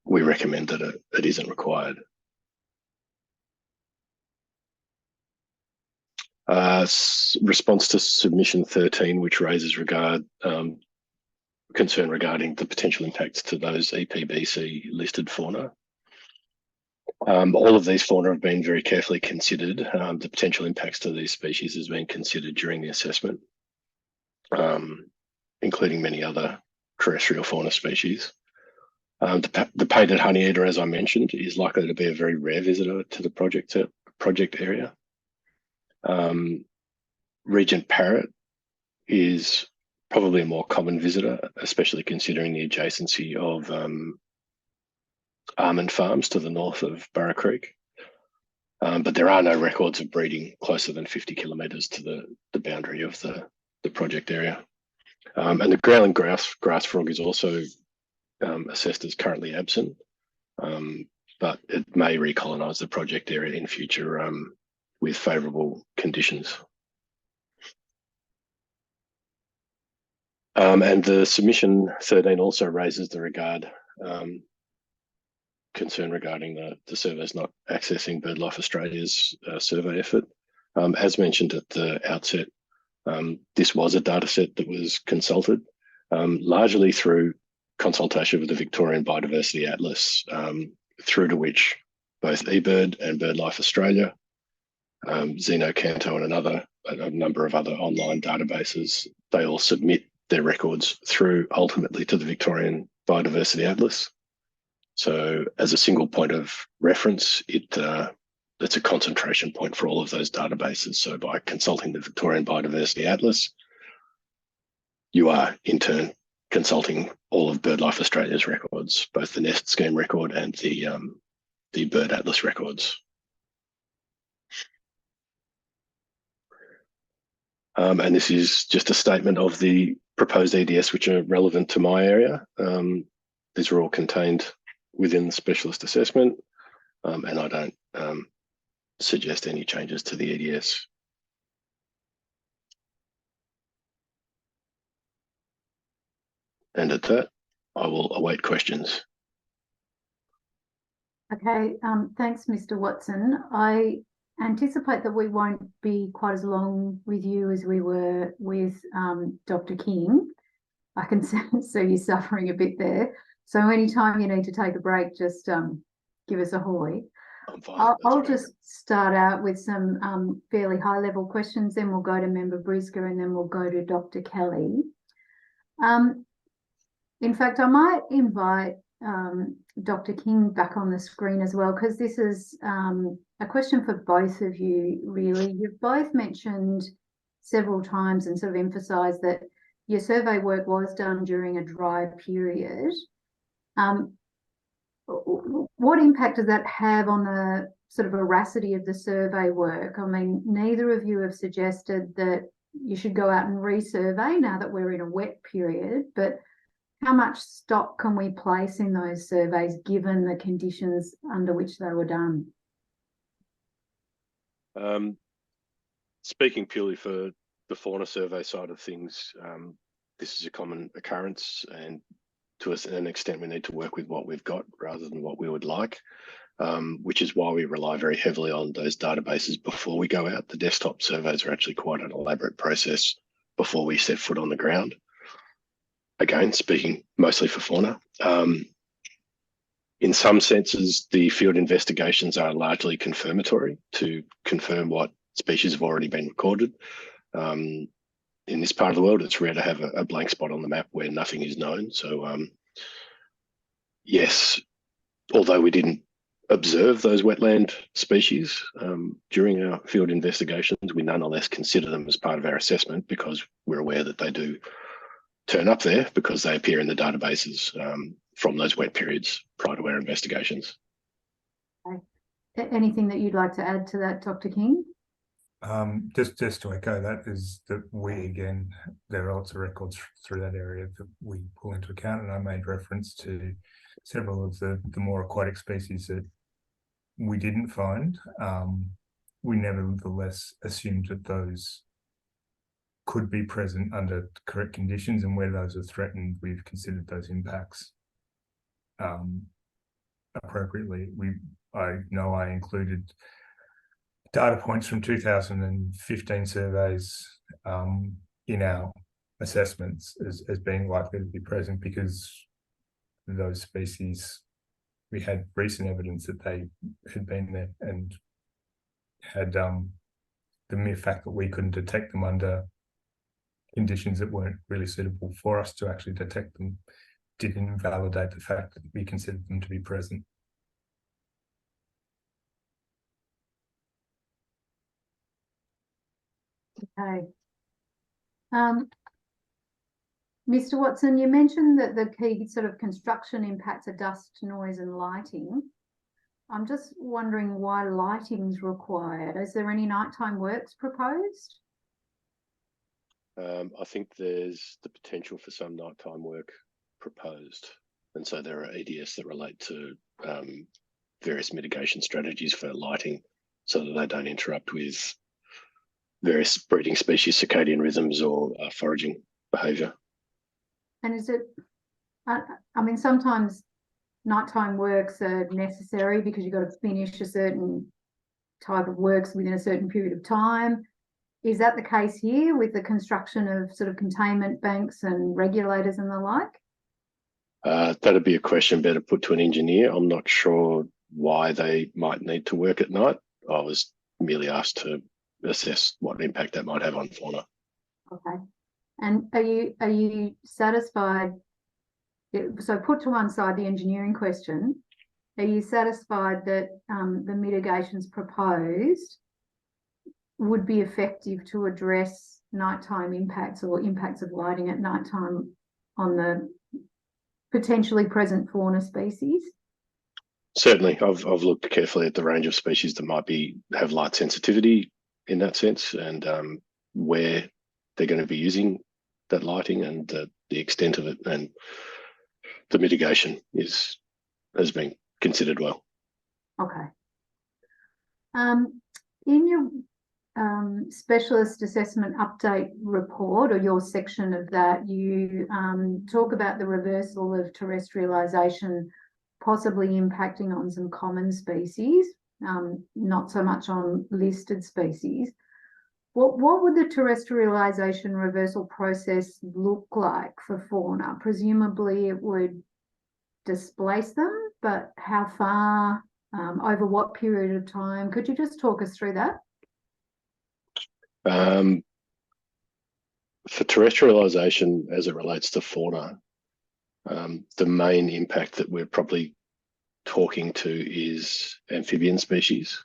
we recommend that it isn't required. Response to submission 13, which raises concern regarding the potential impacts to those EPBC listed fauna. All of these fauna have been very carefully considered. The potential impacts to these species has been considered during the assessment, including many other terrestrial fauna species. The painted honeyeater, as I mentioned, is likely to be a very rare visitor to the project area. Regent parrot is probably a more common visitor, especially considering the adjacency of almond farms to the north of Burra Creek. But there are no records of breeding closer than 50 kilometres to the boundary of the project area. And the growling grass frog is also assessed as currently absent. but it may recolonise the project area in future with favourable conditions. And the submission 13 also raises the concern regarding the surveys not accessing BirdLife Australia's survey effort. As mentioned at the outset, this was a data set that was consulted, largely through consultation with the Victorian Biodiversity Atlas, through to which both eBird and BirdLife Australia, Xenocanto and a number of other online databases, they all submit their records through ultimately to the Victorian Biodiversity Atlas. So as a single point of reference, it's a concentration point for all of those databases. So by consulting the Victorian Biodiversity Atlas, you are in turn consulting all of BirdLife Australia's records, both the Nest Scheme record and the Bird Atlas records. And this is just a statement of the proposed EDS which are relevant to my area. These are all contained within the specialist assessment, and I don't suggest any changes to the EDS. And at that, I will await questions. Okay, thanks, Mr. Watson. I anticipate that we won't be quite as long with you as we were with Dr. King. I can see you suffering a bit there. So anytime you need to take a break, just give us a hoy. I'm fine. I'll just start out with some fairly high-level questions, then we'll go to Member Briscoe, and then we'll go to Dr. Kelly. In fact, I might invite Dr. King back on the screen as well, because this is a question for both of you, really. You've both mentioned several times and sort of emphasised that your survey work was done during a dry period. What impact does that have on the sort of veracity of the survey work? I mean, neither of you have suggested that you should go out and resurvey now that we're in a wet period, but how much stock can we place in those surveys given the conditions under which they were done? Speaking purely for the fauna survey side of things, this is a common occurrence, and to an extent we need to work with what we've got rather than what we would like, which is why we rely very heavily on those databases before we go out. The desktop surveys are actually quite an elaborate process before we set foot on the ground. Again, speaking mostly for fauna. In some senses, the field investigations are largely confirmatory to confirm what species have already been recorded. In this part of the world, it's rare to have a blank spot on the map where nothing is known. So yes, although we didn't observe those wetland species during our field investigations, we nonetheless consider them as part of our assessment because we're aware that they do turn up there because they appear in the databases from those wet periods prior to our investigations. Okay. Anything that you'd like to add to that, Dr. King? Just to echo that, is that there are lots of records through that area that we pull into account, and I made reference to several of the more aquatic species that we didn't find. We nevertheless assumed that those could be present under correct conditions, and where those are threatened, we've considered those impacts appropriately. I know I included data points from 2015 surveys in our assessments as being likely to be present because those species, we had recent evidence that they had been there, and had the mere fact that we couldn't detect them under conditions that weren't really suitable for us to actually detect them didn't invalidate the fact that we considered them to be present. Okay. Mr. Watson, you mentioned that the key sort of construction impacts are dust, noise and lighting. I'm just wondering why lighting's required. Is there any nighttime works proposed? I think there's the potential for some nighttime work proposed. And so there are EDS that relate to various mitigation strategies for lighting so that they don't interrupt with various breeding species, circadian rhythms, or foraging behaviour. And is it, I mean, sometimes nighttime works are necessary because you've got to finish a certain type of works within a certain period of time. Is that the case here with the construction of sort of containment banks and regulators and the like? That'd be a question better put to an engineer. I'm not sure why they might need to work at night. I was merely asked to assess what impact that might have on fauna. Okay. And are you satisfied? So put to one side the engineering question. Are you satisfied that the mitigations proposed would be effective to address nighttime impacts or impacts of lighting at nighttime on the potentially present fauna species? Certainly, I've looked carefully at the range of species that might have light sensitivity in that sense, and where they're going to be using that lighting and the extent of it, and the mitigation has been considered well. Okay. In your specialist assessment update report, or your section of that, you talk about the reversal of terrestrialisation possibly impacting on some common species, not so much on listed species. What would the terrestrialisation reversal process look like for fauna? Presumably it would displace them, but how far, over what period of time? Could you just talk us through that? For terrestrialisation as it relates to fauna, the main impact that we're probably talking to is amphibian species.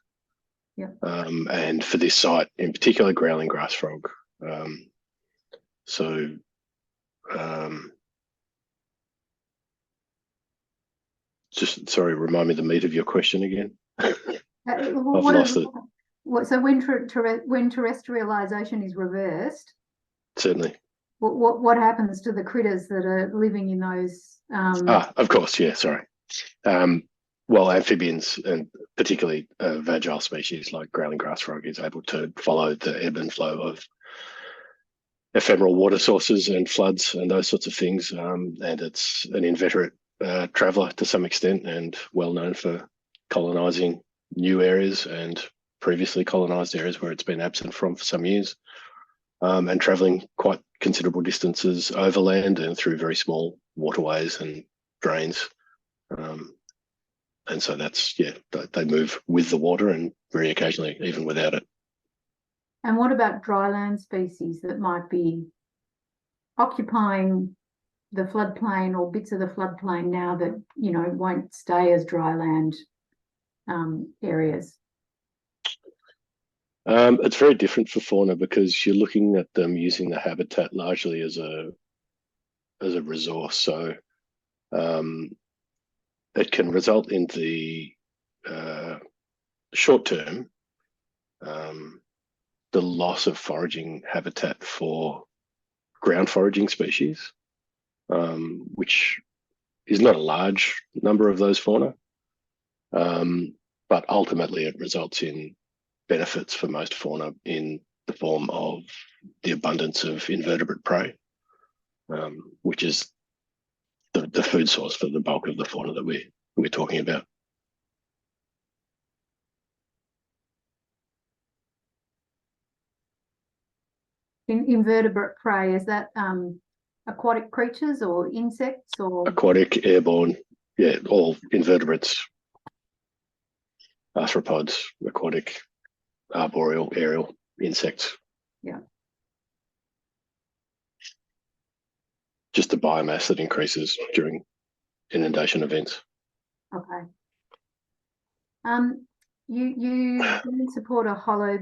Yeah. And for this site in particular, growling grass frog. Just sorry, remind me the meat of your question again. I've lost it. So when terrestrialisation is reversed, certainly, what happens to the critters that are living in those? Of course, yeah. Sorry. Well, amphibians, and particularly vagile species like growling grass frog, is able to follow the ebb and flow of ephemeral water sources and floods and those sorts of things. And it's an inveterate traveller to some extent, and well known for colonising new areas and previously colonised areas where it's been absent from for some years, and travelling quite considerable distances overland and through very small waterways and drains. And so that's, yeah, they move with the water and very occasionally even without it. And what about dryland species that might be occupying the floodplain or bits of the floodplain now that, you know, won't stay as dryland areas? It's very different for fauna because you're looking at them using the habitat largely as a resource. So it can result in the short term the loss of foraging habitat for ground foraging species, which is not a large number of those fauna, but ultimately it results in benefits for most fauna in the form of the abundance of invertebrate prey, which is the food source for the bulk of the fauna that we're talking about. Invertebrate prey, is that aquatic creatures or insects or? Aquatic, airborne, yeah, all invertebrates, arthropods, aquatic, arboreal, aerial, insects. Yeah. Just the biomass that increases during inundation events. Okay. You didn't support a hollow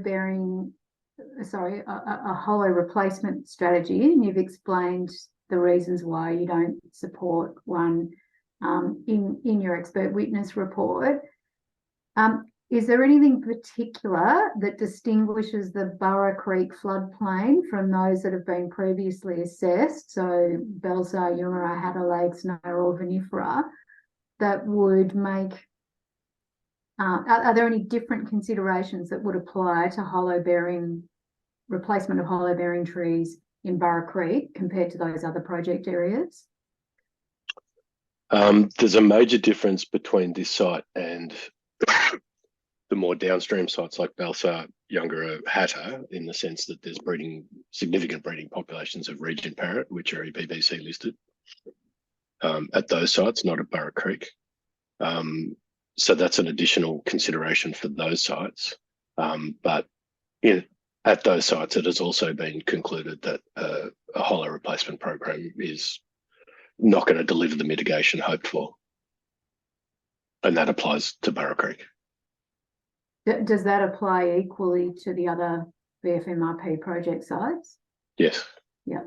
replacement strategy, and you've explained the reasons why you don't support one in your expert witness report. Is there anything particular that distinguishes the Burra Creek floodplain from those that have been previously assessed, so Belsar, Yungara, Hatter Lakes, Narra or Vinifera, that would make are there any different considerations that would apply to replacement of hollow bearing trees in Burra Creek compared to those other project areas? There's a major difference between this site and the more downstream sites like Balsa, Youngara, Hatta, in the sense that there's significant breeding populations of Regent parrot, which are EPBC listed at those sites, not at Burra Creek. So that's an additional consideration for those sites. But at those sites, it has also been concluded that a hollow replacement program is not going to deliver the mitigation hoped for. And that applies to Burra Creek. Does that apply equally to the other VFMRP project sites? Yes. Yeah.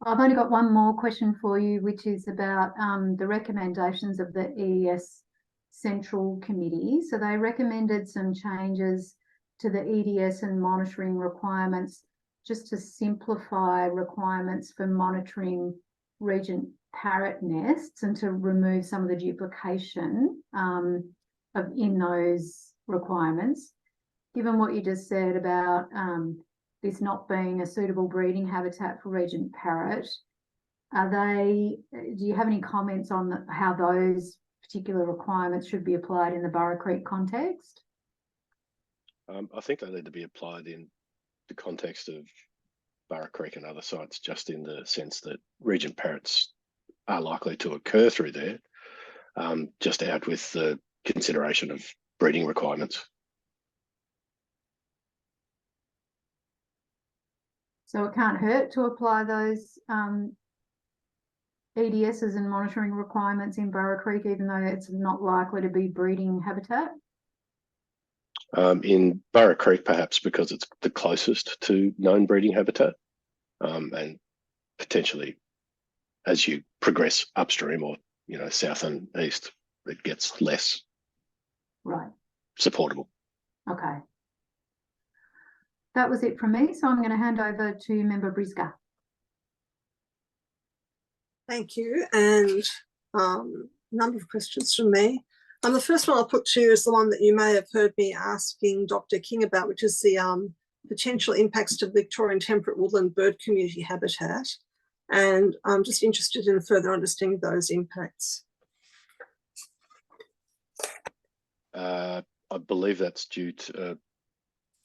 I've only got one more question for you, which is about the recommendations of the EDS Central Committee. So they recommended some changes to the EDS and monitoring requirements just to simplify requirements for monitoring Regent parrot nests and to remove some of the duplication in those requirements. Given what you just said about this not being a suitable breeding habitat for Regent parrot, do you have any comments on how those particular requirements should be applied in the Burra Creek context? I think they need to be applied in the context of Burra Creek and other sites, just in the sense that Regent parrots are likely to occur through there, just out with the consideration of breeding requirements. So it can't hurt to apply those EDSs and monitoring requirements in Burra Creek, even though it's not likely to be breeding habitat? In Burra Creek, perhaps because it's the closest to known breeding habitat, and potentially as you progress upstream or south and east, it gets less supportable. Okay. That was it from me, so I'm going to hand over to Member Briscoe. Thank you. And a number of questions from me. The first one I'll put to you is the one that you may have heard me asking Dr. King about, which is the potential impacts to Victorian temperate woodland bird community habitat. And I'm just interested in further understanding those impacts. I believe that's due to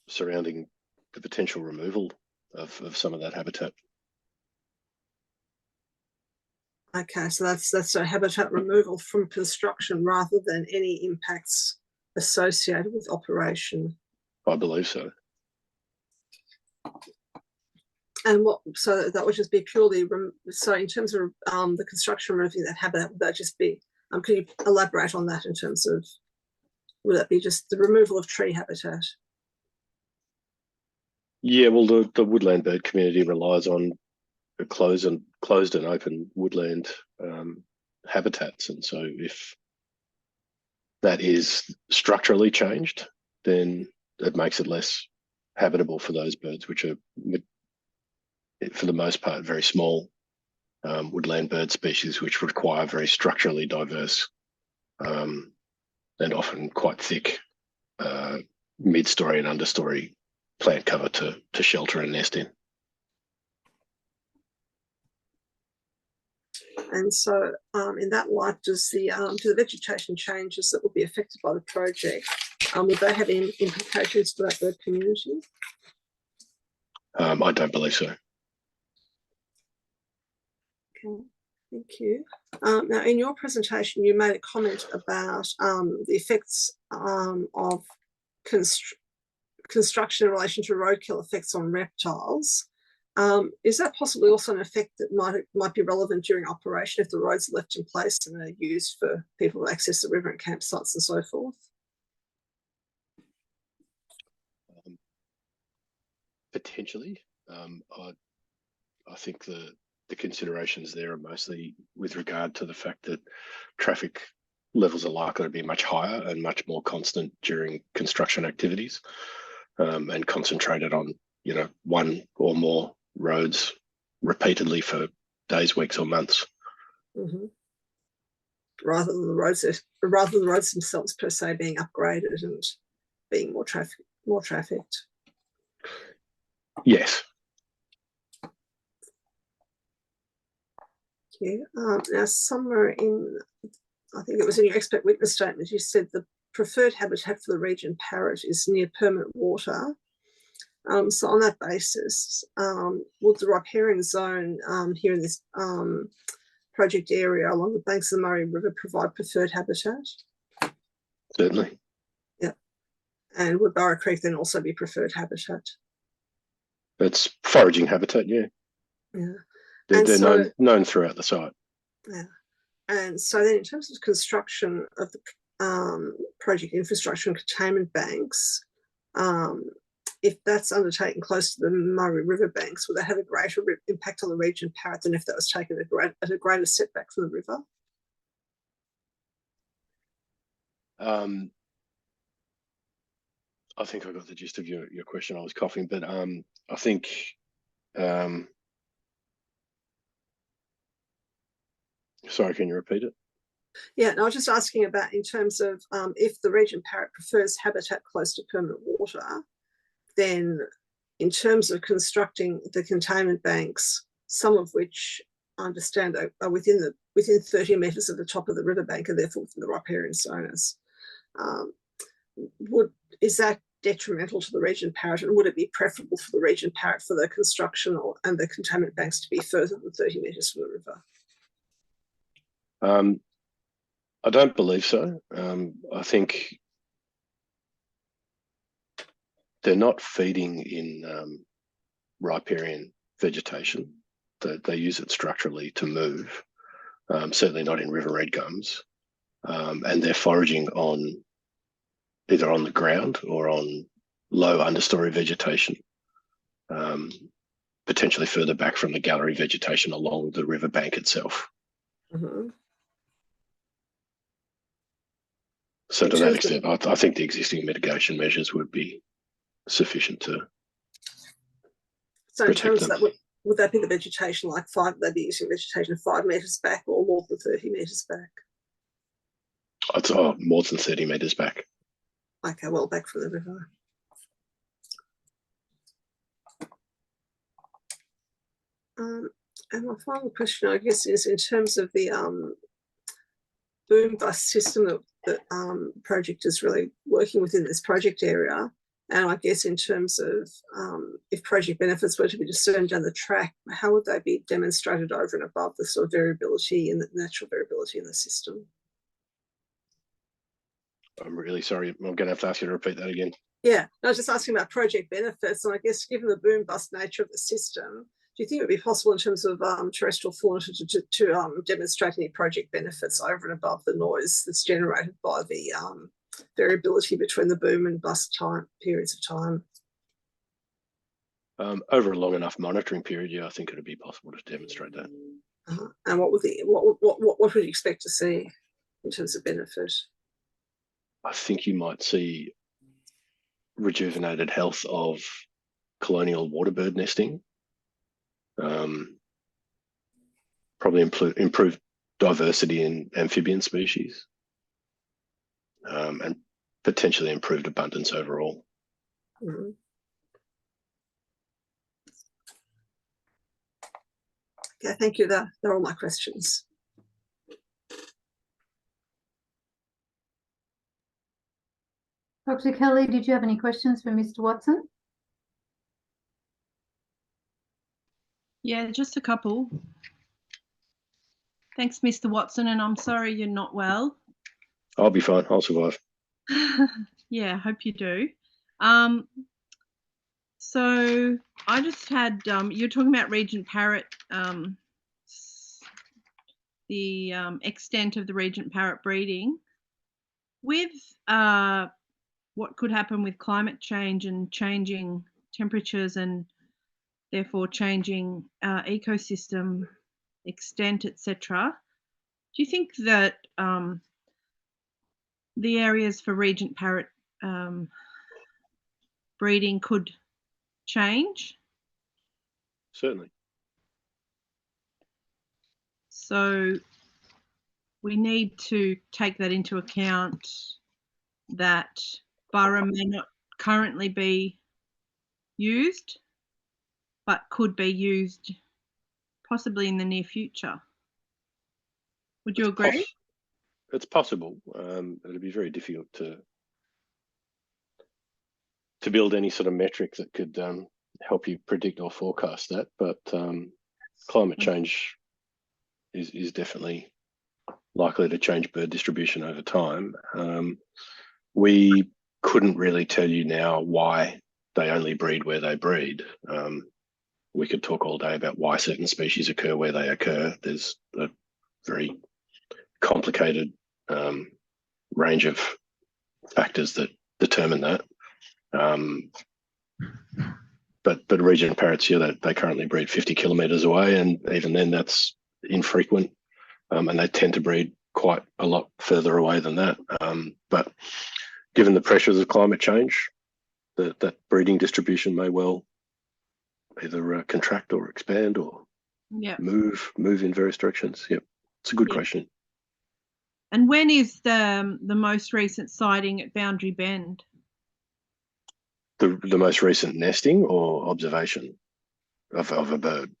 surrounding the potential removal of some of that habitat. Okay, so that's a habitat removal from construction rather than any impacts associated with operation. I believe so. And so that would just be purely, so in terms of the construction removing that habitat, would that just be, can you elaborate on that in terms of, would that be just the removal of tree habitat? Yeah, well, the woodland bird community relies on closed and open woodland habitats, and so if that is structurally changed, then it makes it less habitable for those birds, which are, for the most part, very small woodland bird species, which require very structurally diverse and often quite thick mid-story and understory plant cover to shelter and nest in. And so in that light, do the vegetation changes that will be affected by the project, would they have any implications for that bird community? I don't believe so. Okay, thank you. Now, in your presentation, you made a comment about the effects of construction in relation to roadkill effects on reptiles. Is that possibly also an effect that might be relevant during operation if the roads are left in place and are used for people to access the river and campsites and so forth? Potentially. I think the the considerations there are mostly with regard to the fact that traffic levels are likely to be much higher and much more constant during construction activities, and concentrated on, you know, one or more roads repeatedly for days, weeks, or months. Mm-hmm. Rather than the roads themselves per se being upgraded and being more trafficked. Yes. Yeah. Now, somewhere in, I think it was in your expert witness statement, you said the preferred habitat for the region parrot is near permanent water. So on that basis, would the riparian zone here in this project area along the banks of the Murray River provide preferred habitat? Certainly. Yeah. And would Burra Creek then also be preferred habitat? It's foraging habitat, yeah. Yeah. They're known throughout the site. Yeah. And so then in terms of construction of the project infrastructure and containment banks, if that's undertaken close to the Murray River banks, would that have a greater impact on the region parrot than if that was taken at a greater setback from the river? I think I got the gist of your question. I was coughing, but I think sorry, can you repeat it? Yeah, no, I was just asking about in terms of if the region parrot prefers habitat close to permanent water, then in terms of constructing the containment banks, some of which I understand are within 30 metres of the top of the riverbank and therefore within the riparian zones, is that detrimental to the region parrot, and would it be preferable for the region parrot for the construction and the containment banks to be further than 30 metres from the river? I don't believe so. I think they're not feeding in riparian vegetation. They use it structurally to move, certainly not in river red gums. And they're foraging on either on the ground or on low understory vegetation, potentially further back from the gallery vegetation along the riverbank itself. Mm-hmm. So to that extent, I think the existing mitigation measures would be sufficient to so in protect terms them. of that, would that be the vegetation like they'd be using vegetation 5 metres back or more than 30 metres back? It's more than 30 metres back. Okay, well back from the river. And my final question, I guess, is in terms of the boom bust system that project is really working within this project area. And I guess in terms of if project benefits were to be discerned down the track, how would they be demonstrated over and above the sort of variability and the natural variability in the system? I'm really sorry. I'm going to have to ask you to repeat that again. Yeah, I was just asking about project benefits. And I guess given the boom bust nature of the system, do you think it would be possible in terms of terrestrial fauna to demonstrate any project benefits over and above the noise that's generated by the variability between the boom and bust periods of time? Over a long enough monitoring period, yeah, I think it would be possible to demonstrate that. And what would you expect to see in terms of benefit? I think you might see rejuvenated health of colonial waterbird nesting, probably improved diversity in amphibian species, and potentially improved abundance overall. Mm-hmm. Okay, thank you. They're all my questions. Dr. Kelly, did you have any questions for Mr. Watson? Yeah, just a couple. Thanks, Mr. Watson, and I'm sorry you're not well. I'll be fine. I'll survive. Yeah, I hope you do. So I just had, you're talking about Regent Parrot, the extent of the Regent Parrot breeding. With what could happen with climate change and changing temperatures and therefore changing ecosystem extent, etc. Do you think that the areas for regent parrot breeding could change? Certainly. So we need to take that into account, that borough may not currently be used, but could be used possibly in the near future. Would you agree? It's possible. It'd be very difficult to build any sort of metric that could help you predict or forecast that, but climate change is definitely likely to change bird distribution over time. We couldn't really tell you now why they only breed where they breed. We could talk all day about why certain species occur where they occur. There's a very complicated range of factors that determine that. But regent parrots, yeah, they currently breed 50 kilometres away, and even then that's infrequent, and they tend to breed quite a lot further away than that. But given the pressures of climate change, that breeding distribution may well either contract or expand or move in various directions. Yep, it's a good question. And when is the most recent sighting at Boundary Bend? The most recent nesting or observation of a bird?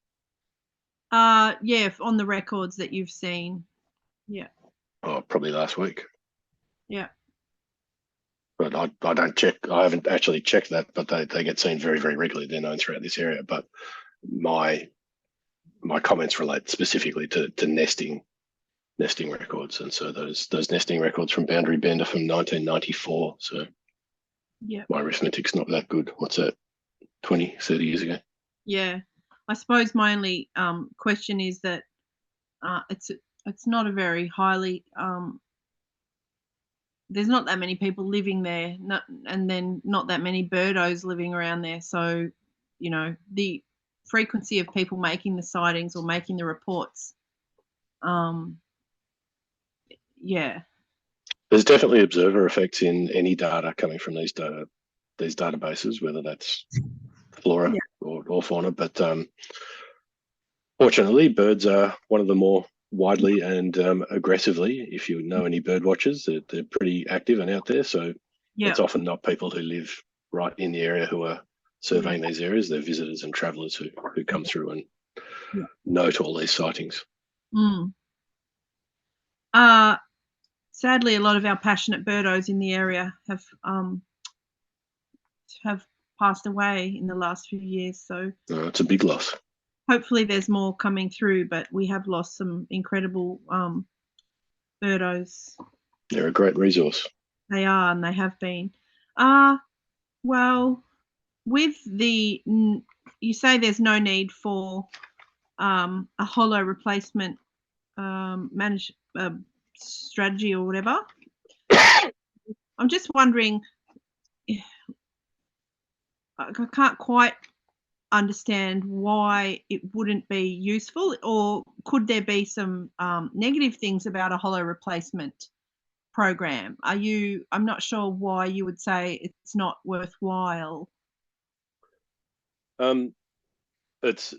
Yeah, on the records that you've seen. Yeah. Oh, probably last week. Yeah. But I don't check. I haven't actually checked that, but they get seen very, very regularly. They're known throughout this area. But my comments relate specifically to nesting records, and so those nesting records from Boundary Bend are from 1994. So yeah, my arithmetic's not that good. What's that? 20, 30 years ago. Yeah, I suppose my only question is that it's not a very highly there's not that many people living there, and then not that many birdos living around there. So, you know, the frequency of people making the sightings or making the reports, yeah. There's definitely observer effects in any data coming from these databases, whether that's flora or fauna. But fortunately, birds are one of the more widely and aggressively, if you know any bird watchers, they're pretty active and out there. So it's often not people who live right in the area who are surveying these areas. They're visitors and travellers who come through and note all these sightings. Sadly, a lot of our passionate birdos in the area have passed away in the last few years. So it's a big loss. Hopefully there's more coming through, but we have lost some incredible birdos. They're a great resource. They are, and they have been. Well, with the, you say there's no need for a hollow replacement strategy or whatever. I'm just wondering, I can't quite understand why it wouldn't be useful, or could there be some negative things about a hollow replacement program? I'm not sure why you would say it's not worthwhile. There's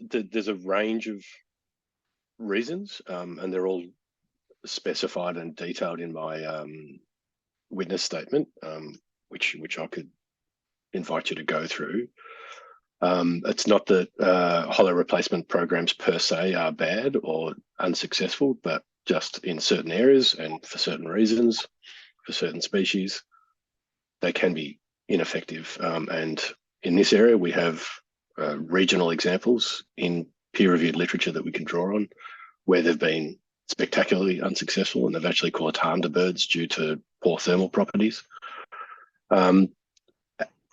a range of reasons, and they're all specified and detailed in my witness statement, which I could invite you to go through. It's not that hollow replacement programs per se are bad or unsuccessful, but just in certain areas and for certain reasons, for certain species, they can be ineffective. And in this area, we have regional examples in peer-reviewed literature that we can draw on where they've been spectacularly unsuccessful and they've actually caused harm to birds due to poor thermal properties.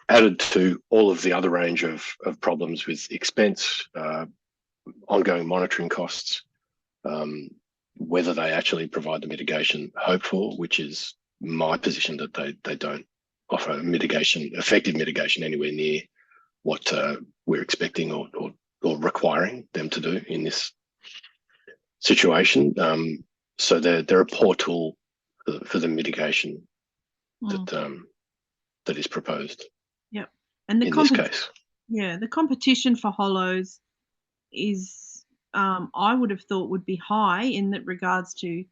Added to all of the other range of problems with expense, ongoing monitoring costs, whether they actually provide the mitigation hoped for, which is my position that they don't offer effective mitigation anywhere near what we're expecting or requiring them to do in this situation. So they're a poor tool for the mitigation that is proposed. Yep. And in this case, yeah, the competition for hollows is, I would have thought would be high in that regards to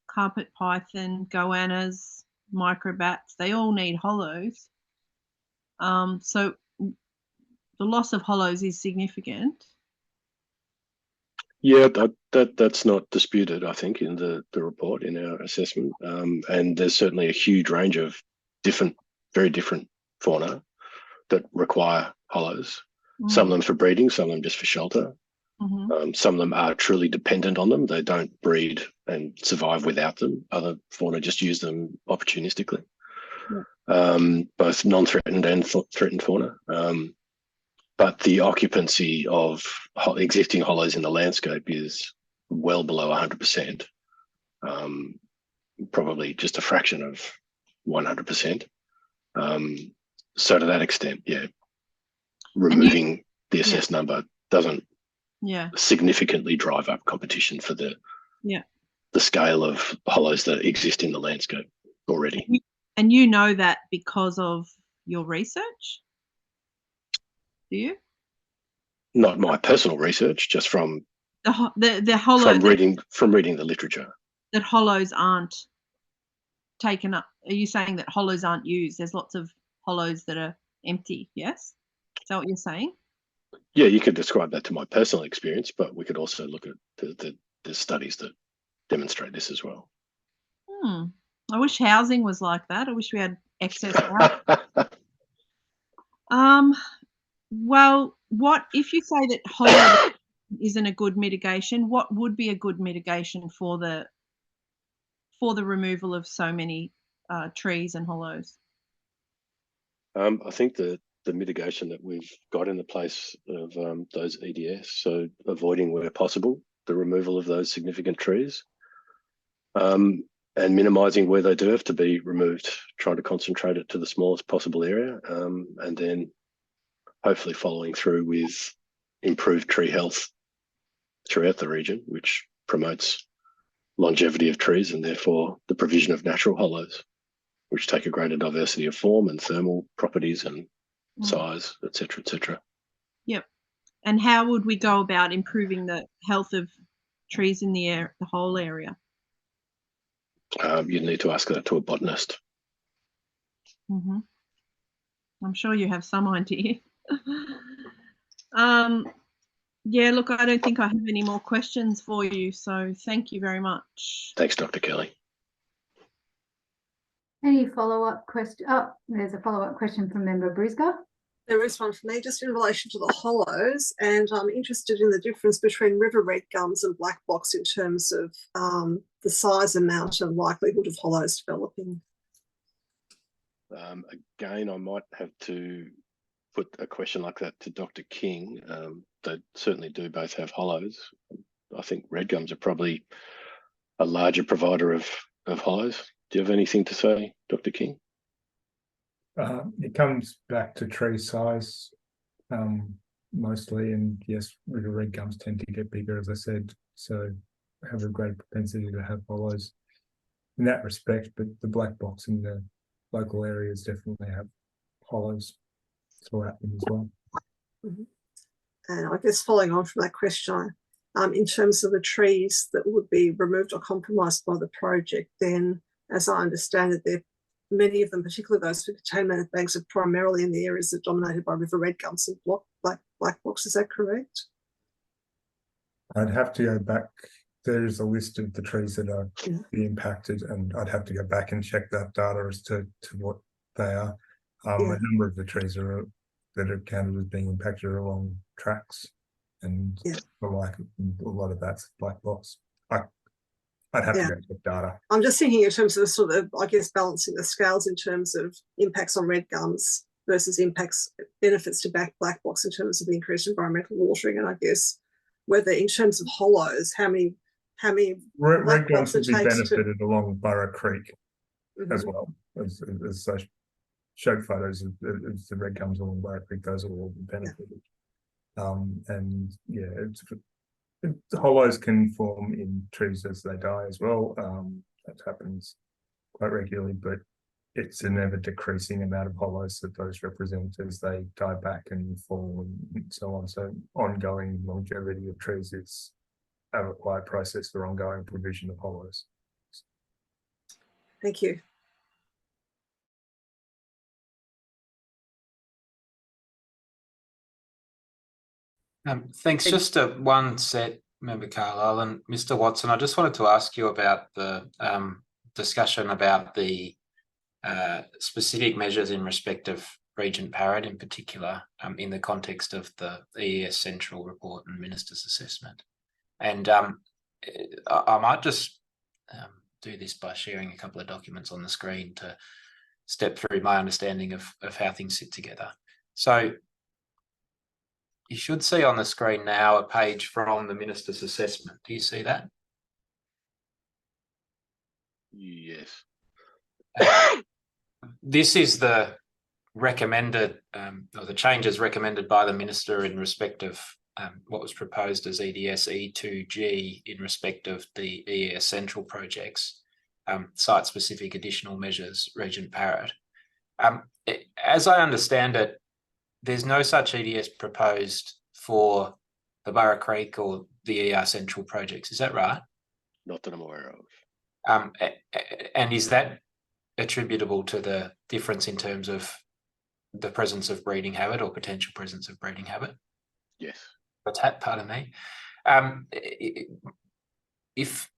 carpet python, goannas, microbats. They all need hollows. So the loss of hollows is significant. Yeah, that's not disputed, I think, in the report, in our assessment. And there's certainly a huge range of very different fauna that require hollows. Some of them for breeding, some of them just for shelter. Some of them are truly dependent on them. They don't breed and survive without them. Other fauna just use them opportunistically. Both non-threatened and threatened fauna. But the occupancy of existing hollows in the landscape is well below 100%, probably just a fraction of 100%. So to that extent, yeah, removing the assessed number doesn't significantly drive up competition for the scale of hollows that exist in the landscape already. And you know that because of your research? Do you? Not my personal research, just from the hollow from reading the literature. That hollows aren't taken up. Are you saying that hollows aren't used? There's lots of hollows that are empty. Yes, is that what you're saying? Yeah, you could describe that to my personal experience, but we could also look at the studies that demonstrate this as well. I wish housing was like that. I wish we had excess well, what if you say that hollow isn't a good mitigation? What would be a good mitigation for the removal of so many trees and hollows? I think the mitigation that we've got in the place of those EDS, so avoiding where possible the removal of those significant trees, and minimising where they do have to be removed, trying to concentrate it to the smallest possible area, and then hopefully following through with improved tree health throughout the region, which promotes longevity of trees and therefore the provision of natural hollows, which take a greater diversity of form and thermal properties and size, etc., etc. Yep. And how would we go about improving the health of trees in the whole area? You'd need to ask that to a botanist. I'm sure you have some idea. Yeah, look, I don't think I have any more questions for you, so thank you very much. Thanks, Dr. Kelly. Any follow-up question? Oh, there's a follow-up question from member Brisger. There is one for me, just in relation to the hollows, and I'm interested in the difference between river red gums and black box in terms of the size, amount, and likelihood of hollows developing. Again, I might have to put a question like that to Dr. King. They certainly do both have hollows. I think red gums are probably a larger provider of hollows. Do you have anything to say, Dr. King? It comes back to tree size mostly, and yes, river red gums tend to get bigger, as I said, so have a great propensity to have hollows in that respect, but the black box in the local areas definitely have hollows throughout them as well. And I guess following on from that question, in terms of the trees that would be removed or compromised by the project, then as I understand it, many of them, particularly those for contaminated banks, are primarily in the areas that are dominated by river red gums and black box. Is that correct? I'd have to go back. There's a list of the trees that are being impacted, and I'd have to go back and check that data as to what they are. A number of the trees that are counted as being impacted are along tracks, and a lot of that's black box. I'd have to go check data. I'm just thinking in terms of the sort of, I guess, balancing the scales in terms of impacts on red gums versus benefits to black box in terms of the increased environmental watering, and I guess whether in terms of hollows, how many red gums would be benefited along Burra Creek as well, as I showed photos of the red gums along Burra Creek. Those are all benefited, and yeah, The hollows can form in trees as they die as well. That happens quite regularly, but it's an ever decreasing amount of hollows that those represent as they die back and fall and so on. So ongoing longevity of trees is a required process for ongoing provision of hollows. Thank you. Thanks. Just one set, Member Carlisle and Mr. Watson. I just wanted to ask you about the discussion about the specific measures in respect of Regent Parrott in particular, in the context of the EES Central report and Minister's assessment. And I might just do this by sharing a couple of documents on the screen to step through my understanding of how things sit together. So you should see on the screen now a page from the Minister's assessment. Do you see that? Yes. This is the recommended, or the changes recommended by the Minister in respect of what was proposed as EDS E2G in respect of the EES Central projects, site-specific additional measures, Regent Parrott. As I understand it, there's no such EDS proposed for the Burra Creek or the ER Central projects. Is that right? Not that I'm aware of. And is that attributable to the difference in terms of the presence of breeding habit or potential presence of breeding habit? Yes. Pardon me. If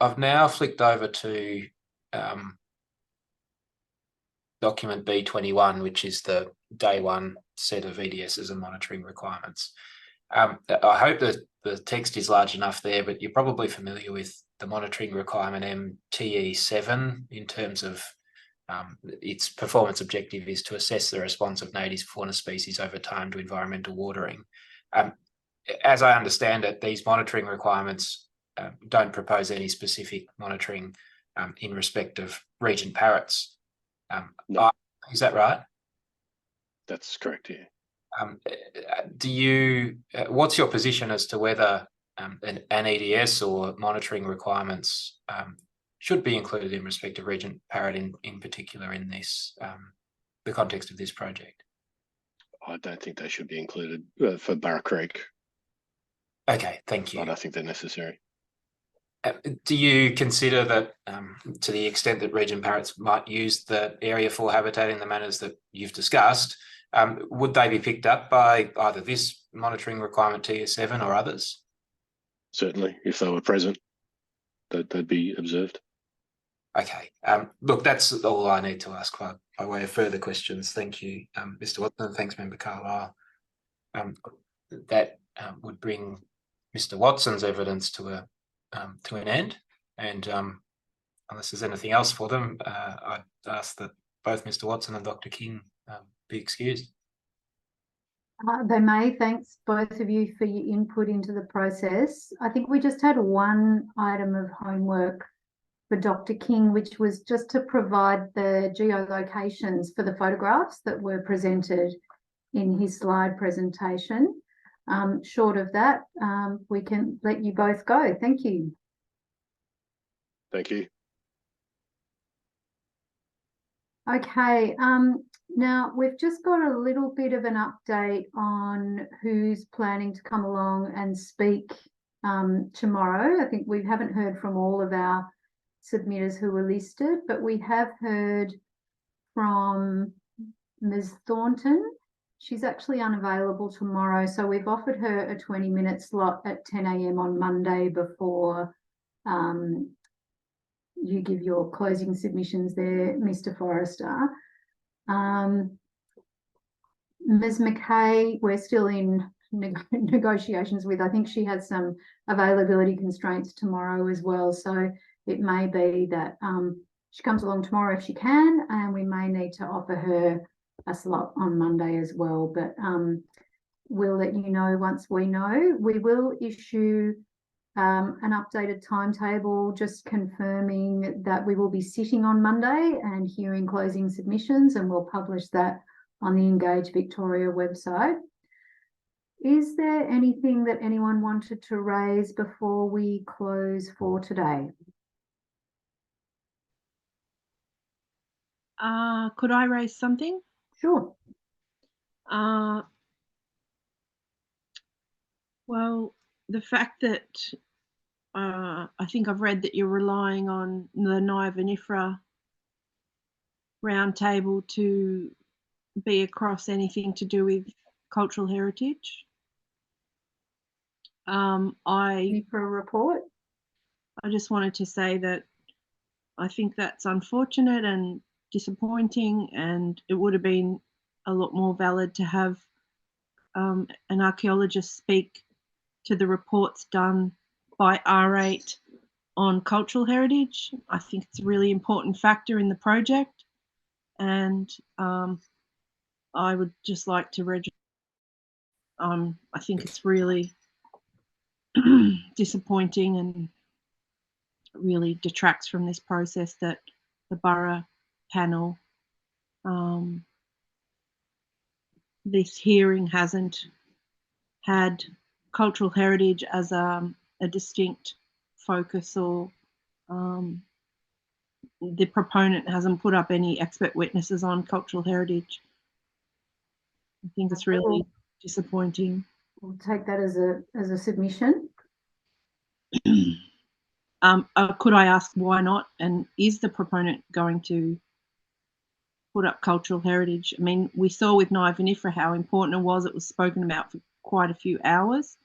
I've now flicked over to document B21, which is the day one set of EDSs and monitoring requirements. I hope that the text is large enough there, but you're probably familiar with the monitoring requirement MTE7 in terms of its performance objective is to assess the response of native fauna species over time to environmental watering. As I understand it, these monitoring requirements don't propose any specific monitoring in respect of Regent Parrots. No. Is that right? That's correct, yeah. Do you, what's your position as to whether an EDS or monitoring requirements should be included in respect of Regent Parrott in particular in this, the context of this project? I don't think they should be included for Burra Creek. Okay, thank you. I don't think they're necessary. Do you consider that to the extent that Regent Parrots might use the area for habitat in the manners that you've discussed, would they be picked up by either this monitoring requirement TS7 or others? Certainly, if they were present, they'd be observed. Okay. Look, that's all I need to ask by way of further questions. Thank you, Mr. Watson. Thanks, Member Carlisle. That would bring Mr. Watson's evidence to an end, and unless there's anything else for them, I'd ask that both Mr. Watson and Dr. King be excused. They may. Thanks both of you for your input into the process. I think we just had one item of homework for Dr. King, which was just to provide the geolocations for the photographs that were presented in his slide presentation. Short of that, we can let you both go. Thank you. Thank you. Okay, now we've just got a little bit of an update on who's planning to come along and speak tomorrow. I think we haven't heard from all of our submitters who were listed, but we have heard from Ms. Thornton. She's actually unavailable tomorrow, so we've offered her a 20-minute slot at 10 a.m. on Monday before you give your closing submissions there, Mr. Forrester. Ms. McKay, we're still in negotiations with. I think she has some availability constraints tomorrow as well, so it may be that she comes along tomorrow if she can, and we may need to offer her a slot on Monday as well, but we'll let you know once we know. We will issue an updated timetable just confirming that we will be sitting on Monday and hearing closing submissions, and we'll publish that on the Engage Victoria website. Is there anything that anyone wanted to raise before we close for today? Could I raise something? Sure. Well, the fact that I think I've read that you're relying on the VMFRP roundtable to be across anything to do with cultural heritage. Any for a report? I just wanted to say that I think that's unfortunate and disappointing, and it would have been a lot more valid to have an archaeologist speak to the reports done by R8 on cultural heritage. I think it's a really important factor in the project, and I would just like to register. I think it's really disappointing and really detracts from this process that the borough panel, this hearing hasn't had cultural heritage as a distinct focus, or the proponent hasn't put up any expert witnesses on cultural heritage. I think it's really disappointing. We'll take that as a submission. Could I ask why not? And is the proponent going to put up cultural heritage? I mean, we saw with VMFRP how important it was. It was spoken about for quite a few hours.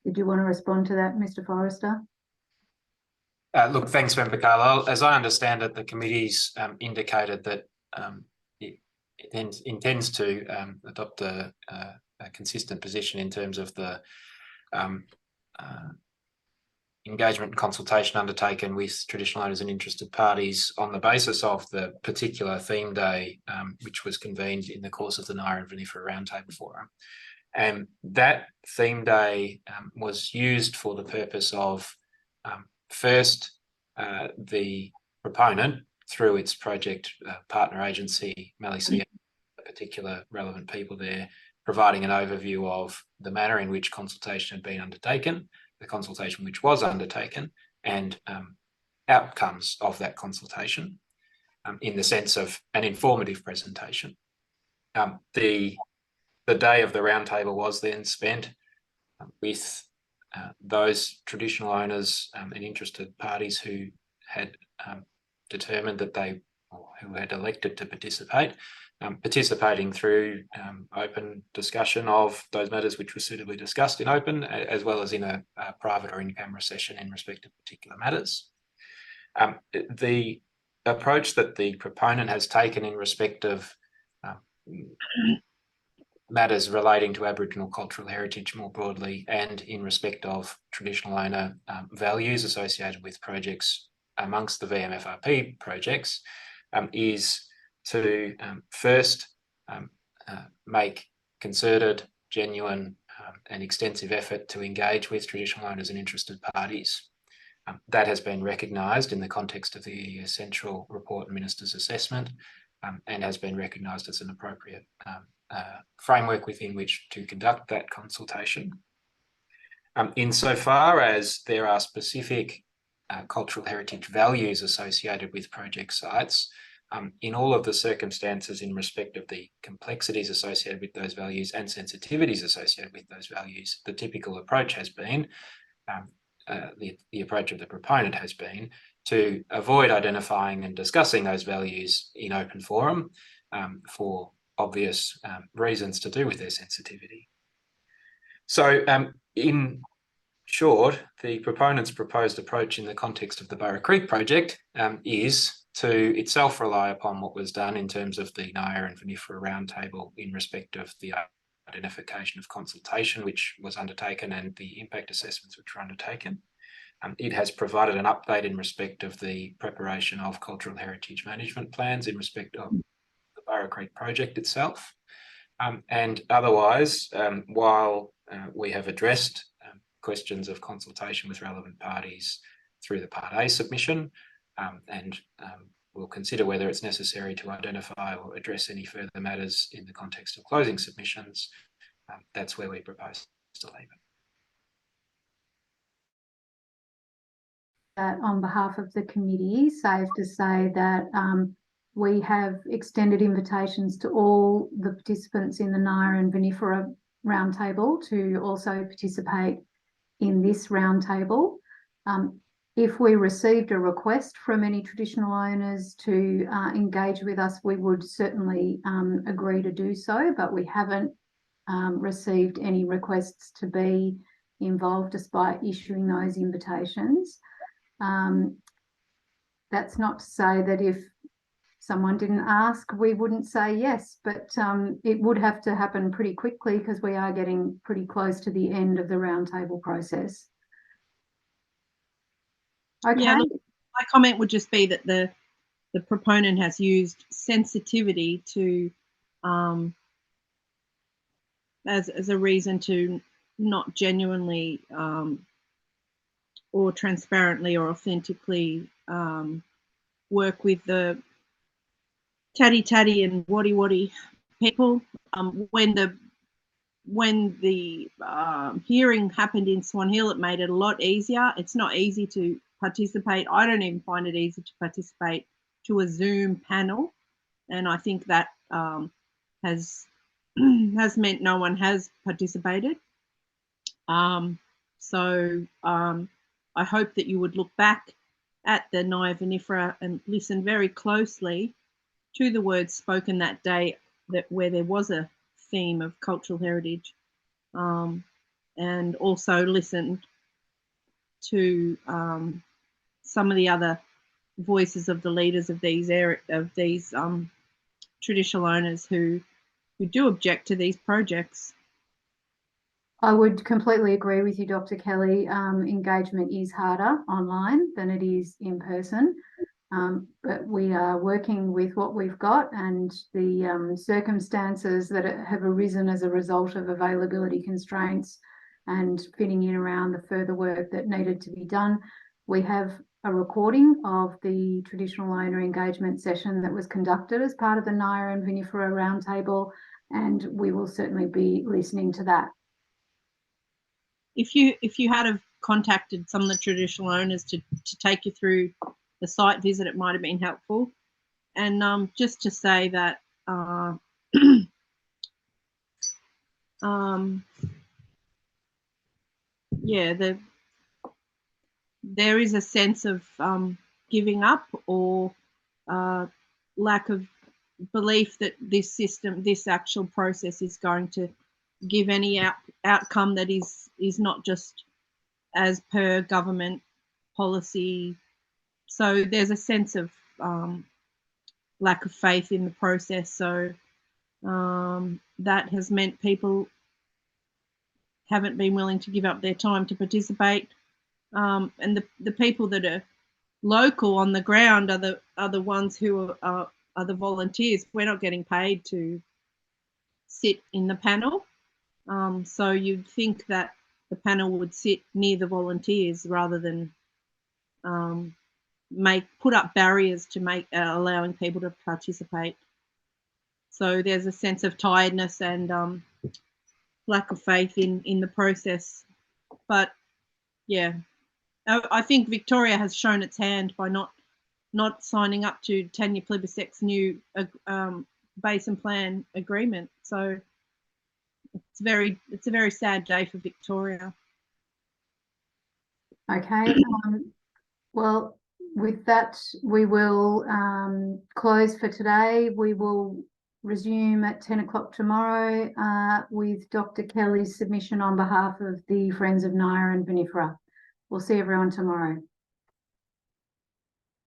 Did you want to respond to that, Mr. Forrester? Look, thanks, Member Carlisle. As I understand it, the committee's indicated that it intends to adopt a consistent position in terms of the engagement and consultation undertaken with traditional owners and interested parties on the basis of the particular theme day, which was convened in the course of the Naira and VMFRP Roundtable Forum. And that theme day was used for the purpose of first, the proponent, through its project partner agency, SIAC, particular relevant people there, providing an overview of the manner in which consultation had been undertaken, the consultation which was undertaken, and outcomes of that consultation, in the sense of an informative presentation. The day of the roundtable was then spent with those traditional owners and interested parties who had determined that they, or who had elected to participate, participating through open discussion of those matters which were suitably discussed in open, as well as in a private or in-camera session in respect of particular matters. The approach that the proponent has taken in respect of matters relating to Aboriginal cultural heritage more broadly, and in respect of traditional owner values associated with projects amongst the VMFRP projects, is to first make concerted, genuine and extensive effort to engage with traditional owners and interested parties. That has been recognised in the context of the Central Report and Minister's Assessment, and has been recognised as an appropriate framework within which to conduct that consultation. Insofar as there are specific cultural heritage values associated with project sites, in all of the circumstances in respect of the complexities associated with those values and sensitivities associated with those values, the typical approach has been, the approach of the proponent has been, to avoid identifying and discussing those values in open forum for obvious reasons to do with their sensitivity. So in short, the proponent's proposed approach in the context of the Burra Creek project is to itself rely upon what was done in terms of the Naira and VMFRP roundtable in respect of the identification of consultation which was undertaken and the impact assessments which were undertaken. It has provided an update in respect of the preparation of cultural heritage management plans in respect of the Burra Creek project itself. And otherwise, while we have addressed questions of consultation with relevant parties through the Part A submission, and we'll consider whether it's necessary to identify or address any further matters in the context of closing submissions. That's where we propose to leave it. On behalf of the committee, safe to say that we have extended invitations to all the participants in the Naira and Vinifera Roundtable to also participate in this roundtable. If we received a request from any traditional owners to engage with us, we would certainly agree to do so, but we haven't received any requests to be involved despite issuing those invitations. That's not to say that if someone didn't ask, we wouldn't say yes, but it would have to happen pretty quickly because we are getting pretty close to the end of the roundtable process. Okay. Yeah, look, my comment would just be that the proponent has used sensitivity to as a reason to not genuinely or transparently or authentically work with the tatty and waddy people. When the hearing happened in Swan Hill, it made it a lot easier. It's not easy to participate. I don't even find it easy to participate to a Zoom panel, and I think that has meant no one has participated. So I hope that you would look back at the Naira Vinifera and listen very closely to the words spoken that day, where there was a theme of cultural heritage, and also listen to some of the other voices of the leaders of these traditional owners who do object to these projects. I would completely agree with you, Dr. Kelly. Engagement is harder online than it is in person, but we are working with what we've got and the circumstances that have arisen as a result of availability constraints and fitting in around the further work that needed to be done. We have a recording of the traditional owner engagement session that was conducted as part of the Naira and Vinifera Roundtable, and we will certainly be listening to that. If you had have contacted some of the traditional owners to take you through the site visit, it might have been helpful. And just to say that yeah, there is a sense of giving up or lack of belief that this system, this actual process, is going to give any outcome that is not just as per government policy. So there's a sense of lack of faith in the process. So that has meant people haven't been willing to give up their time to participate. And the people that are local on the ground are the ones who are the volunteers. We're not getting paid to sit in the panel. So you'd think that the panel would sit near the volunteers rather than put up barriers to make allowing people to participate. So there's a sense of tiredness and lack of faith in the process. But yeah, I think Victoria has shown its hand by not signing up to Tanya Plibersek's new basin plan agreement. So it's a very sad day for Victoria. Okay. Well, with that, we will close for today. We will resume at 10 o'clock tomorrow with Dr. Kelly's submission on behalf of the Friends of Naira and Vinifera. We'll see everyone tomorrow.